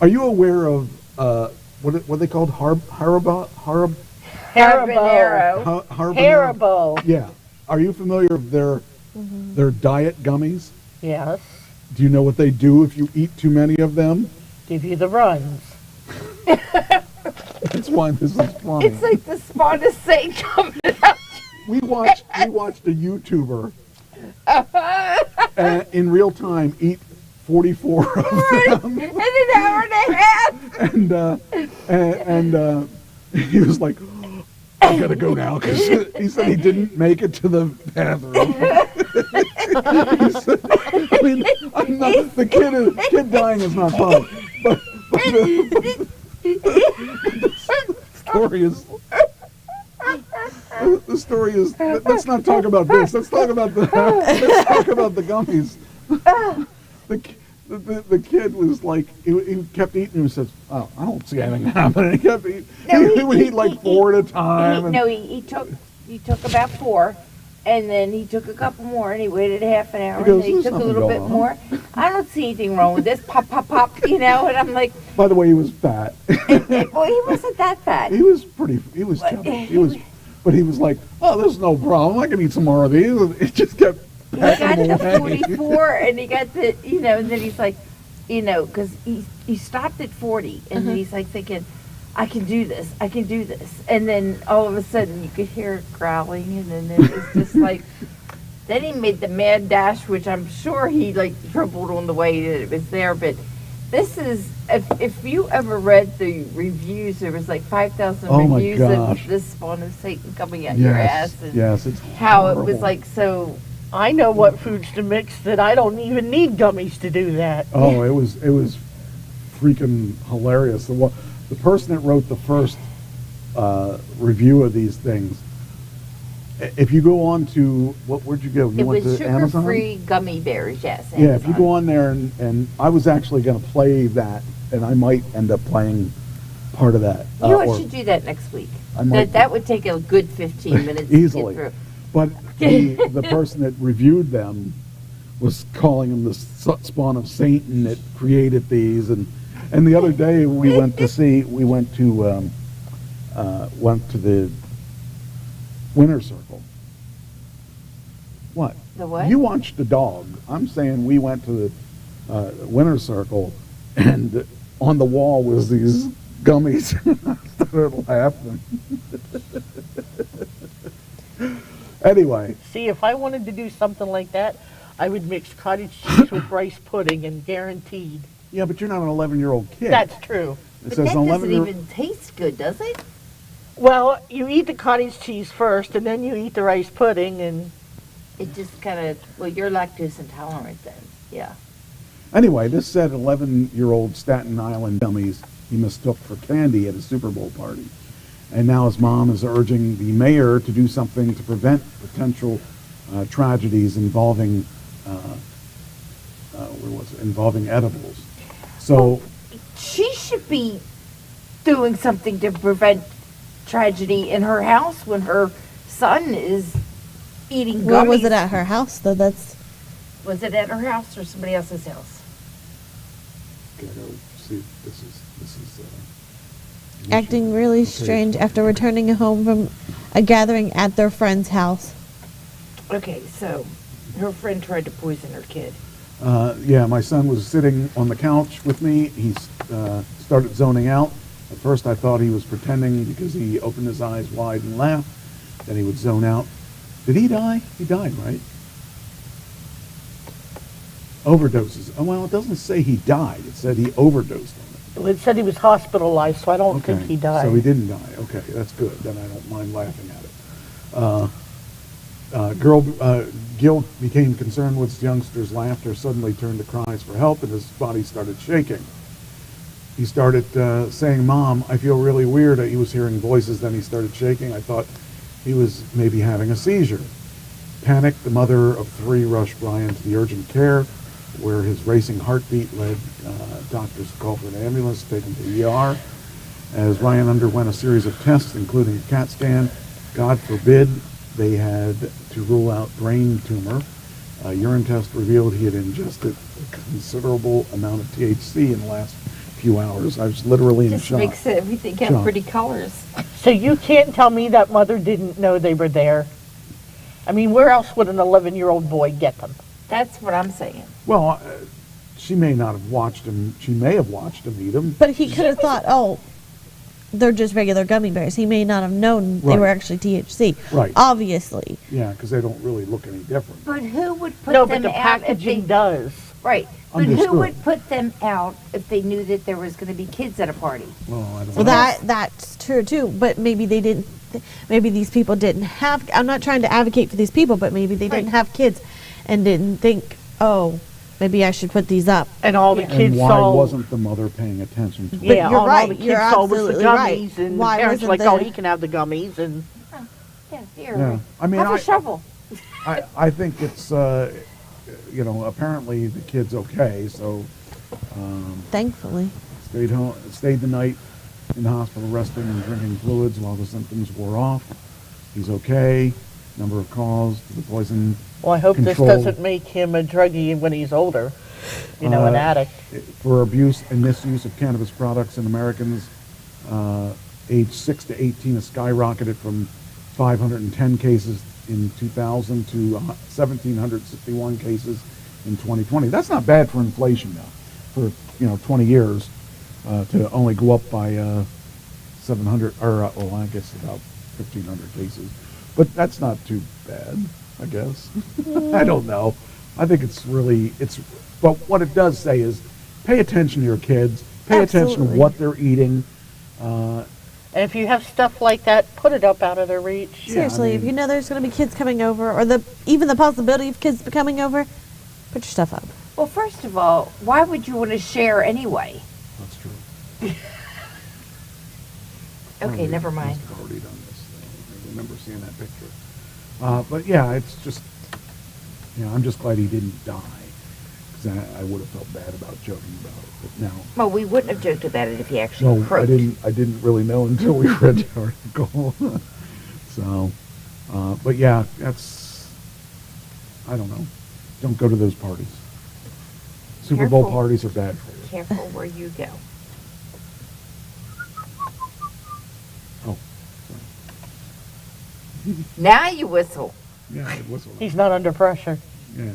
Are you aware of, what are they called? Haribo? Haribo. Yeah. Are you familiar with their diet gummies? Yes. Do you know what they do if you eat too many of them? Give you the runs. That's why this is funny. It's like the spawn of Satan coming out. We watched a YouTuber in real time eat 44 of them. In an hour and a half. And he was like, I gotta go now, because he said he didn't make it to the bathroom. He said, I mean, the kid dying is not funny, but the story is. Let's not talk about this. Let's talk about the gummies. The kid was like, he kept eating and says, oh, I don't see anything happening. He kept eating. He would eat like 4 at a time. He took about 4, and then he took a couple more, and he waited half an hour, He goes, and then he took a little bit more. I don't see anything wrong with this. Pop, pop, pop, and I'm like... By the way, he was fat. Well, he wasn't that fat. He was chubby. But he was like, oh, there's no problem. I can eat some more of these. It just kept... He got to 44, and he got to, and then he's like, because he stopped at 40, and then he's like thinking, I can do this. And then all of a sudden you could hear it growling, and then it was just like, then he made the mad dash, which I'm sure he like tripled on the way that it was there. But this is, if you ever read the reviews, there was like 5,000 reviews of this spawn of Satan coming out your ass. And it's how horrible. it was like so... I know what foods to mix that I don't even need gummies to do that. Oh, it was freaking hilarious. The person that wrote the first review of these things, if you go on to, where'd you go? You went to Amazon? Sugar-free gummy bears, yes. Amazon. Yeah, if you go on there, and I was actually going to play that, and I might end up playing part of that. You know what, should do that next week. That would take a good 15 minutes easily. to get through. But the person that reviewed them was calling them the spawn of Satan that created these, and the other day we went to the Winter Circle. What? The what? You watched the dog. I'm saying we went to the Winter Circle, and on the wall was these gummies. I started laughing. Anyway. See, if I wanted to do something like that, I would mix cottage cheese with rice pudding, and guaranteed. Yeah, but you're not an 11-year-old kid. That's true. It But says that 11 doesn't even taste good, does it? Well, you eat the cottage cheese first, and then you eat the rice pudding, and It just kind of, well, you're lactose intolerant then. Yeah. Anyway, this said 11-year-old Staten Island dummies he mistook for candy at a Super Bowl party. And now his mom is urging the mayor to do something to prevent potential tragedies involving, involving edibles. So, She should be doing something to prevent tragedy in her house when her son is eating gummies. Well, was it at her house though? Was it at her house or somebody else's house? gotta go see, this is, Acting really strange after returning home from a gathering at their friend's house. Okay, so her friend tried to poison her kid. yeah, my son was sitting on the couch with me. He started zoning out. At first I thought he was pretending because he opened his eyes wide and laughed. Then he would zone out. Did he die? He died, right? Overdoses. Oh, well, it doesn't say he died. It said he overdosed on it. it said he was hospitalized, so I don't think he died. So he didn't die. Okay, that's good. Then I don't mind laughing at it. Gil became concerned with his youngster's laughter, suddenly turned to cries for help, and his body started shaking. He started saying, "Mom, I feel really weird." He was hearing voices, then he started shaking. I thought he was maybe having a seizure. Panicked, the mother of three rushed Brian to the urgent care, where his racing heartbeat led doctors to call for an ambulance, take him to the ER. As Ryan underwent a series of tests, including a CAT scan, God forbid they had to rule out brain tumor. A urine test revealed he had ingested a considerable amount of THC in the last few hours. I was literally in Just shock. makes everything have Shock. pretty colors. So you can't tell me that mother didn't know they were there. I mean, where else would an 11-year-old boy get them? That's what I'm saying. Well, she may not have watched him. She may have watched him eat them. But he could have thought, oh, they're just regular gummy bears. He may not have known they Right. were actually THC. Right. Obviously. Yeah, because they don't really look any different. But who would put No, them but the out if packaging they... does. Right. But Understood. who would put them out if they knew that there was going to be kids at a party? Well, I don't Well, know. that's true too. But maybe they didn't. Maybe these people didn't have. I'm not trying to advocate for these people, but maybe they didn't have kids, and didn't think, oh, maybe I should put these up. And all the And kids why saw. wasn't the mother paying attention to it? But Yeah, you're all right. the kids You're saw was the absolutely gummies, right. and Why the parents were wasn't like, "Oh, the- he can have the gummies," and Yeah, here. Yeah. I mean, Have a shovel. I think it's, apparently the kid's okay, so Thankfully. stayed the night in the hospital resting and drinking fluids while the symptoms wore off. He's okay. Number of calls to the poison well, I hope control this doesn't make him a druggie when he's older. An addict. for abuse and misuse of cannabis products in Americans aged 6 to 18 has skyrocketed from 510 cases in 2000 to 1,761 cases in 2020. That's not bad for inflation now, for 20 years to only go up by 700 or I guess about 1,500 cases. But that's not too bad, I guess. I don't know. I think but what it does say is pay attention to your kids, pay attention Absolutely. to what they're eating. And if you have stuff like that, put it up out of their reach. Seriously, if you know there's going to be kids coming over, or even the possibility of kids coming over, put your stuff up. Well, first of all, why would you want to share anyway? That's true. Okay, never mind. I've already done this. I remember seeing that picture. But yeah, it's just, I'm just glad he didn't die. Because I would have felt bad about joking about it. But now, Well, we wouldn't have joked about it if he actually no, croaked. I didn't really know until we read the article. So, but yeah, I don't know. Don't go to those parties. Super Bowl Careful. parties are bad for you. Careful where you go. Oh, Now you whistle. yeah, it was. He's not under pressure. Yeah.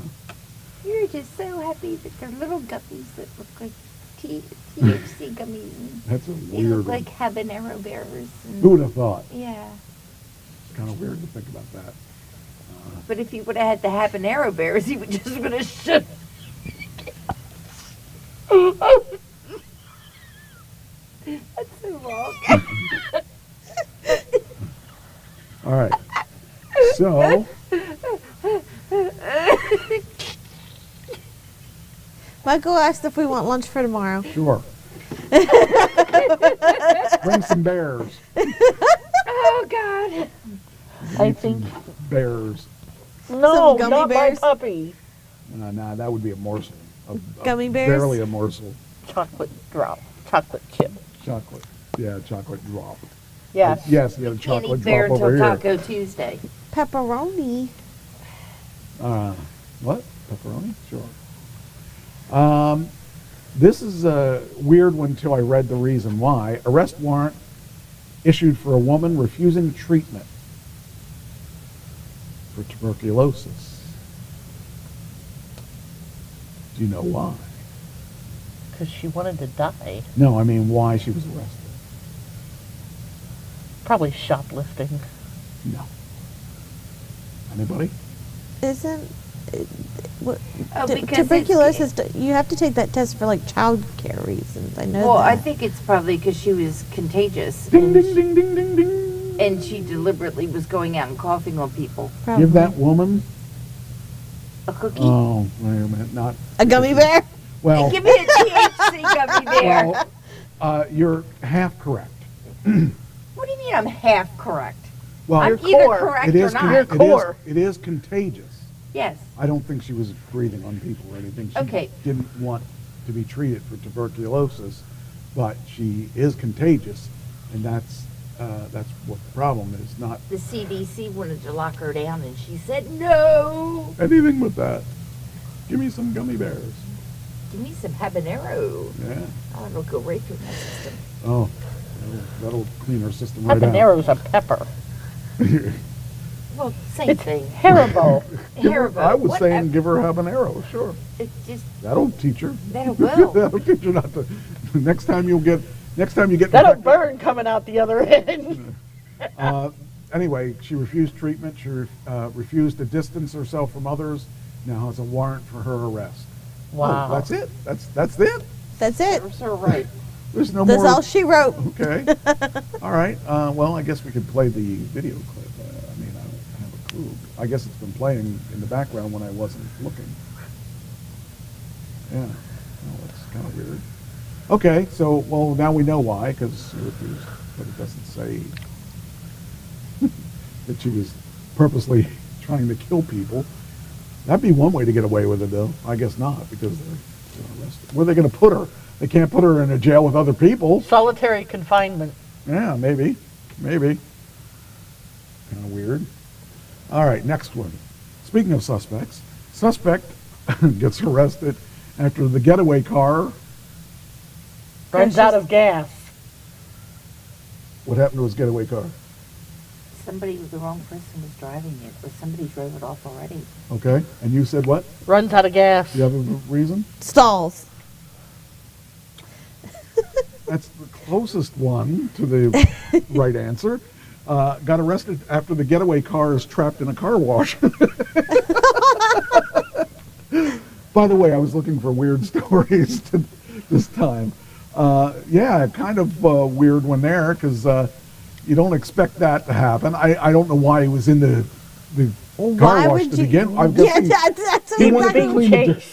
You're just so happy that they're little gummies that look like THC gummies. And That's a they weird look one. like habanero bears. And, Who would have thought? Yeah. It's kind of weird to think about that. But if he would have had the habanero bears, he would just would have shook. That's so long. All right. So, Michael asked if we want lunch for tomorrow. sure. Bring some bears. Oh, God. I think Bears. no, gummy not bears? my puppy. Nah, that would be a morsel. Gummy bears? Barely a morsel. Chocolate drop, chocolate chip. Chocolate. Yeah, chocolate drop. Yes. Yes, you got a Can't chocolate eat bear drop over until here. Taco Tuesday. Pepperoni. What? Pepperoni? Sure. This is a weird one until I read the reason why. Arrest warrant issued for a woman refusing treatment for tuberculosis. Do you know why? Because she wanted to die. No, I mean why she was arrested. Probably shoplifting. No. Anybody? Isn't Oh, because it's- tuberculosis? You have to take that test for like child care reasons. I know Well, that. I think it's probably because she was contagious. Ding, and ding, she- ding, ding, ding, ding. And she deliberately was going out and coughing on people. Probably. Give that woman. A cookie? Oh, wait a minute. Not a gummy bear. well. Give me a THC gummy bear. Well, you're half correct. What do you mean I'm half correct? Well, I'm either correct it or is. not. It is contagious. Yes. I don't think she was breathing on people or anything. She Okay. didn't want to be treated for tuberculosis, but she is contagious, and that's what the problem is. Not The CDC wanted to lock her down, and she said no. anything but that. Give me some gummy bears. Give me some habanero. Yeah. Oh, it'll go right through my system. Oh, that'll clean her system right out. Habanero's a pepper. Well, same It's thing. terrible. Terrible. I was What saying give her habanero, sure. It's just That'll teach her. That'll will. That'll teach her not to. Next time you get. That'll infected- burn coming out the other end. Anyway, she refused treatment. She refused to distance herself from others. Now has a warrant for her arrest. Wow. Oh, that's it. That's it. That's it. serves her right. There's no That's more. all she wrote. Okay. All right. Well, I guess we could play the video clip. I mean, I don't have a clue. I guess it's been playing in the background when I wasn't looking. Yeah. Well, that's kind of weird. Okay. So, well, now we know why, because she refused, but it doesn't say that she was purposely trying to kill people. That'd be one way to get away with it, though. I guess not, because they're arrested. Where are they going to put her? They can't put her in a jail with other people. Solitary confinement. Yeah, maybe. Kind of weird. All right, next one. Speaking of suspects, suspect gets arrested after the getaway car. Runs out of gas. What happened to his getaway car? Somebody, the wrong person was driving it, or somebody drove it off already. Okay, and you said what? Runs out of gas. You have a reason? Stalls. That's the closest one to the right answer. Got arrested after the getaway car is trapped in a car wash. By the way, I was looking for weird stories this time. Yeah, kind of weird one there, because you don't expect that to happen. I don't know why he was in the car wash to begin. I'm Yeah, guessing that's he wanted to exactly. clean the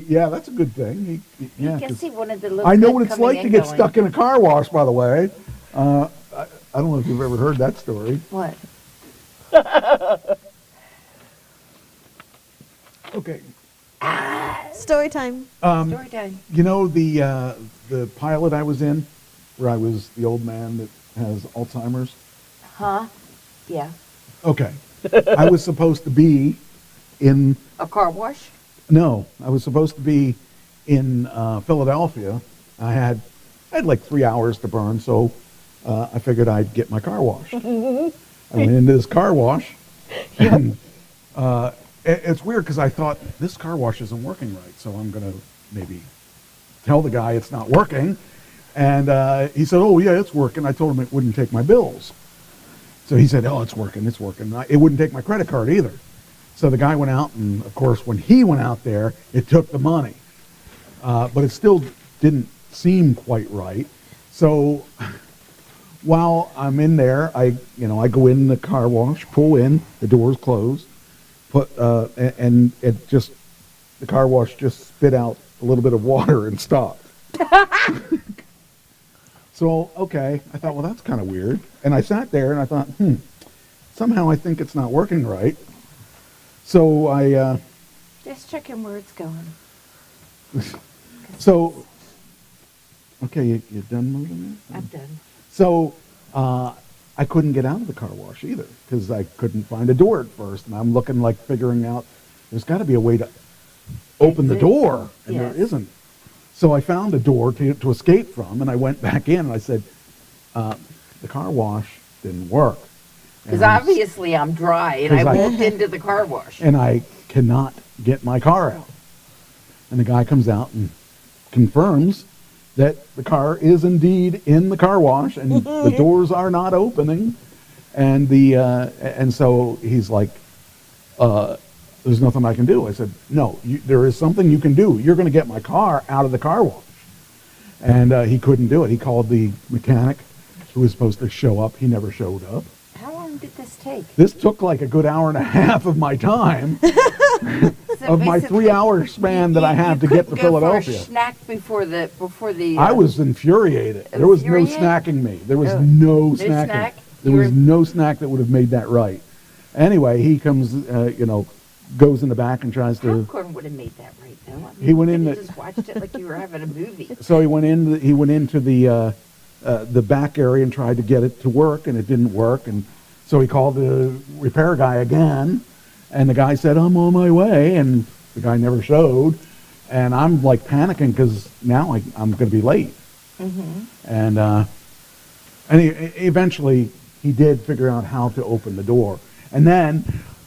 yeah, that's a good thing. Yeah, I guess 'cause he wanted to look I know good what it's coming like to and get going. stuck in a car wash, by the way. I don't know if you've ever heard that story. What? Okay. Story time. Story time. You know the pilot I was in, where I was the old man that has Alzheimer's? Huh? Yeah. Okay. I was supposed to be in... A car wash? No, I was supposed to be in Philadelphia. I had like 3 hours to burn, so I figured I'd get my car washed. I went into this car wash, and it's weird because I thought, this car wash isn't working right, so I'm going to maybe tell the guy it's not working. And he said, oh, yeah, it's working. I told him it wouldn't take my bills. So he said, oh, it's working. It wouldn't take my credit card either. So the guy went out, and of course, when he went out there, it took the money. But it still didn't seem quite right. So while I'm in there, I go in the car wash, pull in, the door's closed, and it just, the car wash just spit out a little bit of water and stopped. So, okay, I thought, well, that's kind of weird. And I sat there and I thought, somehow I think it's not working right. So I, Just checking where it's going. so, okay, you done moving there? I'm done. So, I couldn't get out of the car wash either because I couldn't find a door at first. And I'm looking like figuring out there's got to be a way to open the door, and there isn't. So I found a door to escape from, and I went back in and I said, the car wash didn't work. Because obviously I'm dry, and I walked into the car wash. And I cannot get my car out. And the guy comes out and confirms that the car is indeed in the car wash, and the doors are not opening. And and so he's like, there's nothing I can do. I said, no, there is something you can do. You're going to get my car out of the car wash. And he couldn't do it. He called the mechanic who was supposed to show up. He never showed up. How long did this take? This took like a good hour and a half of my time, of my 3-hour span that I had to get to Philadelphia. For a snack before the. I was infuriated. There was no snacking me. There was no snacking. Snack? There was no snack that would have made that right. Anyway, he comes, goes in the back and tries to. Popcorn would have made that right, though. I mean, He went in. You just watched it like you were having a movie. So he went in. He went into the back area and tried to get it to work, and it didn't work. And so he called the repair guy again, and the guy said, "I'm on my way," and the guy never showed. And I'm like panicking because now I'm going to be late. And eventually he did figure out how to open the door. And then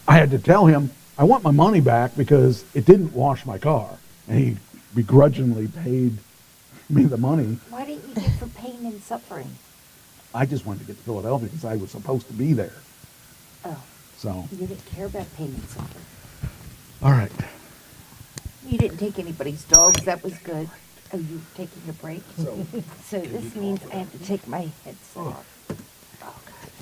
I had to tell him, I want my money back because it didn't wash my car. And he begrudgingly paid me the money. Why didn't you get for pain and suffering? I just wanted to get to Philadelphia because I was supposed to be there. Oh. So. You didn't care about pain and suffering. All right. You didn't take anybody's dogs. That was good. Oh, you taking a break? So this means I have to take my headset off.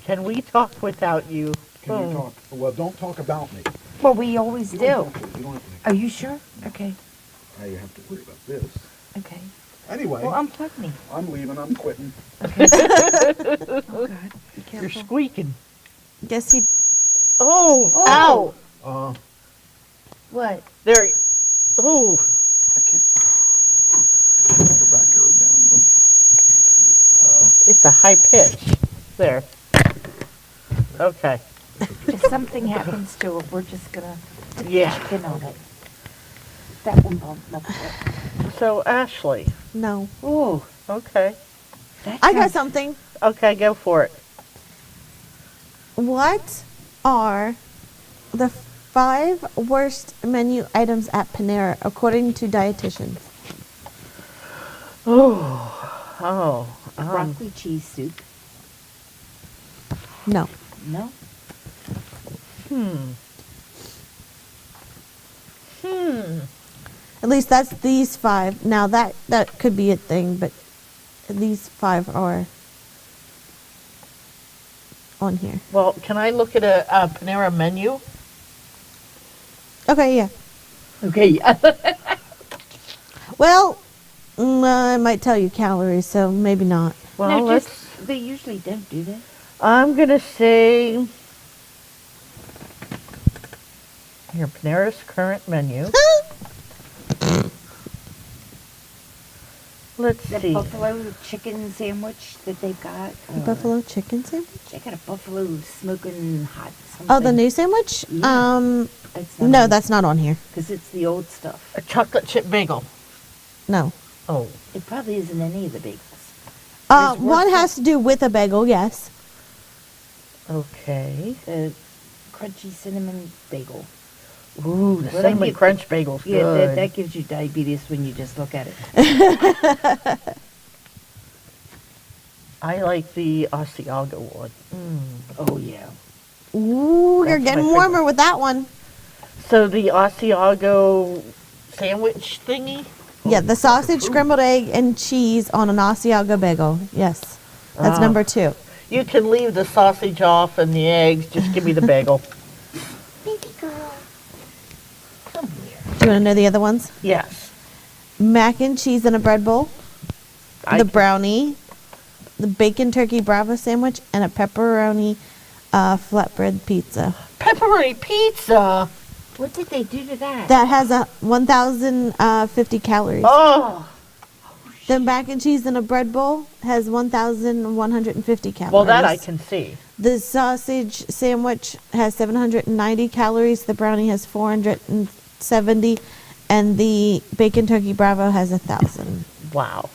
Can we talk without you? Can you talk? Well, don't talk about me. Well, we always You do. don't have to. You don't have to. Are you sure? Okay. Now you have to worry about this. Okay. Anyway. Well, unplug me. I'm leaving. I'm quitting. Okay. Oh, God. Be careful. You're squeaking. Guess he. Oh! Ow! What? There. Oh! I can't. Go back here again. It's a high pitch. There. Okay. If something happens to it, we're just gonna Yeah. pin on it. That one bump up there. So, Ashley. No. Oh, Okay. I got something. Okay, go for it. What are the 5 worst menu items at Panera according to dietitians? Oh. broccoli cheese soup. No. No. At least that's these 5. Now that could be a thing, but these 5 are on here. Well, can I look at a Panera menu? Okay, yeah. Okay, yeah. Well, I might tell you calories, so maybe not. Well, No, let's. they usually don't do that. I'm gonna say your Panera's current menu. Let's The see. buffalo chicken sandwich that they've got. Buffalo chicken sandwich? I got a buffalo smoking hot something. Oh, the new sandwich? Yeah. No, that's not on here. Because it's the old stuff. A chocolate chip bagel. No. Oh. It probably isn't any of the bagels. One has to do with a bagel, yes. Okay. The crunchy cinnamon bagel. Ooh, the Well, that cinnamon gives- crunch bagel's Yeah, good. that gives you diabetes when you just look at it. I like the Asiago one. Oh, yeah. Ooh, you're That's getting my warmer with that one. So the Asiago sandwich thingy, Yeah, the sausage, scrambled egg, and cheese on an Asiago bagel. Yes, that's Ah. number 2. You can leave the sausage off and the eggs. Just give me the bagel. Baby girl. Come here. Do you want to know the other ones? Yes. Mac and cheese in a bread bowl, the brownie, the bacon turkey Bravo sandwich, and a pepperoni flatbread pizza. Pepperoni pizza. What did they do to that? That has a 1,050 calories. Oh. The mac and cheese in a bread bowl has 1,150 calories. Well, that I can see. The sausage sandwich has 790 calories. The brownie has 470, and the bacon turkey Bravo has 1,000. Wow.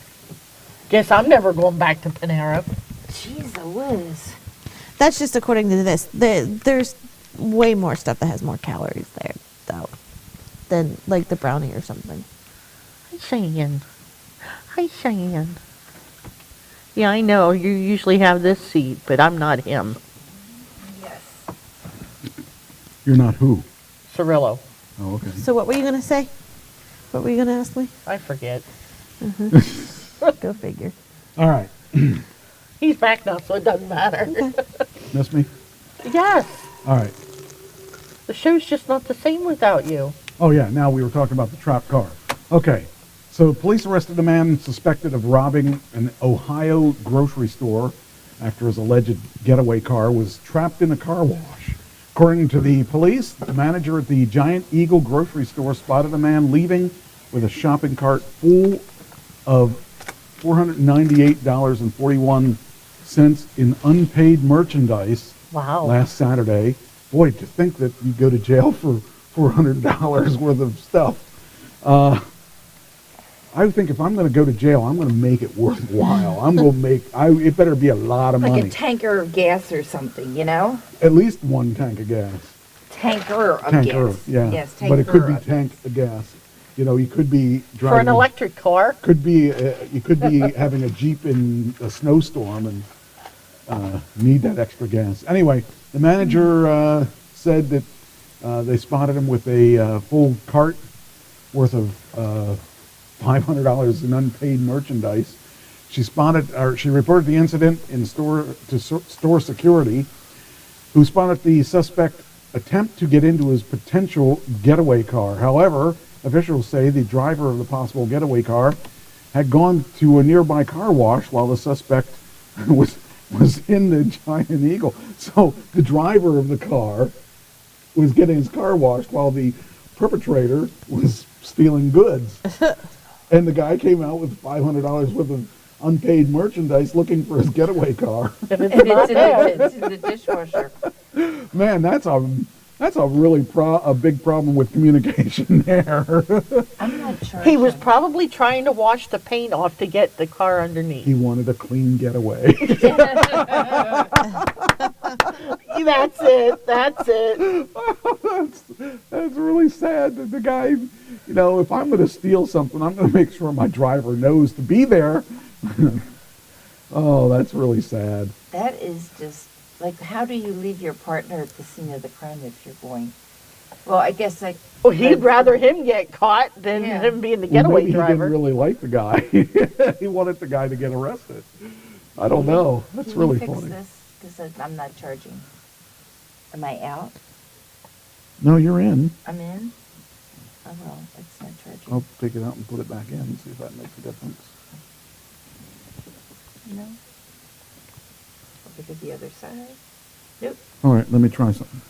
Guess I'm never going back to Panera. Jeez, Liz. That's just according to this. There's way more stuff that has more calories there, though, than like the brownie or something. Hi, Cheyenne. Hi, Cheyenne. Yeah, I know. You usually have this seat, but I'm not him. Yes. You're not who? Cirillo. Oh, okay. So what were you gonna say? What were you gonna ask me? I forget. Go figure. All right. He's back now, so it doesn't matter. Miss me? Yes. All right. The show's just not the same without you. Oh, yeah. Now we were talking about the trapped car. Okay. So police arrested a man suspected of robbing an Ohio grocery store after his alleged getaway car was trapped in a car wash. According to the police, the manager at the Giant Eagle grocery store spotted a man leaving with a shopping cart full of $498.41 in unpaid merchandise. Wow. Last Saturday. Boy, to think that you go to jail for $400 worth of stuff. I think if I'm going to go to jail, I'm going to make it worthwhile. I'm going to make, it better be a lot of Like money. a tanker of gas or something, you know? At least one tank of gas. Tanker of Tanker, gas. yeah. Yes, But it could be tanker of tank of gas. You know, you could be driving. For an electric car. Could be, you could be having a Jeep in a snowstorm and need that extra gas. Anyway, the manager said that they spotted him with a full cart worth of $500 in unpaid merchandise. She reported the incident in store security, who spotted the suspect attempt to get into his potential getaway car. However, officials say the driver of the possible getaway car had gone to a nearby car wash while the suspect was in the Giant Eagle. So the driver of the car was getting his car washed while the perpetrator was stealing goods. And the guy came out with $500 worth of unpaid merchandise looking for his getaway car. And it's in the dishwasher. Man, that's a really a big problem with communication there. I'm not sure. He was probably trying to wash the paint off to get the car underneath. He wanted a clean getaway. That's it. That's it. That's really sad that the guy, you know, if I'm going to steal something, I'm going to make sure my driver knows to be there. Oh, that's really sad. That is just, like, how do you leave your partner at the scene of the crime if you're going? Well, I guess like. Well, he'd rather him get caught than him being the getaway maybe driver. He didn't really like the guy. He wanted the guy to get arrested. I don't know. That's really Can you funny. fix this? Because I'm not charging. Am I out? No, you're in. I'm in? Oh, well, it's not charging. I'll take it out and put it back in and see if that makes a difference. No. Look at the other side. Nope. All right, let me try something.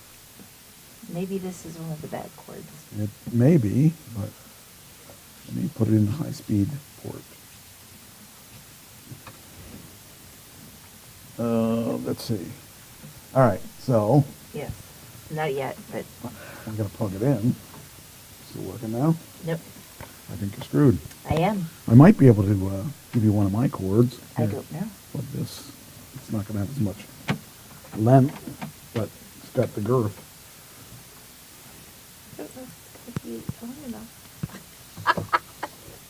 Maybe this is one of the bad cords. It may be, but let me put it in the high-speed port. Let's see. All right, so Yes. Not yet, but. I'm going to plug it in. Still working now? Nope. I think you're screwed. I am. I might be able to give you one of my cords. I Here, don't know. Like this. It's not going to have as much length, but it's got the girth.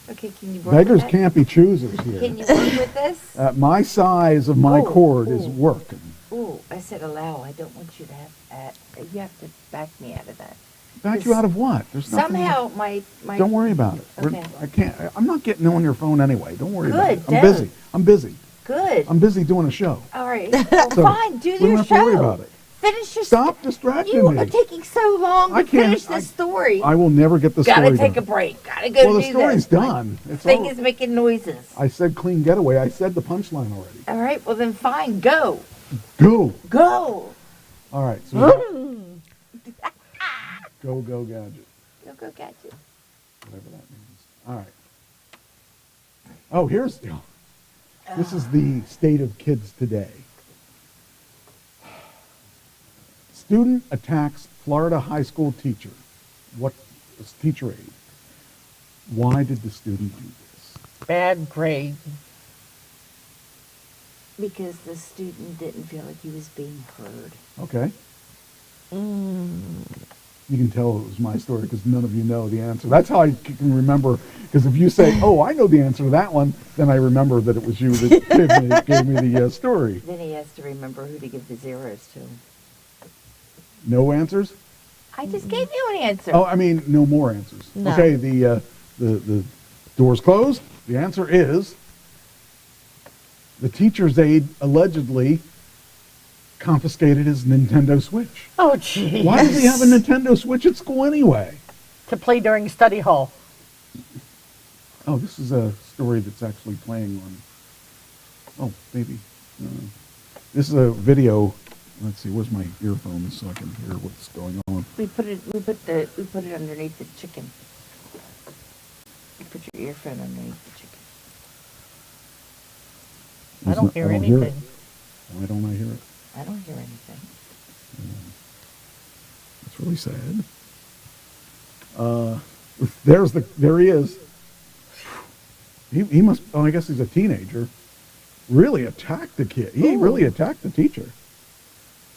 Okay, can you work Beggars with that? can't be choosers here. Can you work with this? My size of my Ooh, cord is ooh. working. Ooh, I said allow. I don't want you to have, you have to back me out of that. Back you out of what? There's nothing. Somehow my Don't worry about it. Okay. I can't. I'm not getting on your phone anyway. Don't worry about it. Good, I'm don't. busy. I'm busy. Good. I'm busy doing a show. All right. Well, So, fine. Do we don't your have show. to worry about it. Finish your. Stop distracting You me. are taking so long I to can't- finish this story. I will never get the Gotta story take done. a break. Gotta go Well, do the story's this. done. It's Thing all, is making noises. I said clean getaway. I said the punchline already. All right. Well, then fine. Go. Go. Go. All right. So go gadget. Go catch it. Whatever that means. All right. Oh, here's. This is the state of kids today. Student attacks Florida high school teacher. What is teacher aide? Why did the student do this? Bad grade. Because the student didn't feel like he was being heard. Okay. You can tell it was my story because none of you know the answer. That's how I can remember. Because if you say, "Oh, I know the answer to that one," then I remember that it was you that gave me the story. Then he has to remember who to give the zeros to. No answers? I just gave you an answer. Oh, I mean, no more answers. No. Okay, the door's closed. The answer is the teacher's aide allegedly confiscated his Nintendo Switch. Oh, jeez. Why does he have a Nintendo Switch at school anyway? To play during study hall. Oh, this is a story that's actually playing on. Oh, maybe. This is a video. Let's see. Where's my earphones so I can hear what's going on? We put it underneath the chicken. You put your earphone underneath the chicken. I don't hear anything. Why don't I hear it? I don't hear anything. That's really sad. There he is. He must. Oh, I guess he's a teenager. Really attacked the kid. He really attacked the teacher.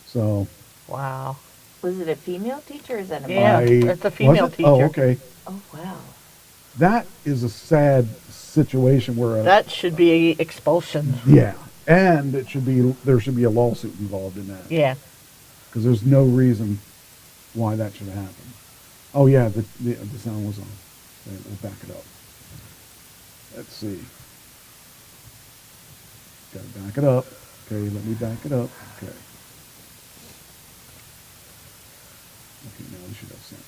So. Wow. Was it a female teacher or is that a Yeah, male? it's a female teacher. Oh, okay. Oh, wow. That is a sad situation where. That should be expulsion. Yeah, and there should be a lawsuit involved in that. Yeah. Because there's no reason why that should happen. Oh yeah, the sound was on. We'll back it up. Let's see. Got to back it up. Okay, let me back it up. Okay. Okay, now we should have something.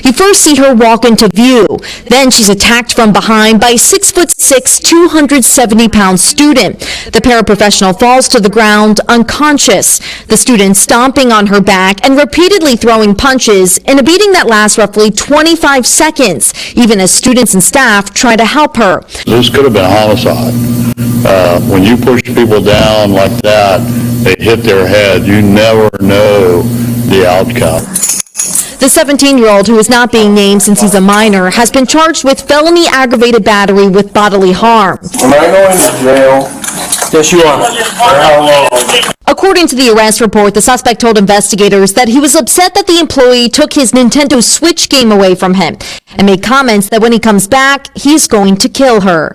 You first see her walk into view. Then she's attacked from behind by a 6'6", 270-pound student. The paraprofessional falls to the ground unconscious. The student stomping on her back and repeatedly throwing punches in a beating that lasts roughly 25 seconds, even as students and staff try to help her. This could have been homicide. When you push people down like that, they hit their head. You never know the outcome. The 17-year-old, who is not being named since he's a minor, has been charged with felony aggravated battery with bodily harm. Am I going to jail? Yes, you are. For how long? According to the arrest report, the suspect told investigators that he was upset that the employee took his Nintendo Switch game away from him and made comments that when he comes back, he's going to kill her.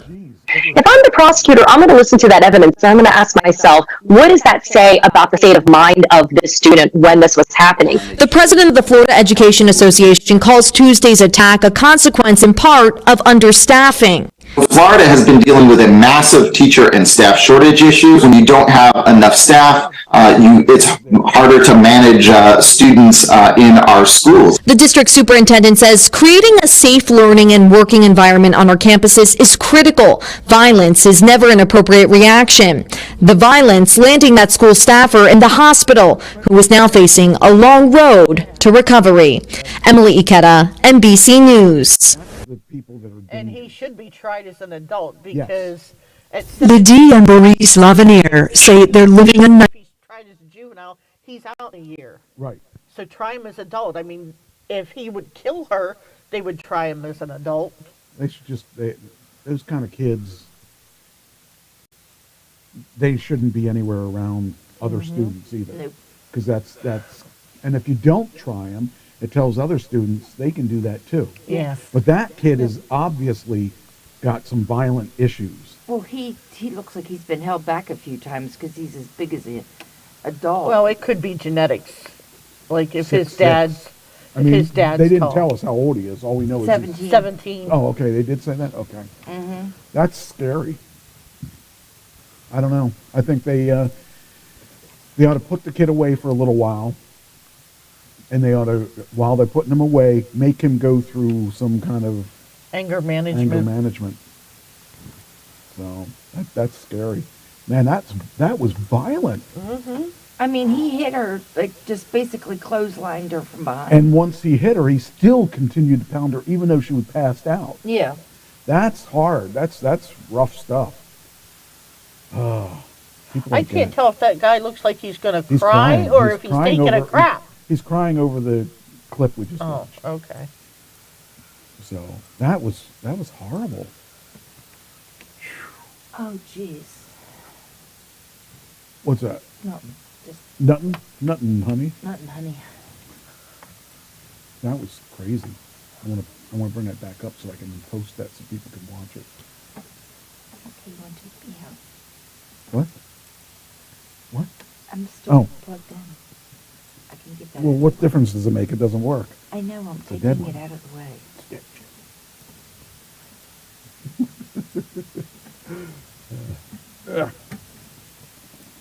If I'm the prosecutor, I'm going to listen to that evidence and I'm going to ask myself, what does that say about the state of mind of this student when this was happening? The president of the Florida Education Association calls Tuesday's attack a consequence in part of understaffing. Florida has been dealing with a massive teacher and staff shortage issue. When you don't have enough staff, it's harder to manage students in our schools. The district superintendent says creating a safe learning and working environment on our campuses is critical. Violence is never an appropriate reaction. The violence landing that school staffer in the hospital, who is now facing a long road to recovery. Emily Ikeda, NBC News. And he should be tried as an adult because Lydie and Maurice Lavenier say they're living a night. if he's tried as a juvenile, he's out in a year. Right. So try him as adult. I mean, if he would kill her, they would try him as an adult. They should just those kind of kids. They shouldn't be anywhere around other students either, because that's and if you don't try them, it tells other students they can do that too. Yes. But that kid has obviously got some violent issues. Well, he looks like he's been held back a few times because he's as big as an adult. Well, it could be genetics. Like if 6'6". his dad's, I mean, his dad's they didn't tall. tell us how old he is. All we know is he's 17. Oh, okay. They did say that? Okay. Mm-hmm. That's scary. I don't know. I think they ought to put the kid away for a little while. And they ought to, while they're putting him away, make him go through some kind of Anger management. So that's scary. Man, that was violent. Mm-hmm. I mean, he hit her, like, just basically clotheslined her from behind. And once he hit her, he still continued to pound her, even though she was passed out. Yeah. That's hard. That's rough stuff. People I don't get can't it. tell if that guy looks like he's going to He's cry crying. or He's if he's crying taking a over- crap. He's crying over the clip we just Oh, watched. okay. So that was horrible. Oh, jeez. What's that? Nothing. Just Nothing, honey. nothing, honey. That was crazy. I want to bring that back up so I can post that so people can watch it. Okay, you want to be out? What? What? I'm still Oh. plugged in. I can get that. Well, what difference does it make? It doesn't work. I know, I'm It's a dead taking it one. out of the way.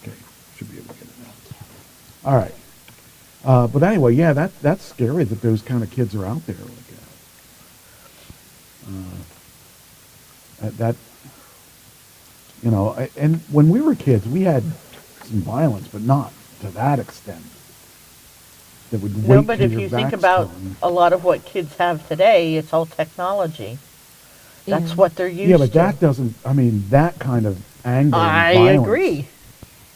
Okay, should be able to get it now. All right. But anyway, yeah, that's scary that those kind of kids are out there like that. That you know, and when we were kids, we had some violence, but not to that extent. That would wait No, but till if your you think back's about turned. a lot of what kids have today, it's all technology. That's Yeah. what they're used Yeah, but to. that doesn't. I mean, that kind of anger. and I violence, agree.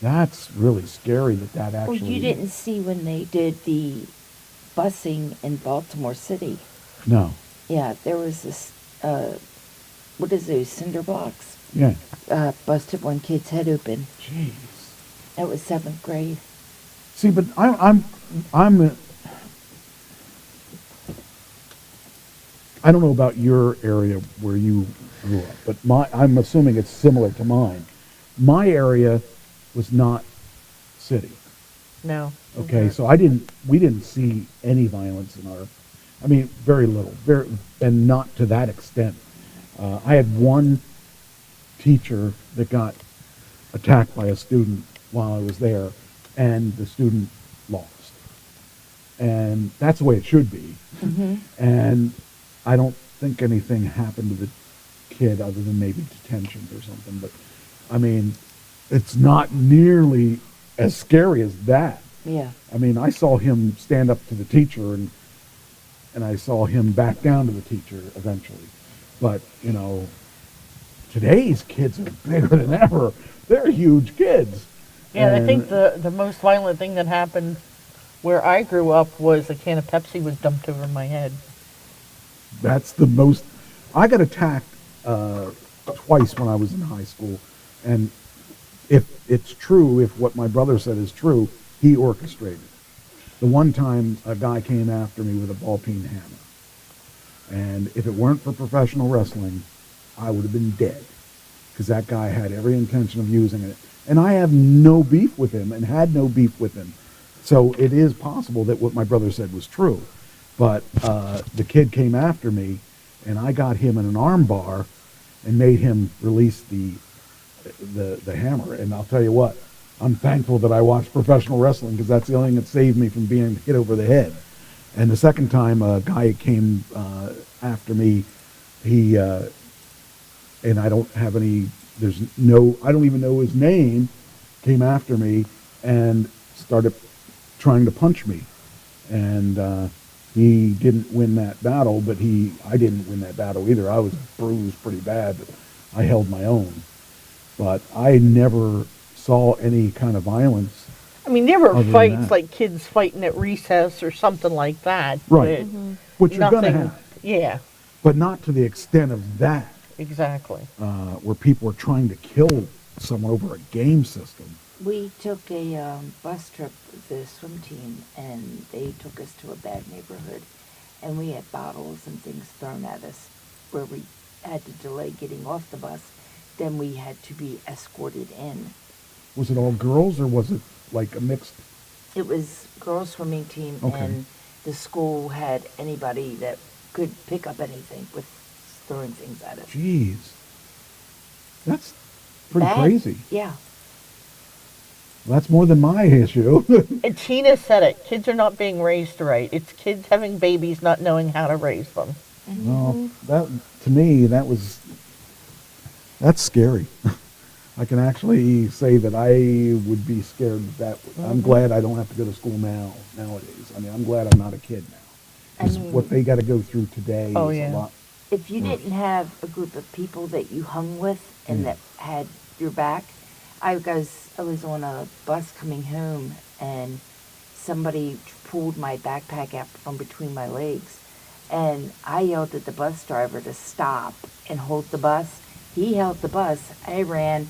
That's really scary. That actually. Well, you didn't see when they did the busing in Baltimore City. No. Yeah, there was this, what is those, cinder blocks? Yeah. Busted one kid's head open. Jeez. That was 7th grade. See, but I don't know about your area where you grew up, but I'm assuming it's similar to mine. My area was not city. No. Okay, so we didn't see any violence in our, I mean, very little, and not to that extent. I had one teacher that got attacked by a student while I was there, and the student lost. And that's the way it should be. Mm-hmm. And I don't think anything happened to the kid other than maybe detention or something. But, I mean, it's not nearly as scary as that. Yeah. I mean, I saw him stand up to the teacher, and I saw him back down to the teacher eventually. But, you know, today's kids are bigger than ever. They're huge kids. Yeah, and I And- think the most violent thing that happened where I grew up was a can of Pepsi was dumped over my head. That's the most. I got attacked twice when I was in high school, and if it's true, if what my brother said is true, he orchestrated. The one time a guy came after me with a ball-peen hammer, and if it weren't for professional wrestling, I would have been dead, because that guy had every intention of using it, and I have no beef with him and had no beef with him. So it is possible that what my brother said was true. But the kid came after me, and I got him in an arm bar and made him release the hammer. And I'll tell you what, I'm thankful that I watched professional wrestling, because that's the only thing that saved me from being hit over the head. And the second time a guy came after me, he and I don't have any. I don't even know his name. Came after me and started trying to punch me, and he didn't win that battle. But I didn't win that battle either. I was bruised pretty bad, but I held my own. But I never saw any kind of violence. I mean, there were other than fights that. like kids fighting at recess or something like that. Right. But Which you're gonna nothing- have. Yeah, But not to the extent of that, exactly. where people are trying to kill someone over a game system. We took a bus trip with the swim team, and they took us to a bad neighborhood, and we had bottles and things thrown at us where we had to delay getting off the bus. Then we had to be escorted in. Was it all girls, or was it like a mixed? It was girls swimming team, Okay. and the school had anybody that could pick up anything with throwing things at it. Jeez. That's pretty Bad. crazy. Yeah. That's more than my issue. And Tina said it. Kids are not being raised right. It's kids having babies not knowing how to raise them. Well, that, to me, that's scary. I can actually say that I would be scared that I'm glad I don't have to go to school nowadays. I mean, I'm glad I'm not a kid now. 'Cause what they got to go through today is a lot. If you didn't have a group of people that you hung with and that had your back, I was on a bus coming home, and somebody pulled my backpack out from between my legs, and I yelled at the bus driver to stop and hold the bus. He held the bus. I ran,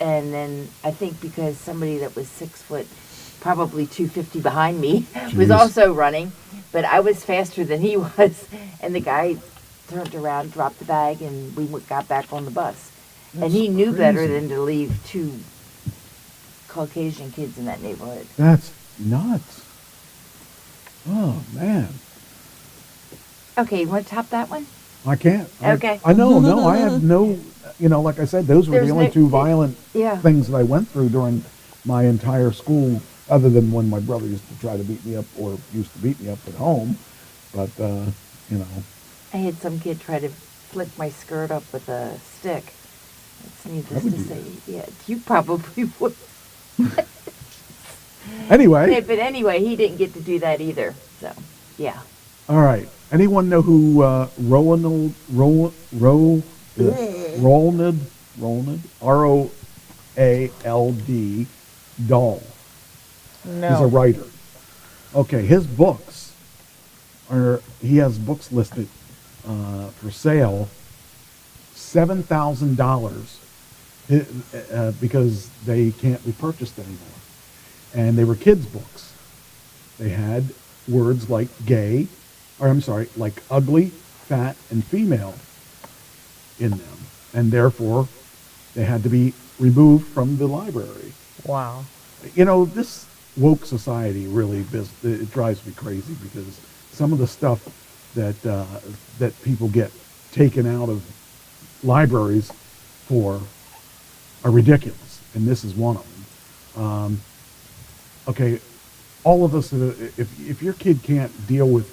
and then I think because somebody that was 6 foot, probably 250 behind me, was Jeez. also running, but I was faster than he was, and the guy turned around, dropped the bag, and we got back on the bus. And he knew better crazy. than to leave 2 Caucasian kids in that neighborhood. That's nuts. Oh, man. Okay, you want to top that one? I can't. Okay. I know, I have no, like I said, those were There's the only no- two violent Yeah. things that I went through during my entire school, other than when my brother used to try to beat me up, or used to beat me up at home. But, I had some kid try to flick my skirt up with a stick. It's needless would to do say. Yeah, you probably would. Anyway. Yeah, but anyway, he didn't get to do that either. So, yeah. All right. Anyone know who Roland R-O-A-L-D Dahl No. is a writer? Okay, his books he has books listed for sale, $7,000 because they can't be purchased anymore. And they were kids' books. They had words like gay, like ugly, fat, and female in them. And therefore, they had to be removed from the library. Wow. This woke society really, it drives me crazy, because some of the stuff that people get taken out of libraries for are ridiculous, and this is one of them. Okay, all of us, if your kid can't deal with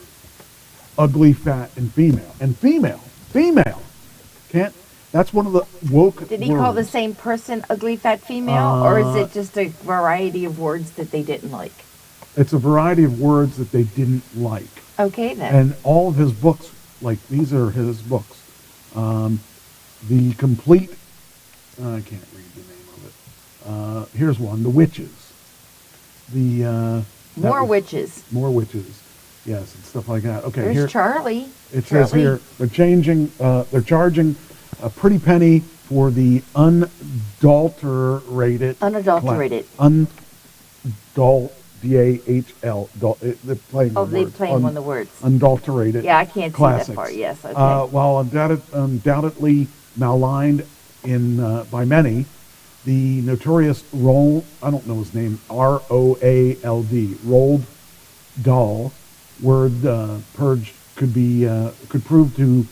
ugly, fat, and female, can't, that's one of the woke Did he call the words. same person ugly, fat, female? Or is it just a variety of words that they didn't like? It's a variety of words that they didn't like. Okay, then. And all of his books, like these are his books. The complete, I can't read the name of it. Here's one, The Witches. More witches. More witches, yes, and stuff like that. Okay, There's here Charlie. it says Charlie. here they're charging a pretty penny for the unadulterated. D-A-H-L. They're playing Oh, on they're words. playing on the words. Unadulterated. Yeah, I can't see that classics. part. Yes, okay. While undoubtedly maligned by many, the notorious I don't know his name, R-O-A-L-D, Roald Dahl, word purge could prove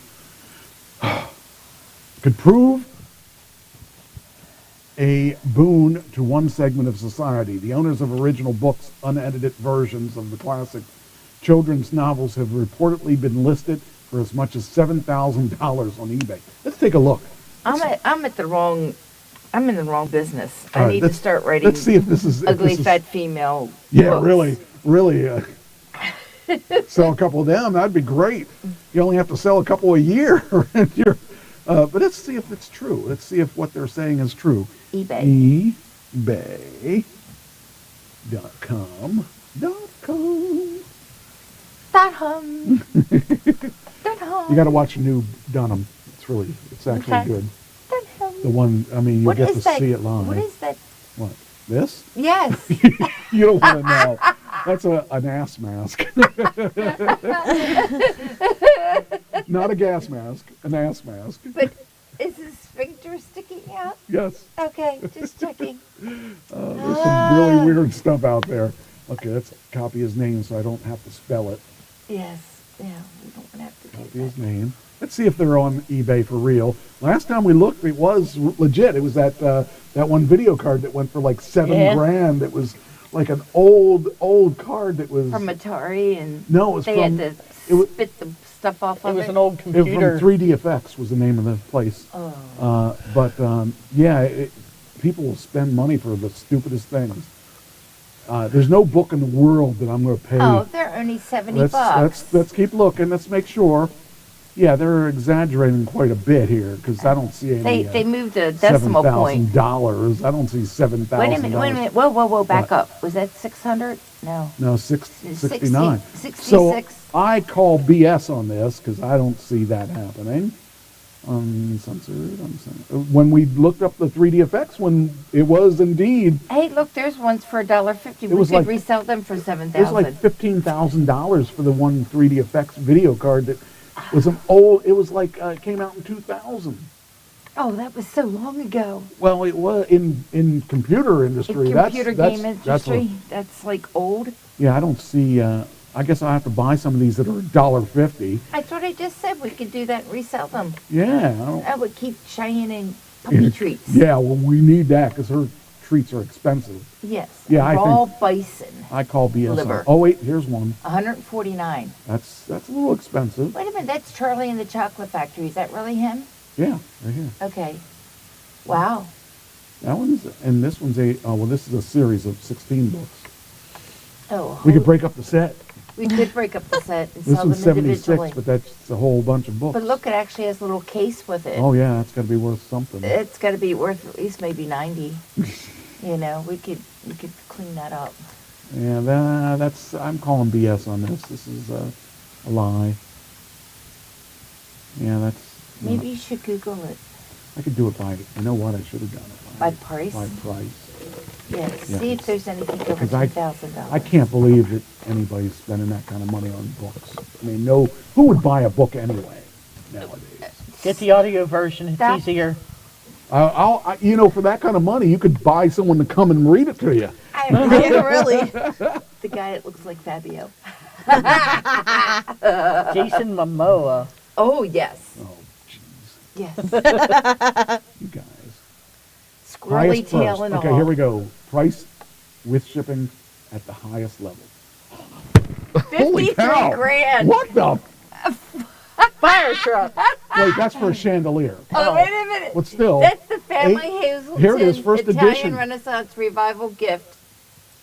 a boon to one segment of society. The owners of original books, unedited versions of the classic children's novels, have reportedly been listed for as much as $7,000 on eBay. Let's take a look. I'm in the wrong business. All I right, need to start writing let's see if this is ugly, fat, female Yeah, books. really. Sell a couple of them. That'd be great. You only have to sell a couple a year. But let's see if it's true. Let's see if what they're saying is true. eBay. eBay.com. Dunham. You got to watch New Dunham. It's actually Okay. good. The one, you What get is to that? see it live. What is that? What? This? Yes. You don't want to know. That's an ass mask. Not a gas mask, an ass mask. But is his sphincter sticking out? Yes. Okay, just checking. There's some really weird stuff out there. Okay, let's copy his name so I don't have to spell it. Yes, yeah, we don't have to do Copy his name. Let's see if they're on eBay for real. Last time we looked, it was legit. It was that one video card that went for like $7,000. It was like an old card that was from Atari, and no, it was they from, had to spit the stuff off of it. It was an old It computer. was from 3DFX was the name of the place. Oh. Yeah, people will spend money for the stupidest things. There's no book in the world that I'm going to pay. Oh, they're only $70. Let's keep looking. Let's make sure. Yeah, they're exaggerating quite a bit here because I don't see any. They moved a decimal point. $7,000. I don't see $7,000. Wait a minute. Whoa, back up. Was that 600? No. No, 69. 66. So I call BS on this because I don't see that happening. Uncensored. When we looked up the 3DFX, when it was indeed. Hey, look, there's ones for $1.50. We could resell them for $7,000. It was like $15,000 for the one 3DFX video card that was an old. It was like it came out in 2000. Oh, that was so long ago. Well, it was in computer industry. Game industry. That's like old. Yeah, I don't see. I guess I have to buy some of these that are $1.50. That's what I just said. We could do that and resell them. Yeah. I would keep Cheyenne and puppy treats. Yeah, well, we need that because her treats are expensive. Yes. Yeah, raw bison. I call BS. Liver. Oh wait, here's one. $149. That's a little expensive. Wait a minute, that's Charlie and the Chocolate Factory. Is that really him? Yeah, right here. Okay. Wow. That one's, and this one's this is a series of 16 books. Oh. We could break up the set. We could break up the set and This sell one's them individually. 76, but that's a whole bunch of books. But look, it actually has a little case with it. Oh yeah, it's got to be worth something. It's got to be worth at least maybe 90. You know, we could clean that up. Yeah, I'm calling BS on this. This is a lie. Yeah, that's. Maybe you should Google it. I could do it by. You know what? I should have done it by price. By price. Yes. Yeah. See if there's anything over $2,000. I can't believe that anybody's spending that kind of money on books. I mean, no, who would buy a book anyway nowadays? Get the audio version. It's easier. For that kind of money, you could buy someone to come and read it to you. Really? The guy that looks like Fabio. Jason Momoa. Oh, yes. Oh, jeez. Yes. You guys. Squirrely Highest tail first. and Okay, all. here we go. Price with shipping at the highest level. 53 grand. What the? Fire truck. Wait, that's for a chandelier. Oh, wait a minute. But still. That's the Family Hazelton Here it is, first Italian edition. Renaissance Revival gift.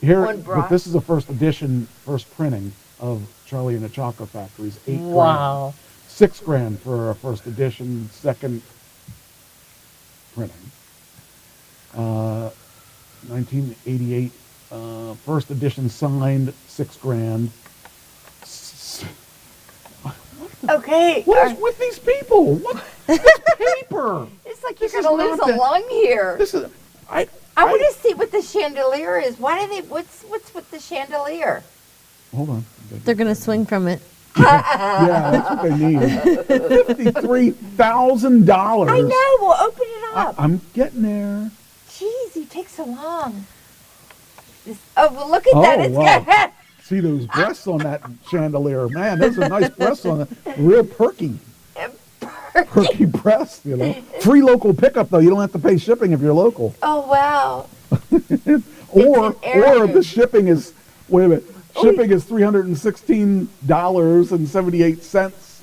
But this is a first edition, first printing of Charlie and the Chocolate Factory's $8 grand. Wow. $6 grand for a first edition, second printing. 1988, first edition signed, $6 grand. Okay. What is with these people? What? This paper. It's like you're going to lose a lung here. This is. I want to see what the chandelier is. Why do they? What's with the chandelier? Hold on. They're going to swing from it. Yeah, that's what they need. $53,000. I know. We'll open it up. I'm getting there. Jeez, you take so long. Well, look at that. It's wow. good. See those breasts on that chandelier. Man, those are nice breasts on it. Real perky. Perky breasts, you know. Free local pickup, though. You don't have to pay shipping if you're local. Oh, wow. Or the shipping is, wait a minute, shipping is $316.78.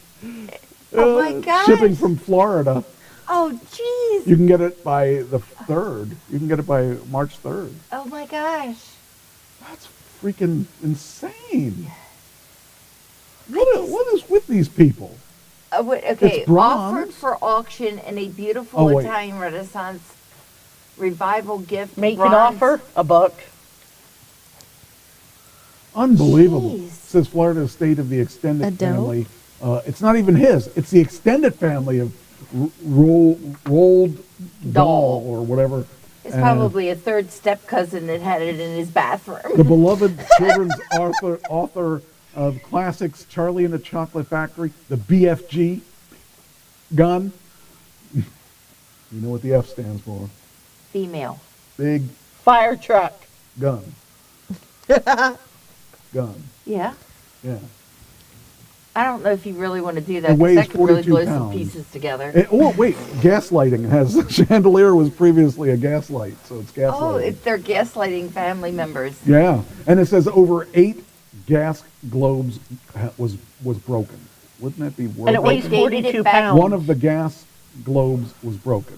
Oh, my gosh. Shipping from Florida. Oh, jeez. You can get it by the 3rd. You can get it by March 3rd. Oh, my gosh. That's freaking insane. What is with these people? Okay, It's bronze. offered for auction in a beautiful Italian Renaissance revival gift. Make bronze. an offer, $1. Unbelievable. Jeez. It says Florida State of the extended Adele? family. It's not even his. It's the extended family of Roald Dahl or whatever. It's probably a third step cousin that had it in his bathroom. The beloved children's author of classics, Charlie and the Chocolate Factory, the BFG gun. You know what the F stands for? Female. Big fire truck gun. gun. Yeah. Yeah. I don't know if you really want to do that. It 'cause weighs that could really 42 blow some pounds. pieces together. Oh, wait, gaslighting. It has, the chandelier was previously a gaslight, so it's gaslighting. Oh, if they're gaslighting family members. Yeah, and it says over 8 gas globes was broken. Wouldn't that be worth And it weighs They dated 42 it back- pounds. One of the gas globes was broken.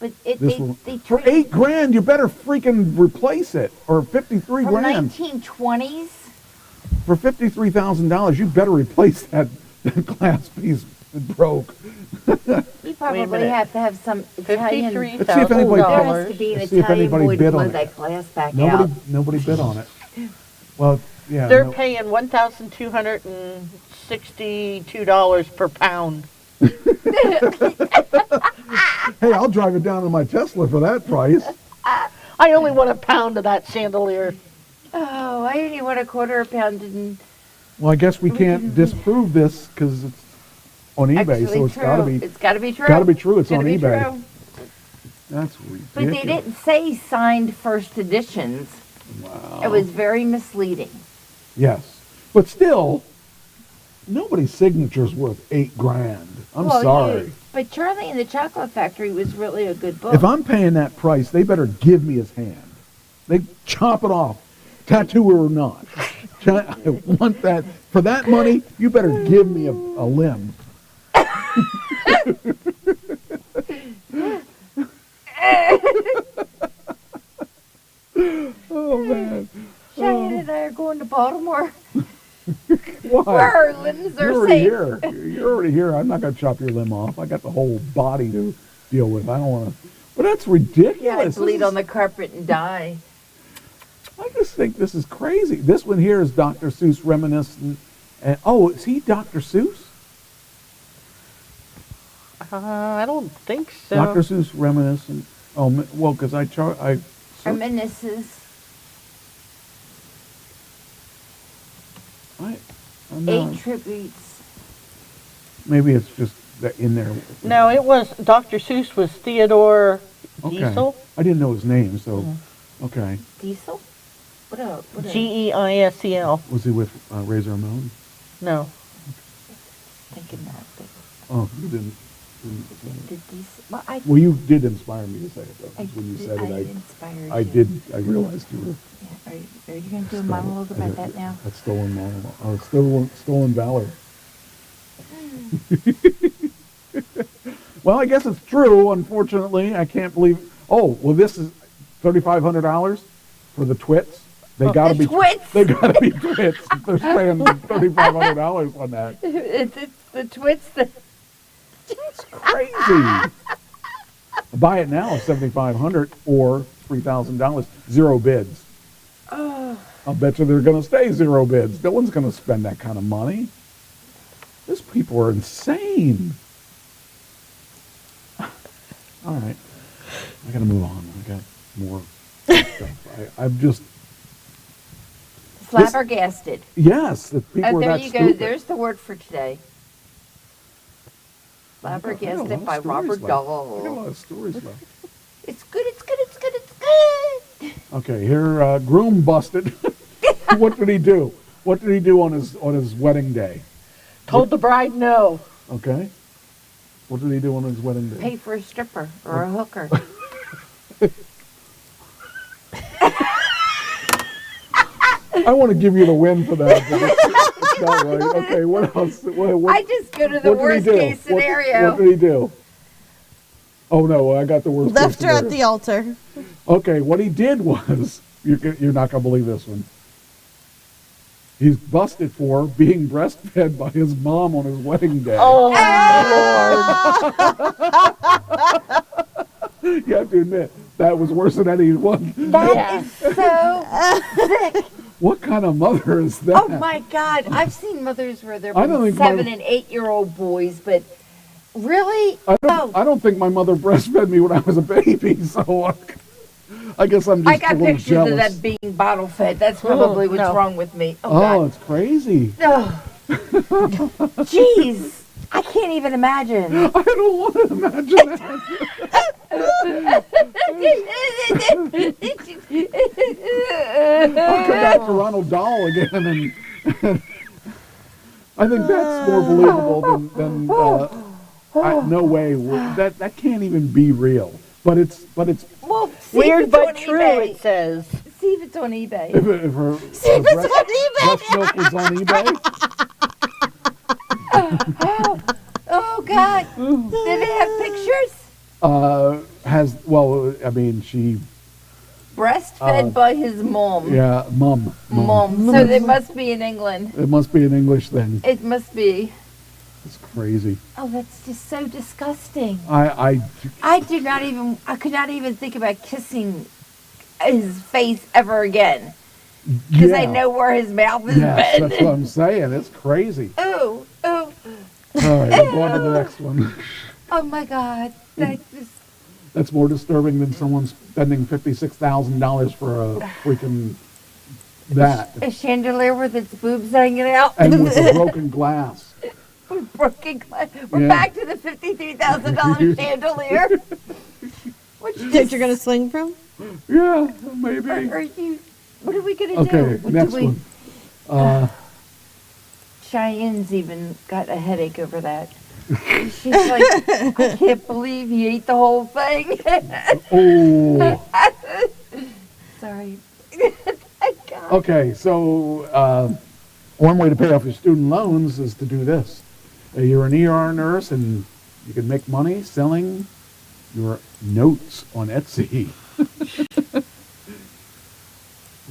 But it, This they, one, they for $8,000, you better freaking replace it, or 53 from grand. 1920s. For $53,000, you better replace that glass piece that broke. You probably have to have some Italian. Let's see if anybody There has to be an let's see if Italian anybody boy to bid blow on it. that glass back out. Nobody bid on it. Well, yeah. They're no- paying $1,262 per pound. Hey, I'll drive it down in my Tesla for that price. I only want a pound of that chandelier. Oh, I only want a quarter a pound. And Well, I guess we can't disprove this because it's on eBay, so it's got to be. It's got to be true. Got to be true. It's on Gotta be eBay. true. That's ridiculous. But they didn't say signed first editions. Wow. It was very misleading. Yes, but still, nobody's signature's worth $8,000. I'm Well, sorry. But Charlie and the Chocolate Factory was really a good book. If I'm paying that price, they better give me his hand. They chop it off, tattoo or not. I want that. For that money, you better give me a limb. Oh, man. Cheyenne and I are going to Baltimore. Why? Where our limbs are You're already safe. here. You're already here. I'm not going to chop your limb off. I got the whole body to deal with. I don't want to. But that's ridiculous. Yeah, I This bleed is- on the carpet and die. I just think this is crazy. This one here is Dr. Seuss reminiscent. And, oh, is he Dr. Seuss? I don't think so. Dr. Seuss reminiscent. Oh, well, because I Reminisces. I'm not- 8 tributes. maybe it's just that in there. No, it was Dr. Seuss was Theodore Okay. Geisel. I didn't know his name, so okay. Diesel? What up? What up? Geisel. Was he with Razor Ramon? No. Thinking that. But Oh, you didn't. did Diesel? Well, I, Well, you did inspire me to say it though. 'cause I when you did- said I it, inspired I you. did. I realized you were. Yeah, are you going to do a monologue about that now? That's stolen monologue. Or stolen valor. Well, I guess it's true. Unfortunately, I can't believe. Oh, well, this is $3,500 for the twits. They gotta the be twits? They gotta be twits. They're spending $3,500 on that. It's the twits that. It's crazy. Buy it now, $7,500 or $3,000. 0 bids. Oh. I'll bet you they're going to stay 0 bids. No one's going to spend that kind of money. These people are insane. All right. I got to move on. I got more stuff. I'm just... Flabbergasted. Yes, that people are There that you go. stupid. There's the word for today. I got a lot Flabbergasted of by stories Robert left. I got a Dahl. lot of stories left. It's good, it's good, it's good, it's good. Okay, here, groom busted. What did he do? What did he do on his wedding day? Told the bride no. Okay. What did he do on his wedding day? Pay for a stripper or a hooker. I want to give you the win for that. But it's not right. Okay, what else? What, I just go to the what did he worst do? case scenario. What did he do? Oh no, I got the worst. Left case her at scenario. the altar. Okay, what he did was, you're not going to believe this one. He's busted for being breastfed by his mom on his wedding day. Oh, Lord. You have to admit, that was worse than any one. That is so sick. What kind of mother is that? Oh my God. I've seen mothers where they're I don't think 7 and 8-year-old boys, but really? I don't think my mother breastfed me when I was a baby, so I guess I'm just I a got little pictures jealous. of that being bottle fed. That's probably what's no. wrong with me. Oh, Oh, God. it's crazy. Oh. Jeez. I can't even imagine. I don't want to imagine that. How could that Dr. Ronald Dahl again, and I think that's more believable than no way that can't even be real. But it's Well, see Weird if it's but on true, eBay. it says. See if it's on eBay. if her See if it's breast milk was on eBay. Oh God! Did it have pictures? She Breastfed by his mom. yeah, mum. So they must be in England. It must be an English thing. It must be. It's crazy. Oh, that's just so disgusting. I I could not even think about kissing his face ever again. Because I know where his mouth has yes, been. that's what I'm saying. It's crazy. Ooh. All right, we'll go on to the next one. Oh my God. That's more disturbing than someone spending $56,000 for a freaking that. A chandelier with its boobs hanging out. And with a broken glass. With broken glass. We're Yeah. back to the $53,000 chandelier. That you're going to swing from? Yeah, maybe. What are we going to Okay, do? next one. Cheyenne's even got a headache over that. She's like, I can't believe he ate the whole thing. Oh. Sorry. Okay, so one way to pay off your student loans is to do this. You're an ER nurse and you can make money selling your notes on Etsy.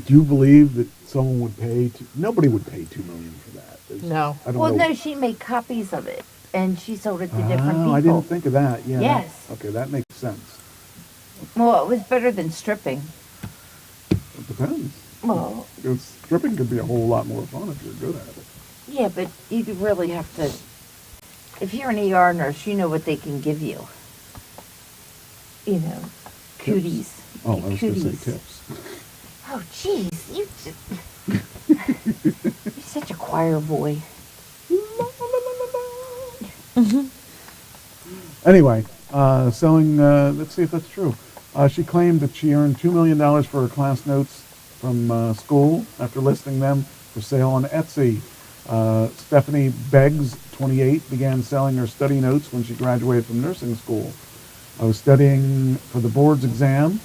Do you believe that someone would pay? Nobody would pay $2 million for that. No. I don't Well, know. no, she made copies of it, and she sold it to different people. I didn't think of that. Yeah. Yes. Okay, that makes sense. Well, it was better than stripping. It depends. Well, Because stripping could be a whole lot more fun if you're good at it. yeah, but you really have to. If you're an ER nurse, you know what they can give you. You know, cooties. Oh, I was going to Cooties. say tips. Oh, jeez, you're such a choir boy. Anyway, selling, let's see if that's true. She claimed that she earned $2 million for her class notes from school after listing them for sale on Etsy. Stephanie Beggs, 28, began selling her study notes when she graduated from nursing school. I was studying for the board's exam,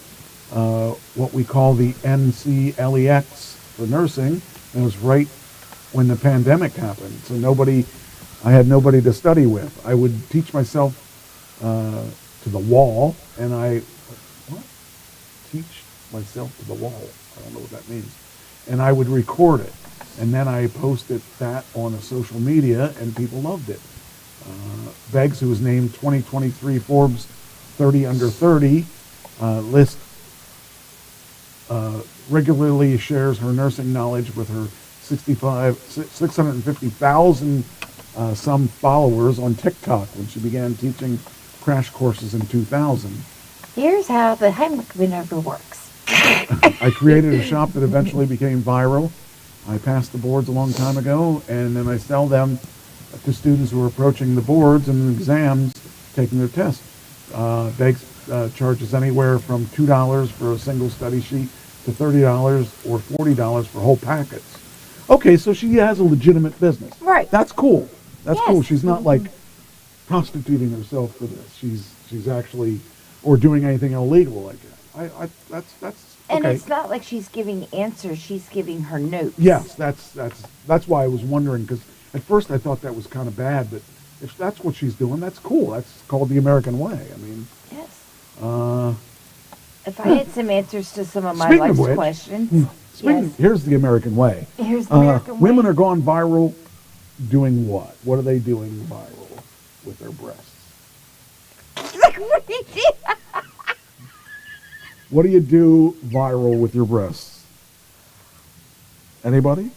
what we call the NCLEX for nursing, and it was right when the pandemic happened. So I had nobody to study with. I would teach myself to the wall, and teach myself to the wall. I don't know what that means. And I would record it, and then I posted that on a social media, and people loved it. Beggs, who was named 2023 Forbes 30 Under 30 list, regularly shares her nursing knowledge with her 650,000 some followers on TikTok when she began teaching crash courses in 2000. Here's how the Heimlich maneuver works. I created a shop that eventually became viral. I passed the boards a long time ago, and then I sell them to students who are approaching the boards and exams, taking their tests. Beggs charges anywhere from $2 for a single study sheet to $30 or $40 for whole packets. Okay, so she has a legitimate business. Right. That's cool. That's Yes. cool. She's not like prostituting herself for this. She's actually, or doing anything illegal like that. That's And okay. it's not like she's giving answers, she's giving her notes. Yes, that's why I was wondering, because at first I thought that was kind of bad, but if that's what she's doing, that's cool. That's called the American way. I mean, Yes. uh, If I had some answers to some of my Speaking of life's which, questions. Yes. here's the American way. Here's the American way. Women are going viral doing what? What are they doing viral with their breasts? Like, what do you do? What do you do viral with your breasts? Anybody?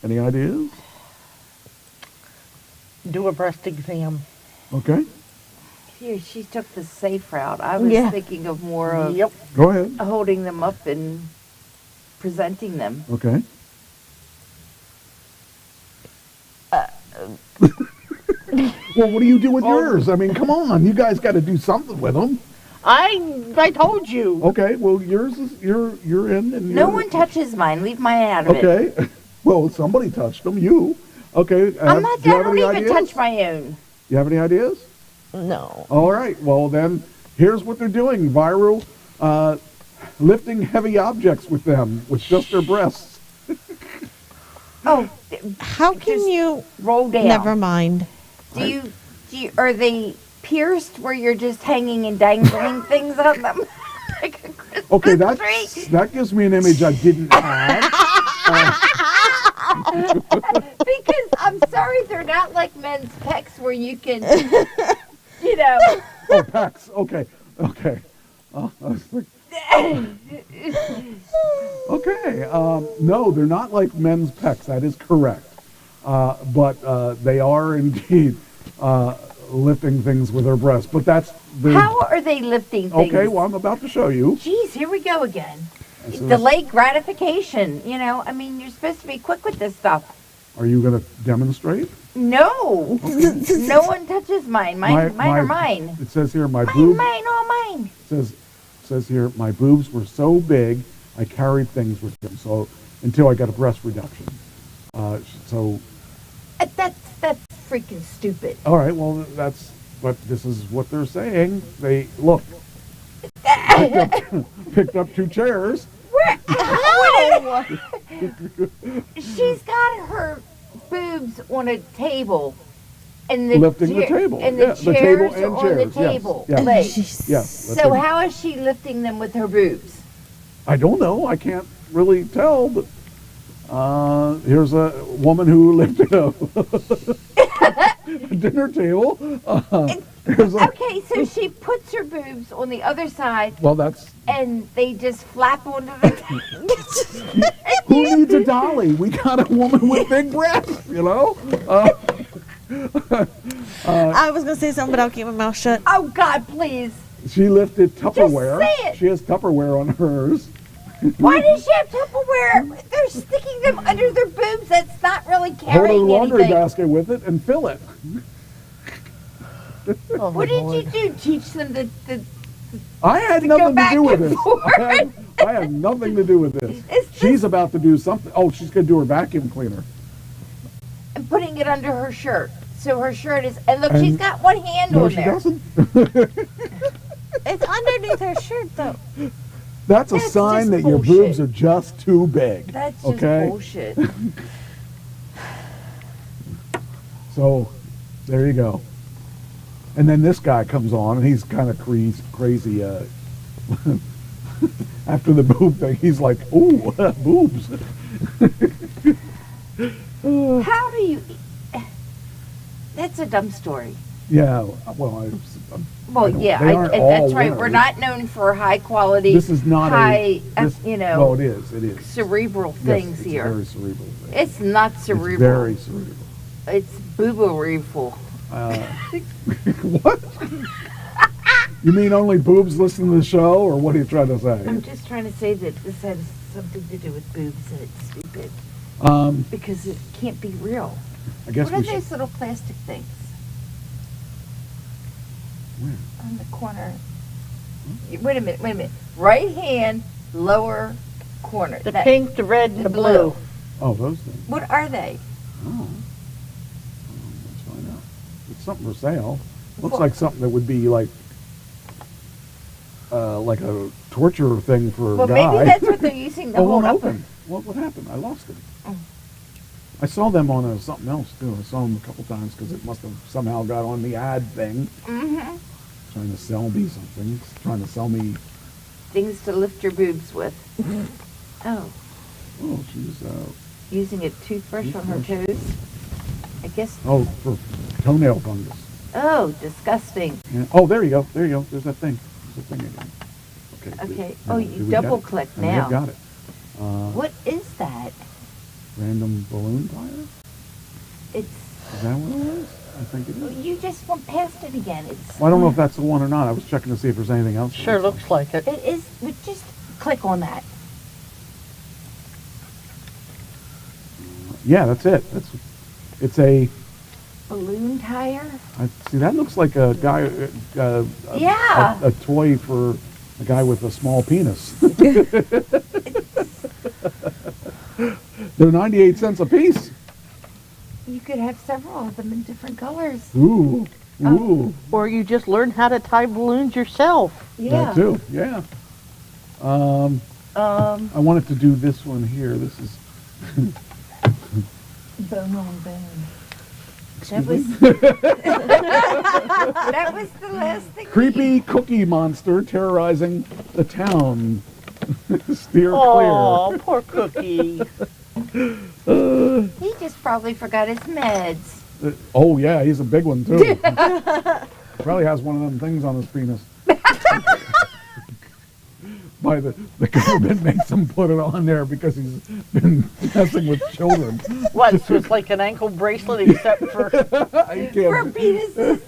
Any ideas? Do a breast exam. Okay. Here, she took the safe route. I was thinking of more of Go ahead. holding them up and presenting them. Okay. Well, what do you do with yours? I mean, come on. You guys got to do something with them. I told you. Okay, well, yours is, you're in. And No you're- one touches mine. Leave mine out of it. Okay. Well, somebody touched them. You. Okay. I'm not. do you I have don't any even ideas? touch my own. You have any ideas? No. All right. Well, then, here's what they're doing. Viral, lifting heavy objects with them, with just their breasts. Oh, How can you roll down? Never mind. Do you? Are they pierced where you're just hanging and dangling things on them? Like a Christmas Okay, tree? that gives me an image I didn't have. Because I'm sorry, they're not like men's pecs where you can, you know. Oh, pecs. Okay. I was like, okay. No, they're not like men's pecs. That is correct. But they are indeed lifting things with their breasts. But that's the. How are they lifting things? Okay, well, I'm about to show you. Jeez, here we go again. This is- Delayed gratification. You know, I mean, you're supposed to be quick with this stuff. Are you going to demonstrate? No, no one touches mine. Mine are mine. It says here, my Mine, boobs. mine, all mine. Says here, my boobs were so big, I carried things with them. So until I got a breast reduction. So. That's freaking stupid. All right. Well, but this is what they're saying. They look. picked up 2 chairs. How? She's got her boobs on a table, and the Lifting the table. and Yeah, the the chairs table and are on the chairs, yes, table. yes. Legs. Yes, So lifting- how is she lifting them with her boobs? I don't know. I can't really tell. But here's a woman who lifted a dinner table. Okay, so she puts her boobs on the other side, Well, that's and they just flap onto the. who needs a dolly? We got a woman with big breasts. You know. I was gonna say something, but I'll keep my mouth shut. Oh God, please! She lifted Tupperware. say it. She has Tupperware on hers. Why does she have Tupperware? They're sticking them under their boobs. That's not really Hold a carrying laundry anything. basket with it and fill it. What did you do? Teach them the I had go nothing to back do with and this. forth. I had nothing to do with this. She's about to do something. Oh, she's going to do her vacuum cleaner. and putting it under her shirt. So her shirt is, and look, And- she's got one hand No, on she there. doesn't. It's underneath her shirt, though. That's a That's sign just that your bullshit. boobs are just too big. That's just okay? bullshit. So, there you go. And then this guy comes on, and he's kind of crazy. After the boob thing, he's like, "Ooh, boobs." How do you? That's a dumb story. Yeah. Well, Well, I don't- yeah, they aren't all that's right. We're winners. not known for high quality. This is not high, this, you know. Well, it is. It is. Cerebral Yes, things it's here. A very cerebral thing. It's not cerebral. It's very cerebral. It's boobo-reeful. What? You mean only boobs listen to the show, or what are you trying to say? I'm just trying to say that this has something to do with boobs and it's stupid. Because it can't be real. I guess what are we should. those little plastic things? Where? On the corner. Wait a minute. Right hand, lower corner. The pink, the red, and the blue. Oh, those things. What are they? Oh. Let's find out. It's something for sale. Looks What? like something that would be like a torture thing for Well, a guy. maybe that's what they're using to Oh, hold won't up. open. What happened? I lost it. Oh. I saw them on something else too. I saw them a couple times because it must have somehow got on the ad thing. Mm-hmm. Trying to sell me something. Trying to sell me. Things to lift your boobs with. Oh, Oh, she's. using a toothbrush on her toes. I guess. Oh, for toenail fungus. Oh, disgusting. Yeah. Oh, there you go. There you go. There's that thing. There's that thing again. Okay. Okay. did- Oh, did you we got it? double-click I may have now. got it. What is that? Random balloon tire? It's. Is that what it was? I think it is. You just went past it again. It's. Well, I don't know if that's the one or not. I was checking to see if there's anything else. Sure looks like it. It is. But just click on that. Yeah, that's it. It's a balloon tire? See, that looks like a guy, Yeah. a toy for a guy with a small penis. They're 98 cents a piece. You could have several of them in different colors. Ooh, ooh. Or you just learn how to tie balloons yourself. That too, yeah. I wanted to do this one here. This is Bone on bone. Excuse That was me? that was the last thing. Creepy Cookie Monster terrorizing the town. Steer Oh, poor Cookie. clear. He just probably forgot his meds. Oh yeah, he's a big one too. Probably has one of them things on his penis. By the government makes him put it on there because he's been messing with children. What? So it's like an ankle bracelet except for penises.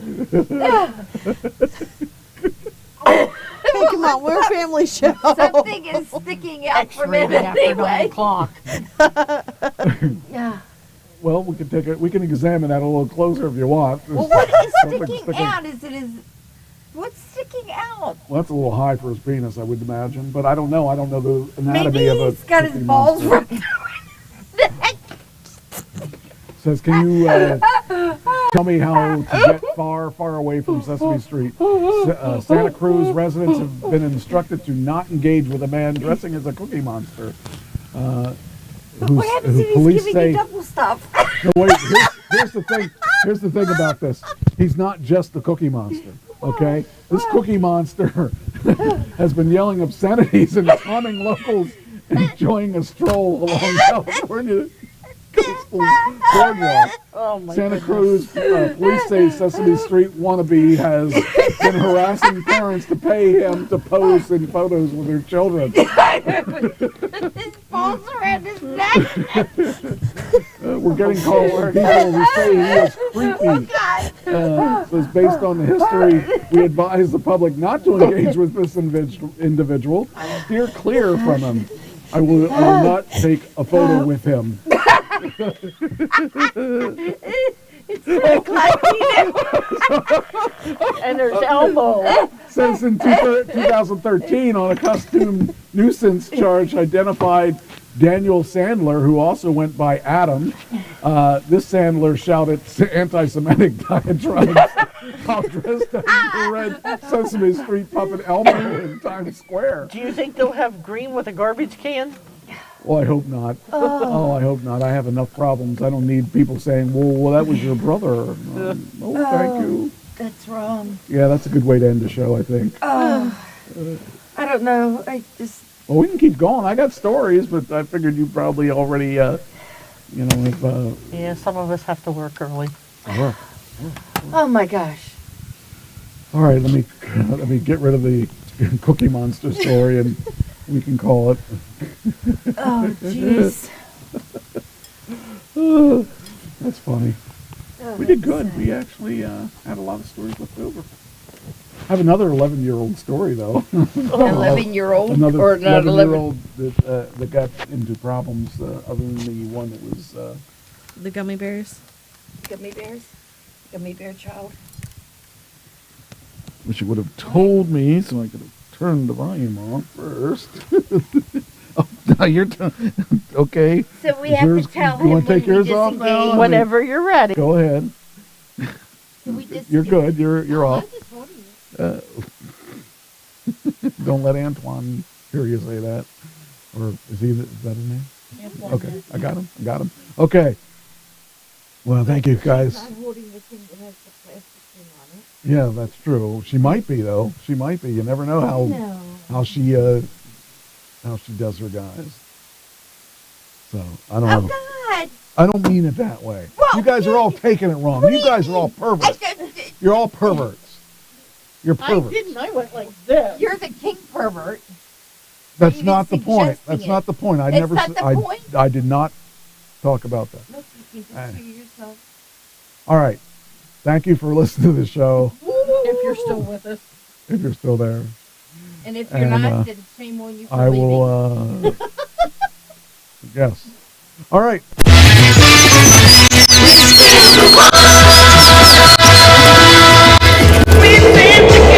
Hey, come on, we're a family show. Something is sticking out from it anyway. Yeah. Well, we can examine that a little closer if you want. Well, what is Something sticking out? Is it his? What's sticking out? Well, that's a little high for his penis, I would imagine. But I don't know. I don't know the anatomy Maybe of a he's got his Cookie balls Monster. right. Says, can you tell me how to get far, far away from Sesame Street? Santa Cruz residents have been instructed to not engage with a man dressing as a Cookie Monster. What happens if he's giving you double stuff? No, wait, here's the thing. Here's the thing about this. He's not just the Cookie Monster, okay? This Cookie Monster has been yelling obscenities and taunting locals enjoying a stroll along California coastal boardwalk. Oh my Santa goodness. Cruz police say Sesame Street wannabe has been harassing parents to pay him to pose in photos with their children. His balls around his neck. We're getting calls from people who say he is creepy. Says based on the history, we advise the public not to engage with this individual. Steer clear from him. I will not take a photo with him. It's like and there's Elmo. Says in 2013 on a costume nuisance charge identified Daniel Sandler, who also went by Adam. This Sandler shouted anti-Semitic diatribes while dressed as the red Sesame Street puppet Elmo in Times Square. Do you think they'll have green with a garbage can? Well, I hope not. I hope not. I have enough problems. I don't need people saying, well, that was your brother. Thank you. That's wrong. Yeah, that's a good way to end the show, I think. I don't know. I just. Well, we can keep going. I got stories, but I figured you probably already, if... Yeah, some of us have to work early. Oh my gosh. All right, let me get rid of the Cookie Monster story, and we can call it. Oh, jeez. That's funny. We did good. We actually had a lot of stories left over. I have another 11-year-old story, though. 11-year-old? Another Or not 11-year-old that got into problems other than the one that was... The gummy bears? Gummy bears? Gummy bear child? Wish you would have told me so I could have turned the volume on first. Oh, now your turn. Okay. So we Is have yours, to tell you him want to take when yours we off now? disengage. Whenever you're ready. Go ahead. Can we just You're good. You're off. I'm just holding it. Don't let Antoine hear you say that. Or is that his name? Antoine. Okay, I got him. Okay. Well, thank you guys. I'm holding the thing that has the plastic thing on it. Yeah, that's true. She might be though. She might be. You never know how she does her guys. So I don't know. God. I don't mean it that way. Well, You guys are all taking it wrong. You guys are all perverts. You're all perverts. You're I perverts. didn't. I went like this. You're the king pervert. That's You're not the point. suggesting That's it. not the point. I It's never. not the I point? I did not talk about that. Look, you can just do yourself. All right. Thank you for listening to the show. If you're still with us. If you're still there, And if you're And, not, then shame on you for I leaving. will. Yes. All right. It's in the